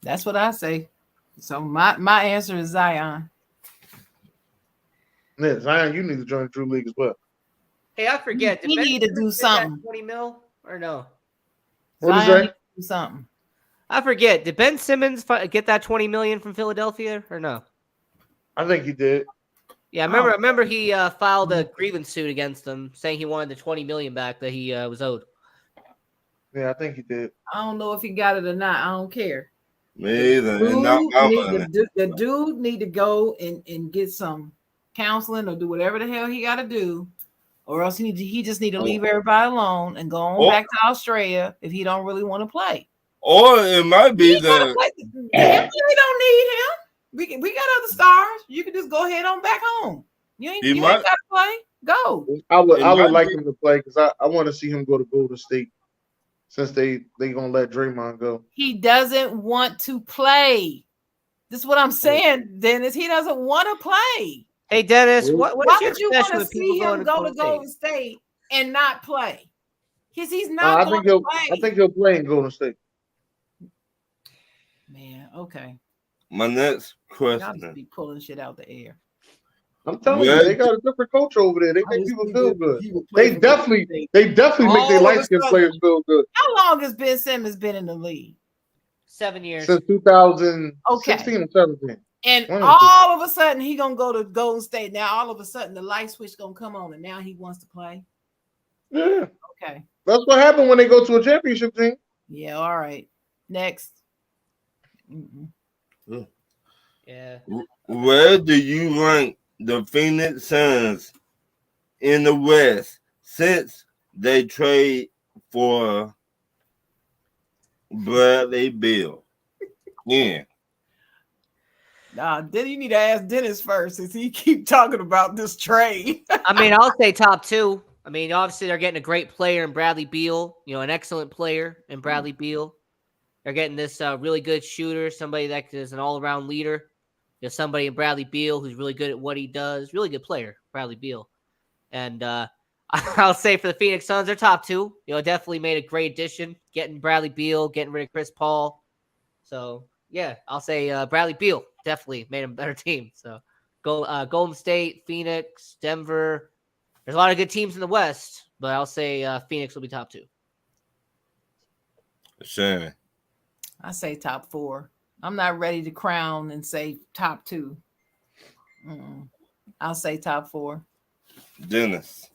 Speaker 5: That's what I say. So my answer is Zion.
Speaker 7: Yeah, Zion, you need to join the Drew League as well.
Speaker 6: Hey, I forget.
Speaker 5: He need to do something.
Speaker 6: 20 mil or no?
Speaker 7: What is
Speaker 5: Zion
Speaker 7: that?
Speaker 5: need to do something.
Speaker 6: I forget. Did Ben Simmons get that 20 million from Philadelphia or no?
Speaker 7: I think he did.
Speaker 6: Yeah, I remember he filed a grievance suit against them, saying he wanted the 20 million back that he was owed.
Speaker 7: Yeah, I think he did.
Speaker 5: I don't know if he got it or not. I don't care.
Speaker 3: Me either. And not my money.
Speaker 5: The dude need to go and get some counseling or do whatever the hell he got to do, or else he just need to leave everybody alone and go on back to Australia if he don't really want to play.
Speaker 3: Or it might be that
Speaker 5: We don't need him. We got other stars. You can just go ahead on back home. You ain't got to play. Go.
Speaker 7: I would like him to play because I want to see him go to Golden State since they gonna let Draymond go.
Speaker 5: He doesn't want to play. This is what I'm saying, Dennis. He doesn't want to play.
Speaker 6: Hey, Dennis, why
Speaker 5: would you want to see him go to Golden State and not play? Because he's not going to play.
Speaker 7: I think he'll play in Golden State.
Speaker 5: Man, okay.
Speaker 3: my next
Speaker 5: Y'all
Speaker 3: question.
Speaker 5: just be pulling shit out the air.
Speaker 7: I'm telling you, they got a different culture over there. They make people feel good. They definitely make their light-skinned players feel good.
Speaker 5: How long has Ben Simmons been in the league?
Speaker 6: 7 years.
Speaker 7: Since 2016 or 17.
Speaker 5: And all of a sudden, he going to go to Golden State. Now, all of a sudden, the light switch going to come on, and now he wants to play?
Speaker 7: Yeah.
Speaker 5: Okay.
Speaker 7: That's what happened when they go to a championship team.
Speaker 5: Yeah, all right. Next.
Speaker 6: Yeah.
Speaker 3: Where do you rank the Phoenix Suns in the West since they trade for Bradley Beal? Yeah.
Speaker 5: Nah, then you need to ask Dennis first, since he keep talking about this trade.
Speaker 6: I mean, I'll say top two. I mean, obviously they're getting a great player in Bradley Beal, an excellent player in Bradley Beal. They're getting this really good shooter, somebody that is an all-around leader. There's somebody in Bradley Beal who's really good at what he does. Really good player, Bradley Beal. And I'll say for the Phoenix Suns, they're top two. Definitely made a great addition, getting Bradley Beal, getting rid of Chris Paul. So, yeah, I'll say Bradley Beal definitely made a better team. So, Golden State, Phoenix, Denver. There's a lot of good teams in the West, but I'll say Phoenix will be top two.
Speaker 3: Shannon.
Speaker 5: I say top four. I'm not ready to crown and say top two. I'll say top four.
Speaker 3: Dennis.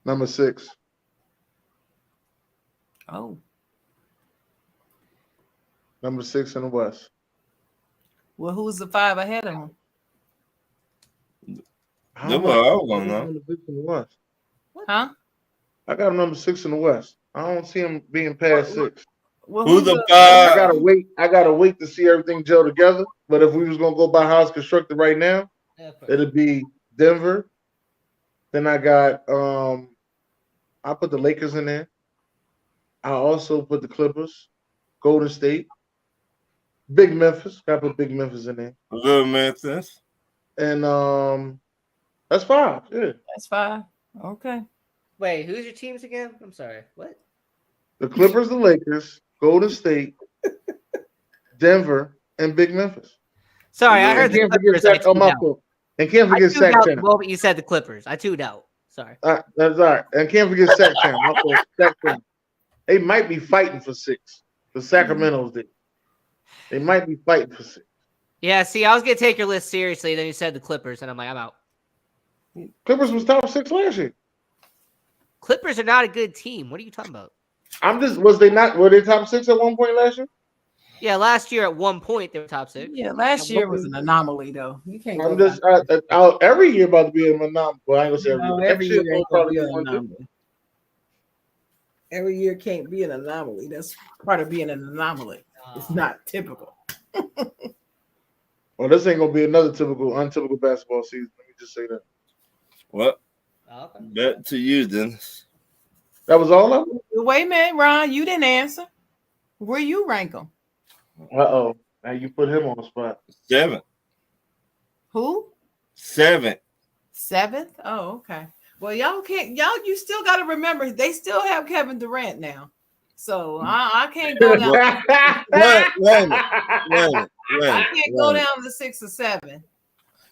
Speaker 7: Number 6.
Speaker 5: Oh.
Speaker 7: Number 6 in the West.
Speaker 5: Well, who's the 5 ahead of him?
Speaker 3: I don't know.
Speaker 7: Number 6 in the West.
Speaker 5: Huh?
Speaker 7: I got number 6 in the West. I don't see him being past 6.
Speaker 5: Well,
Speaker 3: Who's the 5?
Speaker 7: I gotta wait to see everything gel together. But if we was gonna go by how it's constructed right now, it'd be Denver. Then I got I put the Lakers in there. I also put the Clippers, Golden State, Big Memphis. Gotta put Big Memphis in there.
Speaker 3: Good Memphis.
Speaker 7: And that's 5. Yeah.
Speaker 5: That's 5. Okay.
Speaker 6: Wait, who's your teams again? I'm sorry. What?
Speaker 7: The Clippers, the Lakers, Golden State, Denver, and Big Memphis.
Speaker 6: Sorry, I heard the Clippers.
Speaker 7: And can't forget Sack
Speaker 6: Channel.
Speaker 7: Channel.
Speaker 6: The moment you said the Clippers, I tuned out. Sorry.
Speaker 7: That's all right. And can't forget Sack Channel. Sack Channel. They might be fighting for 6. The Sacramento's did. They might be fighting for 6.
Speaker 6: Yeah, see, I was going to take your list seriously. Then you said the Clippers, and I'm like, I'm out.
Speaker 7: Clippers was top 6 last year.
Speaker 6: Clippers are not a good team. What are you talking about?
Speaker 7: Were they top 6 at one point last year?
Speaker 6: Yeah, last year at one point they were top 6.
Speaker 5: Yeah, last year was an anomaly, though. You can't.
Speaker 7: Every year about to be an anomaly. Well, I ain't gonna say every year.
Speaker 5: Every year probably be an anomaly. Every year can't be an anomaly. That's part of being an anomaly. It's not typical.
Speaker 7: Well, this ain't gonna be another untypical basketball season. Let me just say that.
Speaker 3: What? Back to you, Dennis.
Speaker 7: That was all of them?
Speaker 5: Wait a minute, Ron. You didn't answer. Where you rank them?
Speaker 7: Uh-oh. Now you put him on the spot.
Speaker 3: 7.
Speaker 5: Who?
Speaker 3: 7.
Speaker 5: 7th? Oh, okay. Well, you still got to remember they still have Kevin Durant now. So I can't go down. I can't go down to 6 or 7.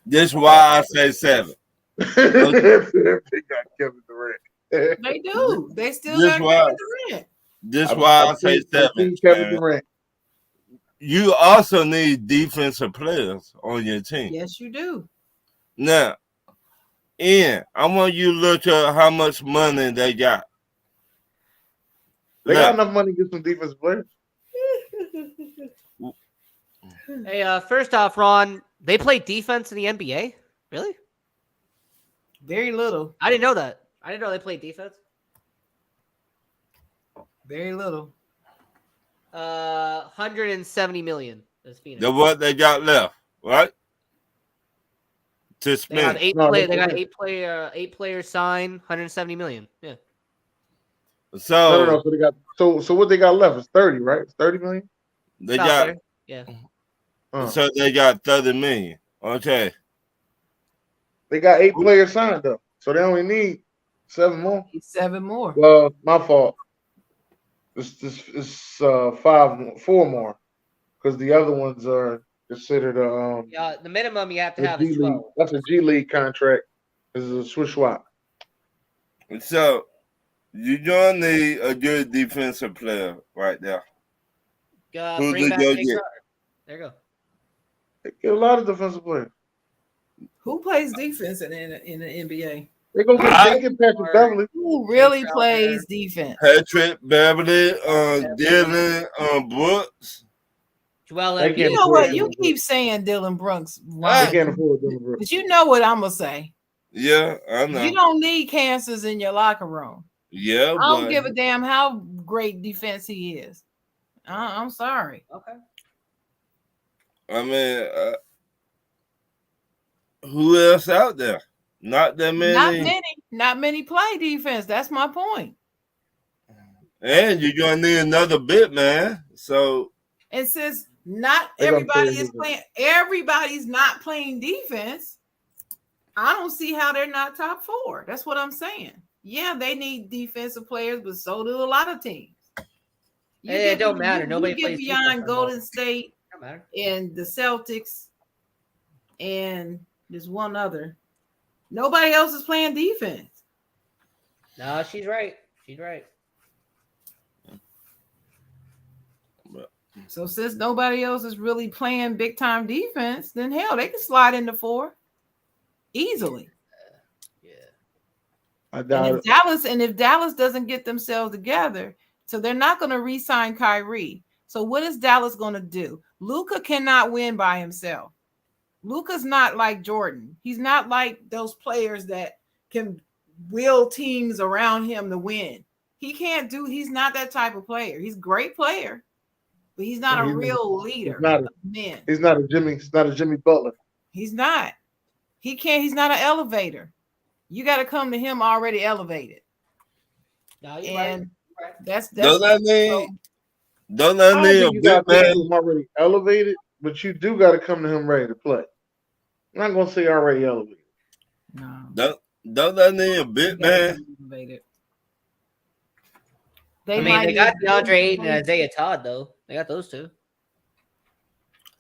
Speaker 3: This is why I say 7.
Speaker 7: They got Kevin Durant.
Speaker 5: They do. They still
Speaker 3: This
Speaker 5: got
Speaker 3: why-
Speaker 5: Kevin Durant.
Speaker 3: This is why I say 7.
Speaker 7: Kevin
Speaker 3: man.
Speaker 7: Durant.
Speaker 3: You also need defensive players on your team.
Speaker 5: Yes, you do.
Speaker 3: Now, Ian, I want you to look at how much money they got.
Speaker 7: They got enough money to get some defensive players.
Speaker 6: Hey, first off, Ron, they play defense in the NBA? Really?
Speaker 5: Very little.
Speaker 6: I didn't know that. I didn't know they played defense.
Speaker 5: Very little.
Speaker 6: 170 million. That's Phoenix.
Speaker 3: That's what they got left, right? To
Speaker 6: They
Speaker 3: spend.
Speaker 6: got eight players signed, 170 million. Yeah.
Speaker 3: So
Speaker 7: No. So they got so what they got left is 30, right? It's 30 million.
Speaker 3: they
Speaker 6: It's out
Speaker 3: got
Speaker 6: there. Yeah.
Speaker 3: so they got 30 million. Okay.
Speaker 7: They got 8 players signed though, so they only need 7 more.
Speaker 5: 7 more.
Speaker 7: Well, my fault. It's 4 more, because the other ones are considered
Speaker 6: Yeah, the minimum you have to
Speaker 7: a
Speaker 6: have
Speaker 7: G
Speaker 6: is
Speaker 7: League.
Speaker 6: 12.
Speaker 7: That's a G League contract. This is a switch swap.
Speaker 3: So you're gonna need a good defensive player right there. Who
Speaker 6: Bring
Speaker 3: did
Speaker 6: back
Speaker 3: you
Speaker 6: Jay
Speaker 3: get?
Speaker 6: Crowder. There you go.
Speaker 7: They get a lot of defensive players.
Speaker 5: Who plays defense in the NBA?
Speaker 7: They gonna get Patrick Beverly.
Speaker 5: Who really
Speaker 6: Crowder.
Speaker 5: plays defense?
Speaker 3: Patrick Beverly, Dylan, Brooks.
Speaker 6: Joel
Speaker 7: They
Speaker 6: Embiid.
Speaker 7: can't
Speaker 5: You know what?
Speaker 7: afford
Speaker 5: You
Speaker 7: him.
Speaker 5: keep saying Dylan Brooks,
Speaker 7: They
Speaker 5: Ron,
Speaker 7: can't afford Dylan Brooks.
Speaker 5: but you know what I'm gonna say.
Speaker 3: Yeah, I know.
Speaker 5: You don't need cancers in your locker room.
Speaker 3: Yeah,
Speaker 5: I don't
Speaker 3: but
Speaker 5: give a damn how great defense he is. I'm sorry.
Speaker 6: Okay.
Speaker 3: I mean, who else out there? Not that many.
Speaker 5: Not many play defense. That's my point.
Speaker 3: And you're gonna need another bit, man. So
Speaker 5: And since not
Speaker 7: They're gonna
Speaker 5: everybody
Speaker 7: play
Speaker 5: is
Speaker 7: defense.
Speaker 5: playing, everybody's not playing defense. I don't see how they're not top 4. That's what I'm saying. Yeah, they need defensive players, but so do a lot of teams.
Speaker 6: It don't matter. Nobody
Speaker 5: you get
Speaker 6: plays
Speaker 5: beyond
Speaker 6: defense
Speaker 5: Golden
Speaker 6: anymore.
Speaker 5: State
Speaker 6: Don't matter.
Speaker 5: and the Celtics, and there's one other. Nobody else is playing defense.
Speaker 6: No, she's right. She's right.
Speaker 5: So since nobody else is really playing big time defense, then hell, they can slide into 4 easily.
Speaker 6: Yeah.
Speaker 7: I doubt
Speaker 5: And
Speaker 7: it.
Speaker 5: if Dallas doesn't get themselves together, so they're not going to re-sign Kyrie. So what is Dallas going to do? Luka cannot win by himself. Luka's not like Jordan. He's not like those players that can will teams around him to win. He's not that type of player. He's a great player, but he's not a real leader.
Speaker 7: He's not a Jimmy Butler.
Speaker 5: He's not. He's not an elevator. You got to come to him already elevated.
Speaker 6: No, you're
Speaker 5: And
Speaker 6: right.
Speaker 5: that's
Speaker 3: don't I need
Speaker 7: I
Speaker 3: a
Speaker 7: don't think you
Speaker 3: big
Speaker 7: got to
Speaker 3: man?
Speaker 7: him already elevated, but you do got to come to him ready to play. I'm not gonna say already elevated.
Speaker 5: No.
Speaker 3: Don't I need a big man?
Speaker 5: Elevated.
Speaker 6: I mean, they got DeAndre Ayton and Isaiah Todd, though. They got those two.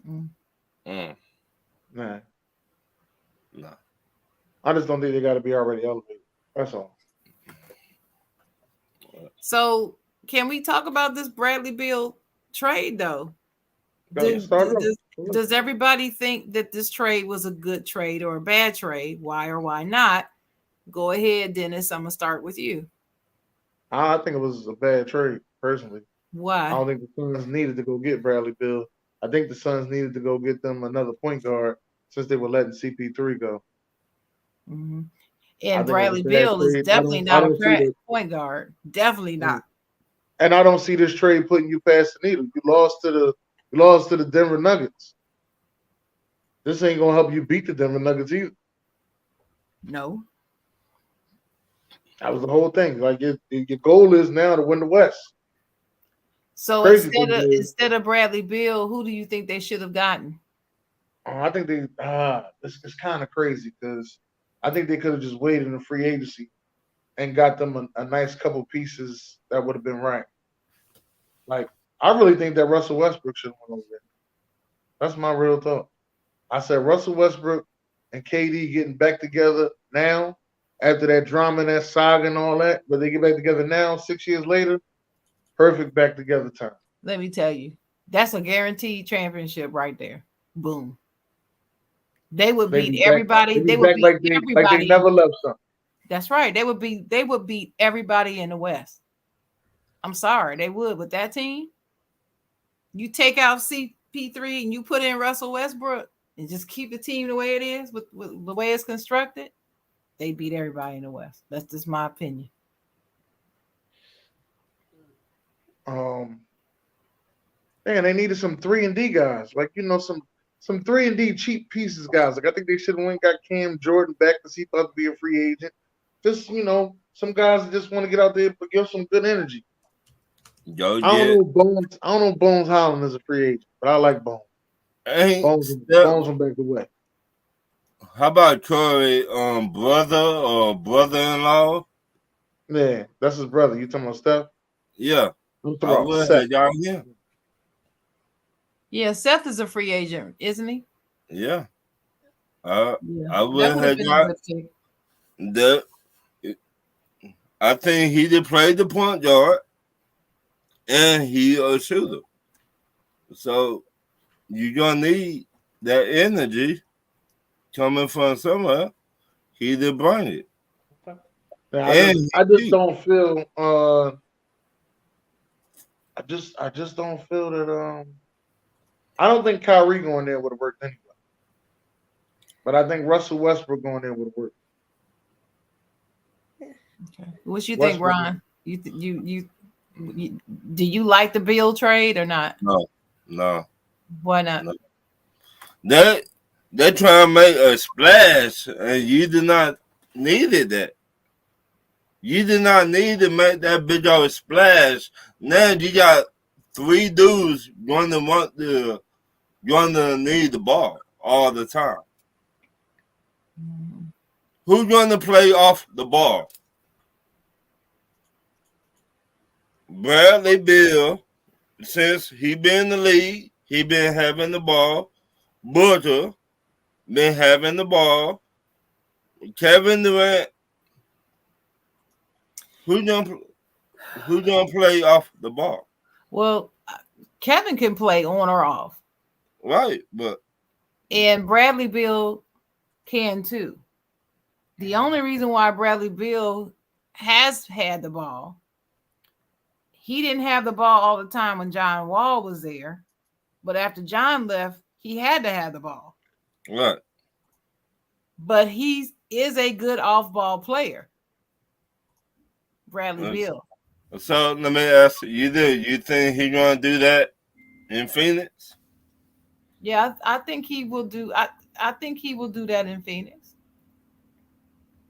Speaker 3: Mm.
Speaker 7: Nah.
Speaker 3: No.
Speaker 7: I just don't think they got to be already elevated. That's all.
Speaker 5: So can we talk about this Bradley Beal trade though? Does everybody think that this trade was a good trade or a bad trade? Why or why not? Go ahead, Dennis. I'm gonna start with you.
Speaker 7: I think it was a bad trade, personally.
Speaker 5: Why?
Speaker 7: I don't think the Suns needed to go get Bradley Beal. I think the Suns needed to go get them another point guard since they were letting CP3 go.
Speaker 5: Mm-hmm.
Speaker 7: I
Speaker 5: And
Speaker 7: think
Speaker 5: Bradley
Speaker 7: it was a bad
Speaker 5: Beal is
Speaker 7: trade.
Speaker 5: definitely
Speaker 7: I
Speaker 5: not
Speaker 7: don't see
Speaker 5: a
Speaker 7: the-
Speaker 5: point guard. Definitely not.
Speaker 7: And I don't see this trade putting you past the needle. You lost to the Denver Nuggets. This ain't gonna help you beat the Denver Nuggets either.
Speaker 5: No.
Speaker 7: That was the whole thing. Like your goal is now to win the West.
Speaker 5: So
Speaker 7: Crazy thing is-
Speaker 5: instead of Bradley Beal, who do you think they should have gotten?
Speaker 7: I think it's kind of crazy because I think they could have just waited in the free agency and got them a nice couple pieces that would have been right. Like, I really think that Russell Westbrook should have went over there. That's my real thought. I said Russell Westbrook and KD getting back together now after that drama and that saga and all that, but they get back together now, 6 years later, perfect back together time.
Speaker 5: Let me tell you, that's a guaranteed championship right there. Boom. They would beat everybody. They would beat everybody.
Speaker 7: Like they never left something.
Speaker 5: That's right. They would beat everybody in the West. I'm sorry, they would with that team. You take out CP3 and you put in Russell Westbrook and just keep the team the way it is with the way it's constructed, they beat everybody in the West. That's just my opinion.
Speaker 7: Man, they needed some 3-and-D guys, like some 3-and-D cheap pieces guys. Like I think they should have went got Cam Jordan back because he thought to be a free agent. Just some guys that just want to get out there but give some good energy. I don't know Bones Holland is a free agent, but I like Bones. Bones from back the way.
Speaker 3: How about Corey, brother or brother-in-law?
Speaker 7: Yeah, that's his brother. You talking about Steph?
Speaker 3: Yeah.
Speaker 7: I'm talking about Seth.
Speaker 3: Y'all here.
Speaker 5: Yeah, Seth is a free agent, isn't he?
Speaker 3: Yeah. I
Speaker 5: would have been a good
Speaker 3: pick. I think he did play the point guard, and he a shooter. So you're gonna need that energy coming from somewhere. He did bring it.
Speaker 7: I just don't feel. I just don't feel that. I don't think Kyrie going there would have worked anyway. But I think Russell Westbrook going there would have worked.
Speaker 5: Okay. What you think, Ron? You do you like the Beal trade or not?
Speaker 3: No.
Speaker 5: Why not?
Speaker 3: No. They're trying to make a splash, and you did not needed that. You did not need to make that big of a splash. Now you got 3 dudes going to need the ball all the time. Who's going to play off the ball? Bradley Beal, since he been in the league, he been having the ball. Booker been having the ball. Kevin Durant. Who's gonna play off the ball?
Speaker 5: Well, Kevin can play on or off.
Speaker 3: Right,
Speaker 5: and Bradley Beal can too. The only reason why Bradley Beal has had the ball, he didn't have the ball all the time when John Wall was there, but after John left, he had to have the ball.
Speaker 3: Right.
Speaker 5: But he is a good off-ball player, Bradley Beal.
Speaker 3: So let me ask you: you think he's gonna do that in Phoenix?
Speaker 5: Yeah, I think he will do. I think he will do that in Phoenix.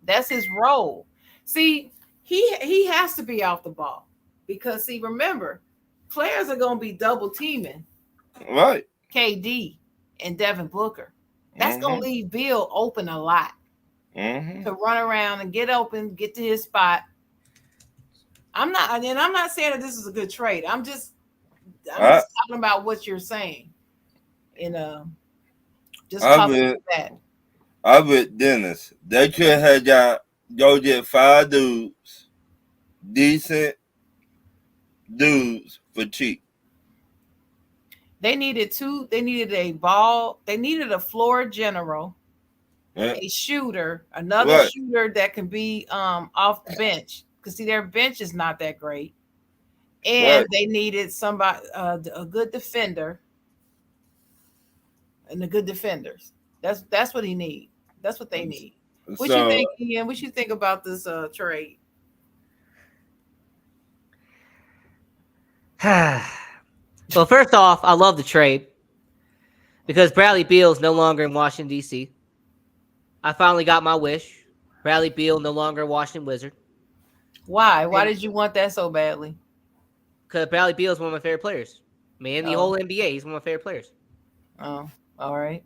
Speaker 5: That's his role. See, he has to be off the ball because remember, players are going to be double teaming,
Speaker 3: right?
Speaker 5: KD and Devin Booker. That's going to leave Beal open a lot to run around and get open, get to his spot. I'm not saying that this is a good trade. I'm just talking about what you're saying. Just talking about that.
Speaker 3: I with Dennis. They could have go get 5 dudes, decent dudes for cheap.
Speaker 5: They needed a ball. They needed a floor general, a shooter, another shooter that can be off the bench. Because their bench is not that great. And they needed somebody, a good defender. And the good defenders. That's what he needs. That's what they need. What you think, Ian? What you think about this trade?
Speaker 6: Well, first off, I love the trade because Bradley Beal is no longer in Washington, D.C. I finally got my wish. Bradley Beal no longer a Washington Wizard.
Speaker 5: Why? Why did you want that so badly?
Speaker 6: Because Bradley Beal is one of my favorite players. Man, the whole NBA, he's one of my favorite players.
Speaker 5: Oh, all right.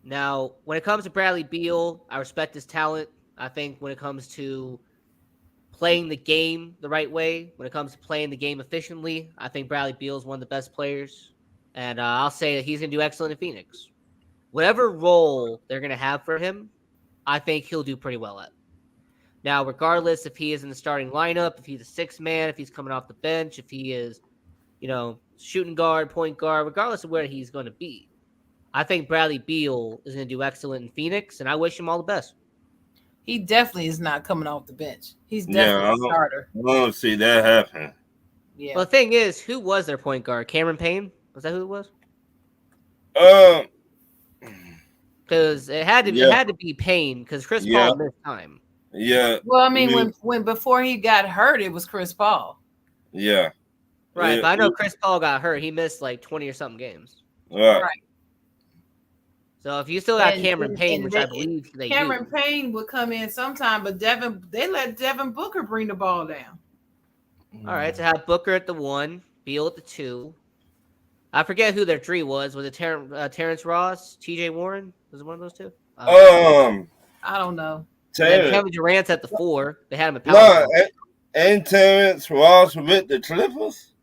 Speaker 6: Now, when it comes to Bradley Beal, I respect his talent. I think when it comes to playing the game the right way, when it comes to playing the game efficiently, I think Bradley Beal is one of the best players. And I'll say that he's going to do excellent in Phoenix. Whatever role they're going to have for him, I think he'll do pretty well at. Now, regardless if he is in the starting lineup, if he's a six man, if he's coming off the bench, if he is, shooting guard, point guard, regardless of where he's going to be, I think Bradley Beal is going to do excellent in Phoenix, and I wish him all the best.
Speaker 5: He definitely is not coming off the bench. He's
Speaker 3: Yeah,
Speaker 5: definitely a starter.
Speaker 3: I don't see that happen.
Speaker 5: Yeah.
Speaker 6: Well, the thing is, who was their point guard? Cameron Payne? Was that who it was? Because it had to be Payne because Chris Paul missed time.
Speaker 3: Yeah.
Speaker 5: Well, I mean, when before he got hurt, it was Chris Paul.
Speaker 3: Yeah.
Speaker 6: Right, but I know Chris Paul got hurt. He missed like 20 or something games.
Speaker 3: Right.
Speaker 6: So if you still got Cameron Payne, which I believe they do.
Speaker 5: Cameron Payne would come in sometime, but they let Devin Booker bring the ball down.
Speaker 6: All right, to have Booker at the 1, Beal at the 2. I forget who their 3 was. Was it Terrence Ross, T.J. Warren? Was it one of those two?
Speaker 5: I don't know.
Speaker 6: Kevin Durant's at the 4. They had him at power.
Speaker 3: No, and Terrence Ross with the Clippers?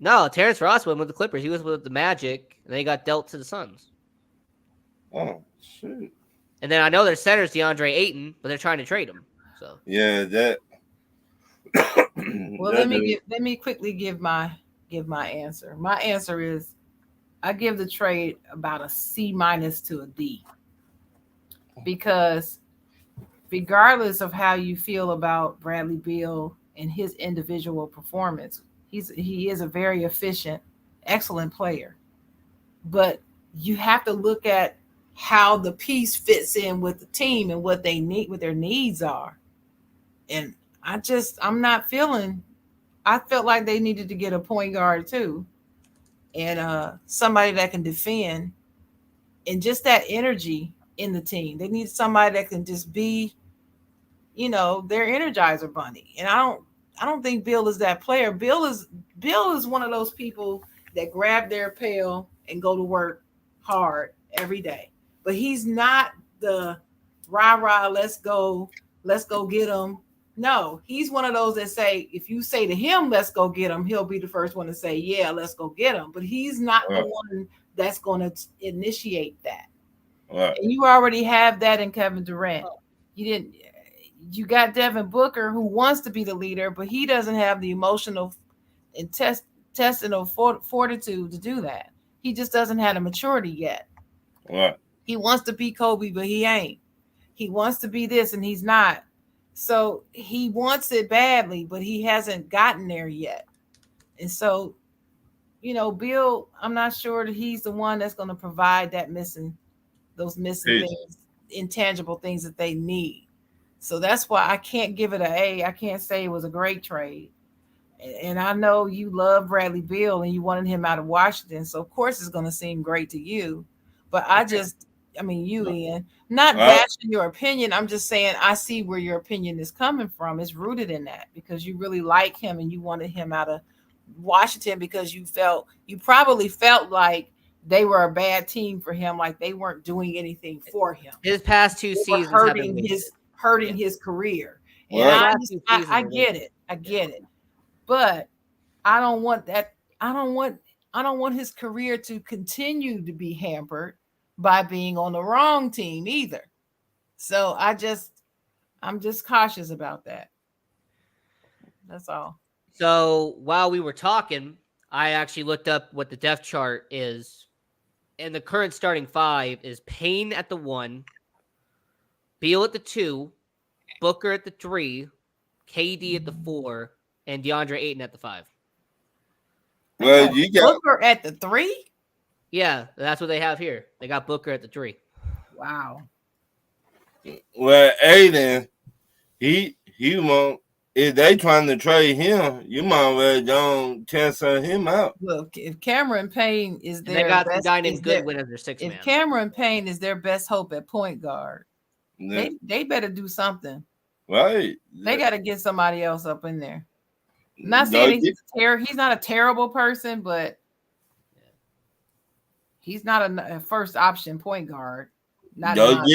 Speaker 6: No, Terrence Ross went with the Clippers. He was with the Magic, and they got dealt to the Suns.
Speaker 3: Oh, shoot.
Speaker 6: And then I know their center's DeAndre Ayton, but they're trying to trade him. So
Speaker 3: yeah, that.
Speaker 5: Well, let me quickly give my answer. My answer is I give the trade about a C- to a D. Because regardless of how you feel about Bradley Beal and his individual performance, he is a very efficient, excellent player. But you have to look at how the piece fits in with the team and what they need, what their needs are. And I'm not feeling. I felt like they needed to get a point guard too, and somebody that can defend, and just that energy in the team. They need somebody that can just be, their Energizer bunny. And I don't think Bill is that player. Bill is one of those people that grab their pail and go to work hard every day. But he's not the rah, let's go get him. No, he's one of those that say, if you say to him, let's go get him, he'll be the first one to say, yeah, let's go get him. But he's not the one that's going to initiate that.
Speaker 3: Right.
Speaker 5: And you already have that in Kevin Durant. You got Devin Booker, who wants to be the leader, but he doesn't have the emotional and intestinal fortitude to do that. He just doesn't have the maturity yet.
Speaker 3: Right.
Speaker 5: He wants to be Kobe, but he ain't. He wants to be this, and he's not. So he wants it badly, but he hasn't gotten there yet. And so, Bill, I'm not sure that he's the one that's going to provide those missing things, intangible things that they need. So that's why I can't give it an A. I can't say it was a great trade. And I know you love Bradley Beal and you wanted him out of Washington. So of course it's going to seem great to you. But Ian, not bashing your opinion. I'm just saying I see where your opinion is coming from. It's rooted in that because you really like him and you wanted him out of Washington because you probably felt like they were a bad team for him, like they weren't doing anything for him.
Speaker 6: His past 2 seasons
Speaker 5: hurting his career. And I get it. I get it. But I don't want that. I don't want his career to continue to be hampered by being on the wrong team either. So I'm just cautious about that. That's all.
Speaker 6: So while we were talking, I actually looked up what the depth chart is. And the current starting 5 is Payne at the 1, Beal at the 2, Booker at the 3, KD at the 4, and DeAndre Ayton at the 5.
Speaker 3: Well, you got
Speaker 5: Booker at the 3?
Speaker 6: Yeah, that's what they have here. They got Booker at the 3.
Speaker 5: Wow.
Speaker 3: Well, Aiden, he won't. If they trying to trade him, you might well don't cancel him out.
Speaker 5: Look, if Cameron Payne is there,
Speaker 6: they got the guy named Goodwin as their 6th man.
Speaker 5: If Cameron Payne is their best hope at point guard, they better do something.
Speaker 3: Right.
Speaker 5: They got to get somebody else up in there. I'm not saying he's not a terrible person, but he's not a first option point guard. Not
Speaker 3: Go
Speaker 5: mine.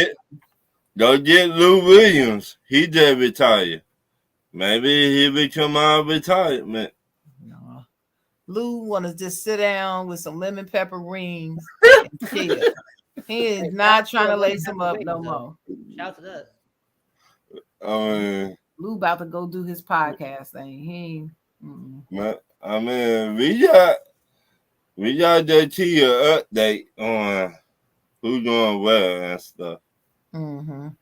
Speaker 3: get Lou Williams. He just retired. Maybe he'll become our retirement.
Speaker 5: No. Lou want to just sit down with some lemon pepper rings and chill. He is not trying to lace him up no more.
Speaker 6: Shout to that.
Speaker 5: Lou about to go do his podcast thing. He ain't.
Speaker 3: I mean, we got JT an update on who's doing well and stuff.
Speaker 6: When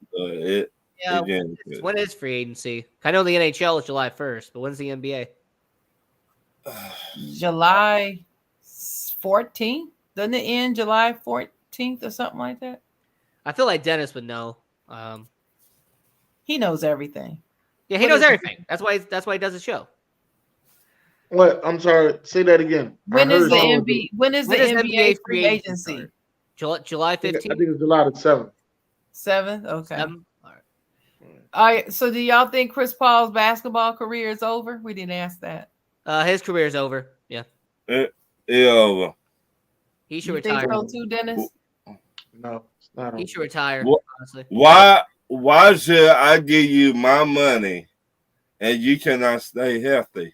Speaker 6: is free agency? I know the NHL is July 1st, but when's the NBA?
Speaker 5: July 14th? Doesn't it end July 14th or something like that?
Speaker 6: I feel like Dennis would know.
Speaker 5: He knows everything.
Speaker 6: Yeah, he knows everything. That's why he does the show.
Speaker 7: What? I'm sorry. Say that again.
Speaker 5: When is the NBA free agency?
Speaker 6: July 15th?
Speaker 7: I think it's July the 7th.
Speaker 5: 7th? Okay.
Speaker 6: 7th?
Speaker 5: All right. So do y'all think Chris Paul's basketball career is over? We didn't ask that.
Speaker 6: His career is over. Yeah.
Speaker 3: It's over.
Speaker 6: He should
Speaker 5: retire.
Speaker 6: retire.
Speaker 5: Think so too, Dennis?
Speaker 7: No, it's not.
Speaker 6: He should retire. Honestly.
Speaker 3: Why should I give you my money and you cannot stay healthy?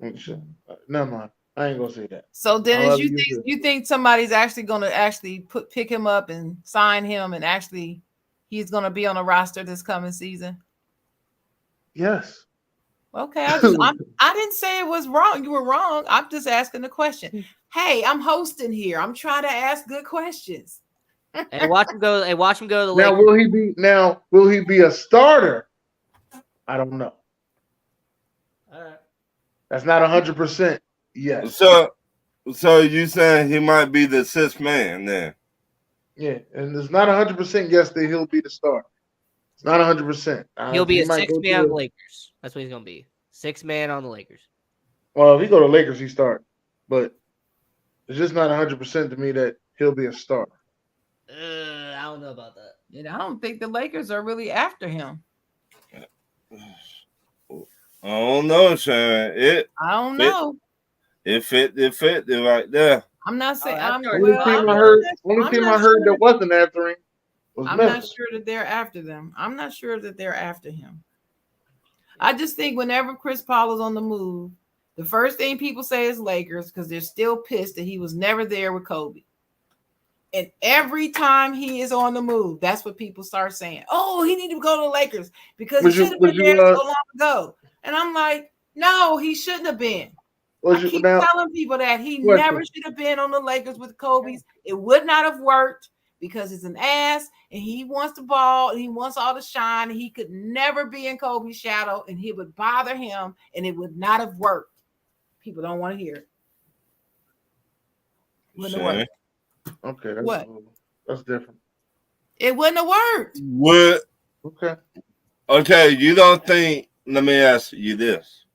Speaker 7: Never mind. I ain't gonna say that.
Speaker 5: So Dennis, you think somebody's actually gonna pick him up and sign him, and actually he's gonna be on a roster this coming season?
Speaker 7: Yes.
Speaker 5: Okay, I didn't say it was wrong. You were wrong. I'm just asking the question. Hey, I'm hosting here. I'm trying to ask good questions.
Speaker 6: And watch him go. And watch him go to the
Speaker 7: Lakers. Will he be a starter? I don't know.
Speaker 6: All right.
Speaker 7: That's not 100%. Yes.
Speaker 3: So you saying he might be the sixth man then?
Speaker 7: Yeah, and it's not 100% yes that he'll be the starter. It's not 100%.
Speaker 6: He'll be a sixth man on the Lakers. That's what he's gonna be. Sixth man on the Lakers.
Speaker 7: Well, if he go to Lakers, he start. But it's just not 100% to me that he'll be a starter.
Speaker 6: I don't know about that.
Speaker 5: And I don't think the Lakers are really after him.
Speaker 3: I don't know, Sharon.
Speaker 5: I don't know.
Speaker 3: It fit right there.
Speaker 5: I'm not saying.
Speaker 7: Only team I heard that wasn't after him was
Speaker 5: I'm
Speaker 7: Memphis.
Speaker 5: not sure that they're after them. I'm not sure that they're after him. I just think whenever Chris Paul is on the move, the first thing people say is Lakers because they're still pissed that he was never there with Kobe. And every time he is on the move, that's what people start saying. Oh, he need to go to the Lakers because he should have been there so long ago. And I'm like, no, he shouldn't have been. I keep telling people that he never should have been on the Lakers with Kobe's. It would not have worked because he's an ass and he wants the ball and he wants all the shine. And he could never be in Kobe's shadow and he would bother him and it would not have worked. People don't want to hear it. Wouldn't have worked.
Speaker 7: Okay. That's different.
Speaker 5: It wouldn't have worked.
Speaker 3: Okay, you don't think, let me ask you this.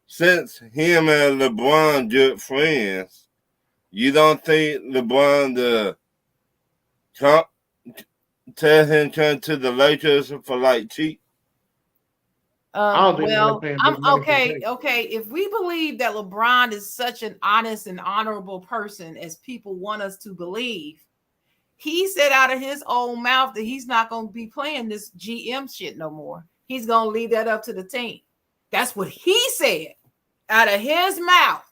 Speaker 3: Since him and LeBron good friends, you don't think LeBron tell him come to the Lakers for like cheap?
Speaker 5: Okay. If we believe that LeBron is such an honest and honorable person as people want us to believe, he said out of his own mouth that he's not going to be playing this GM shit no more. He's going to leave that up to the team. That's what he said out of his mouth.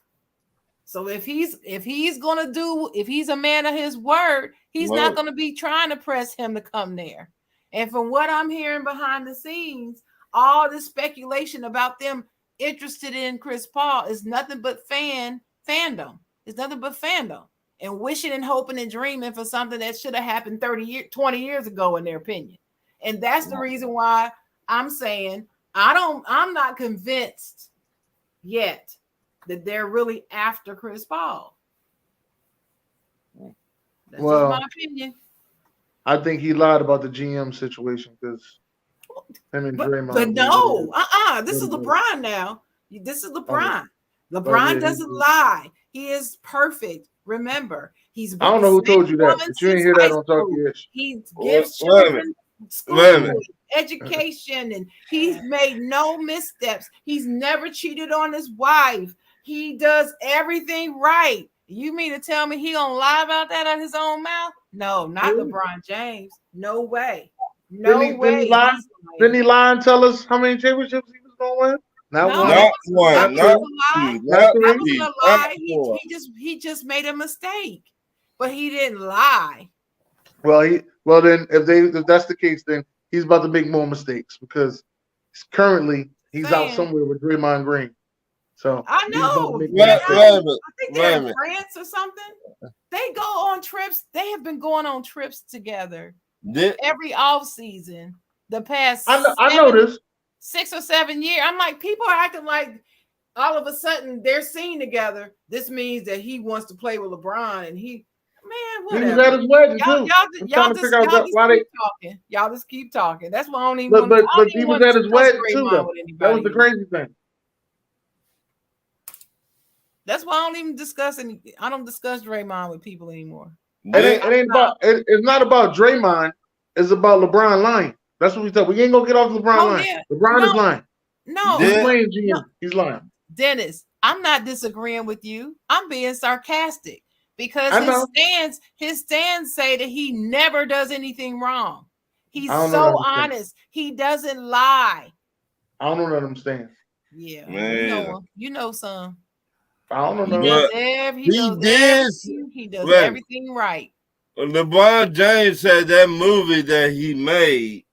Speaker 5: So if he's a man of his word, he's not going to be trying to press him to come there. And from what I'm hearing behind the scenes, all this speculation about them interested in Chris Paul is nothing but fandom. It's nothing but fandom and wishing and hoping and dreaming for something that should have happened 20 years ago, in their opinion. And that's the reason why I'm saying I'm not convinced yet that they're really after Chris Paul. That's just my opinion.
Speaker 7: I think he lied about the GM situation because him and Draymond.
Speaker 5: But no, this is LeBron now. This is LeBron. LeBron doesn't lie. He is perfect. Remember, he's.
Speaker 7: I don't know who told you that, but you didn't hear that on Talk Ish.
Speaker 5: He gives children school, education, and he's made no missteps. He's never cheated on his wife. He does everything right. You mean to tell me he gonna lie about that out of his own mouth? No, not
Speaker 7: Really?
Speaker 5: LeBron James. No way.
Speaker 7: Didn't he
Speaker 5: He's
Speaker 7: lie?
Speaker 5: lying.
Speaker 7: Didn't he lie and tell us how many championships he was going to win? Not
Speaker 5: No,
Speaker 7: one.
Speaker 5: that
Speaker 3: Not
Speaker 5: was,
Speaker 3: one,
Speaker 5: that
Speaker 3: not
Speaker 5: was a lie.
Speaker 3: two,
Speaker 7: Not
Speaker 3: not
Speaker 7: three.
Speaker 5: That
Speaker 3: three,
Speaker 5: was a
Speaker 3: not
Speaker 5: lie.
Speaker 3: four.
Speaker 5: He just made a mistake, but he didn't lie.
Speaker 7: Well then if that's the case, then he's about to make more mistakes because currently he's out
Speaker 5: Saying,
Speaker 7: somewhere with Draymond Green. So
Speaker 5: I
Speaker 7: he's about to
Speaker 5: know.
Speaker 7: make
Speaker 3: Wait,
Speaker 7: more
Speaker 3: wait
Speaker 7: mistakes.
Speaker 3: a minute.
Speaker 5: I think
Speaker 3: Wait
Speaker 5: they're
Speaker 3: a
Speaker 5: in
Speaker 3: minute.
Speaker 5: France or something. They go on trips. They have been going on trips together
Speaker 3: Did,
Speaker 5: every off season the past
Speaker 7: I know this.
Speaker 5: 6 or 7 years. I'm like, people are acting like all of a sudden they're seen together. This means that he wants to play with LeBron, and he, man,
Speaker 7: He was
Speaker 5: whatever.
Speaker 7: at his wedding
Speaker 5: Y'all,
Speaker 7: too.
Speaker 5: y'all,
Speaker 7: I'm
Speaker 5: y'all
Speaker 7: trying to
Speaker 5: just,
Speaker 7: figure
Speaker 5: y'all
Speaker 7: out
Speaker 5: just
Speaker 7: why they.
Speaker 5: keep talking. Y'all just keep talking. That's why I don't even
Speaker 7: But
Speaker 5: want. I
Speaker 7: but
Speaker 5: don't
Speaker 7: but he
Speaker 5: even
Speaker 7: was
Speaker 5: want
Speaker 7: at
Speaker 5: to
Speaker 7: his
Speaker 5: discuss
Speaker 7: wedding too,
Speaker 5: Draymond
Speaker 7: though.
Speaker 5: with
Speaker 7: That was
Speaker 5: anybody.
Speaker 7: the crazy thing.
Speaker 5: That's why I don't even discuss any. I don't discuss Draymond with people anymore.
Speaker 3: did,
Speaker 7: It's not about Draymond. It's about LeBron lying. That's what we talk. We ain't gonna get off LeBron
Speaker 5: Oh
Speaker 7: lying.
Speaker 5: yeah,
Speaker 7: LeBron is
Speaker 5: no,
Speaker 7: lying.
Speaker 5: no,
Speaker 7: He's
Speaker 3: did,
Speaker 7: playing GM.
Speaker 5: no.
Speaker 7: He's lying.
Speaker 5: Dennis, I'm not disagreeing with you. I'm being sarcastic because
Speaker 7: I know.
Speaker 5: his stands say that he never does anything wrong. He's
Speaker 7: I don't
Speaker 5: so
Speaker 7: know that
Speaker 5: honest. He doesn't lie.
Speaker 7: I don't know that I'm staying.
Speaker 5: Yeah,
Speaker 3: Man.
Speaker 5: you know him. You know some.
Speaker 7: I don't
Speaker 5: He
Speaker 7: know.
Speaker 5: does
Speaker 3: but
Speaker 5: he
Speaker 3: he
Speaker 5: does
Speaker 3: did.
Speaker 5: everything. He does
Speaker 3: Wait,
Speaker 5: everything right.
Speaker 3: LeBron James said that movie that he made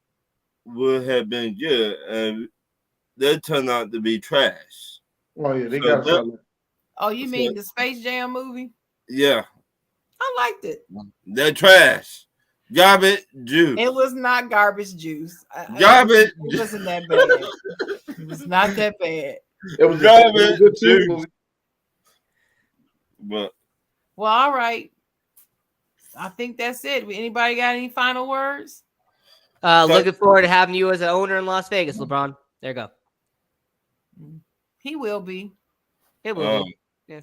Speaker 3: would have been good, and that turned out to be trash.
Speaker 7: Oh yeah, they
Speaker 3: So
Speaker 7: gotta
Speaker 3: that,
Speaker 7: start that.
Speaker 5: Oh, you
Speaker 3: so,
Speaker 5: mean the Space Jam movie?
Speaker 3: yeah,
Speaker 5: I liked it.
Speaker 3: that trash, garbage juice,
Speaker 5: It was not garbage juice.
Speaker 3: garbage,
Speaker 5: It wasn't that bad. It was not that bad.
Speaker 7: It was a
Speaker 3: garbage
Speaker 7: good team
Speaker 3: juice.
Speaker 7: movie.
Speaker 3: But
Speaker 5: Well, all right. I think that's it. Anybody got any final words?
Speaker 6: Looking forward to having you as an owner in Las Vegas, LeBron. There you go.
Speaker 5: He will be.
Speaker 6: It will be. Yeah.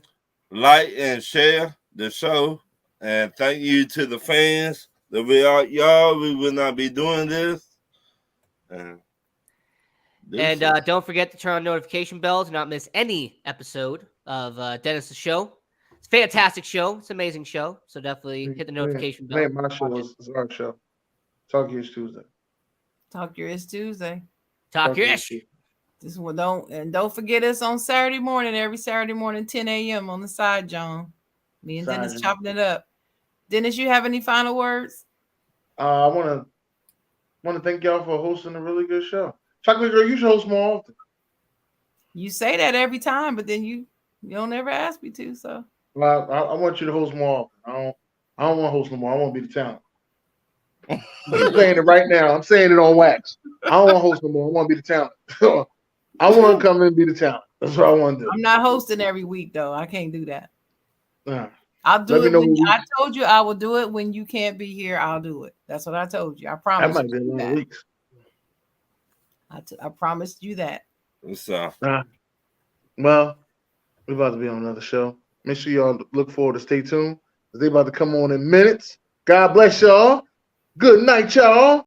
Speaker 3: like and share the show, and thank you to the fans. That without y'all, we would not be doing this. And
Speaker 6: don't forget to turn on notification bell to not miss any episode of Dennis's show. It's a fantastic show. It's an amazing show. So definitely hit the notification bell.
Speaker 7: Man, my show is our show. Talk Years Tuesday.
Speaker 5: Talk Your Ish Tuesday.
Speaker 6: Talk your ish.
Speaker 5: This one don't forget us on Saturday morning, every Saturday morning, 10 a.m. on the side, John. Me and Dennis chopping it up. Dennis, you have any final words?
Speaker 7: I want to thank y'all for hosting a really good show. Chocolate Girl, you should host more often.
Speaker 5: You say that every time, but then you don't ever ask me to. So
Speaker 7: Well, I want you to host more often. I don't want to host no more. I want to be the talent. I'm saying it right now. I'm saying it on wax. I don't want to host no more. I want to be the talent. I want to come in and be the talent. That's what I want to do.
Speaker 5: I'm not hosting every week though. I can't do that.
Speaker 7: Nah.
Speaker 5: I'll do
Speaker 7: Let me
Speaker 5: it
Speaker 7: know
Speaker 5: when
Speaker 7: when
Speaker 5: I told you I will do it when you can't be here. I'll do it. That's what I told you. I
Speaker 7: That
Speaker 5: promise.
Speaker 7: might be a
Speaker 5: you
Speaker 7: lot of
Speaker 5: that.
Speaker 7: weeks.
Speaker 5: I promised you that.
Speaker 3: so
Speaker 7: Well, we're about to be on another show. Make sure y'all look forward to stay tuned. They about to come on in minutes. God bless y'all. Good night, y'all.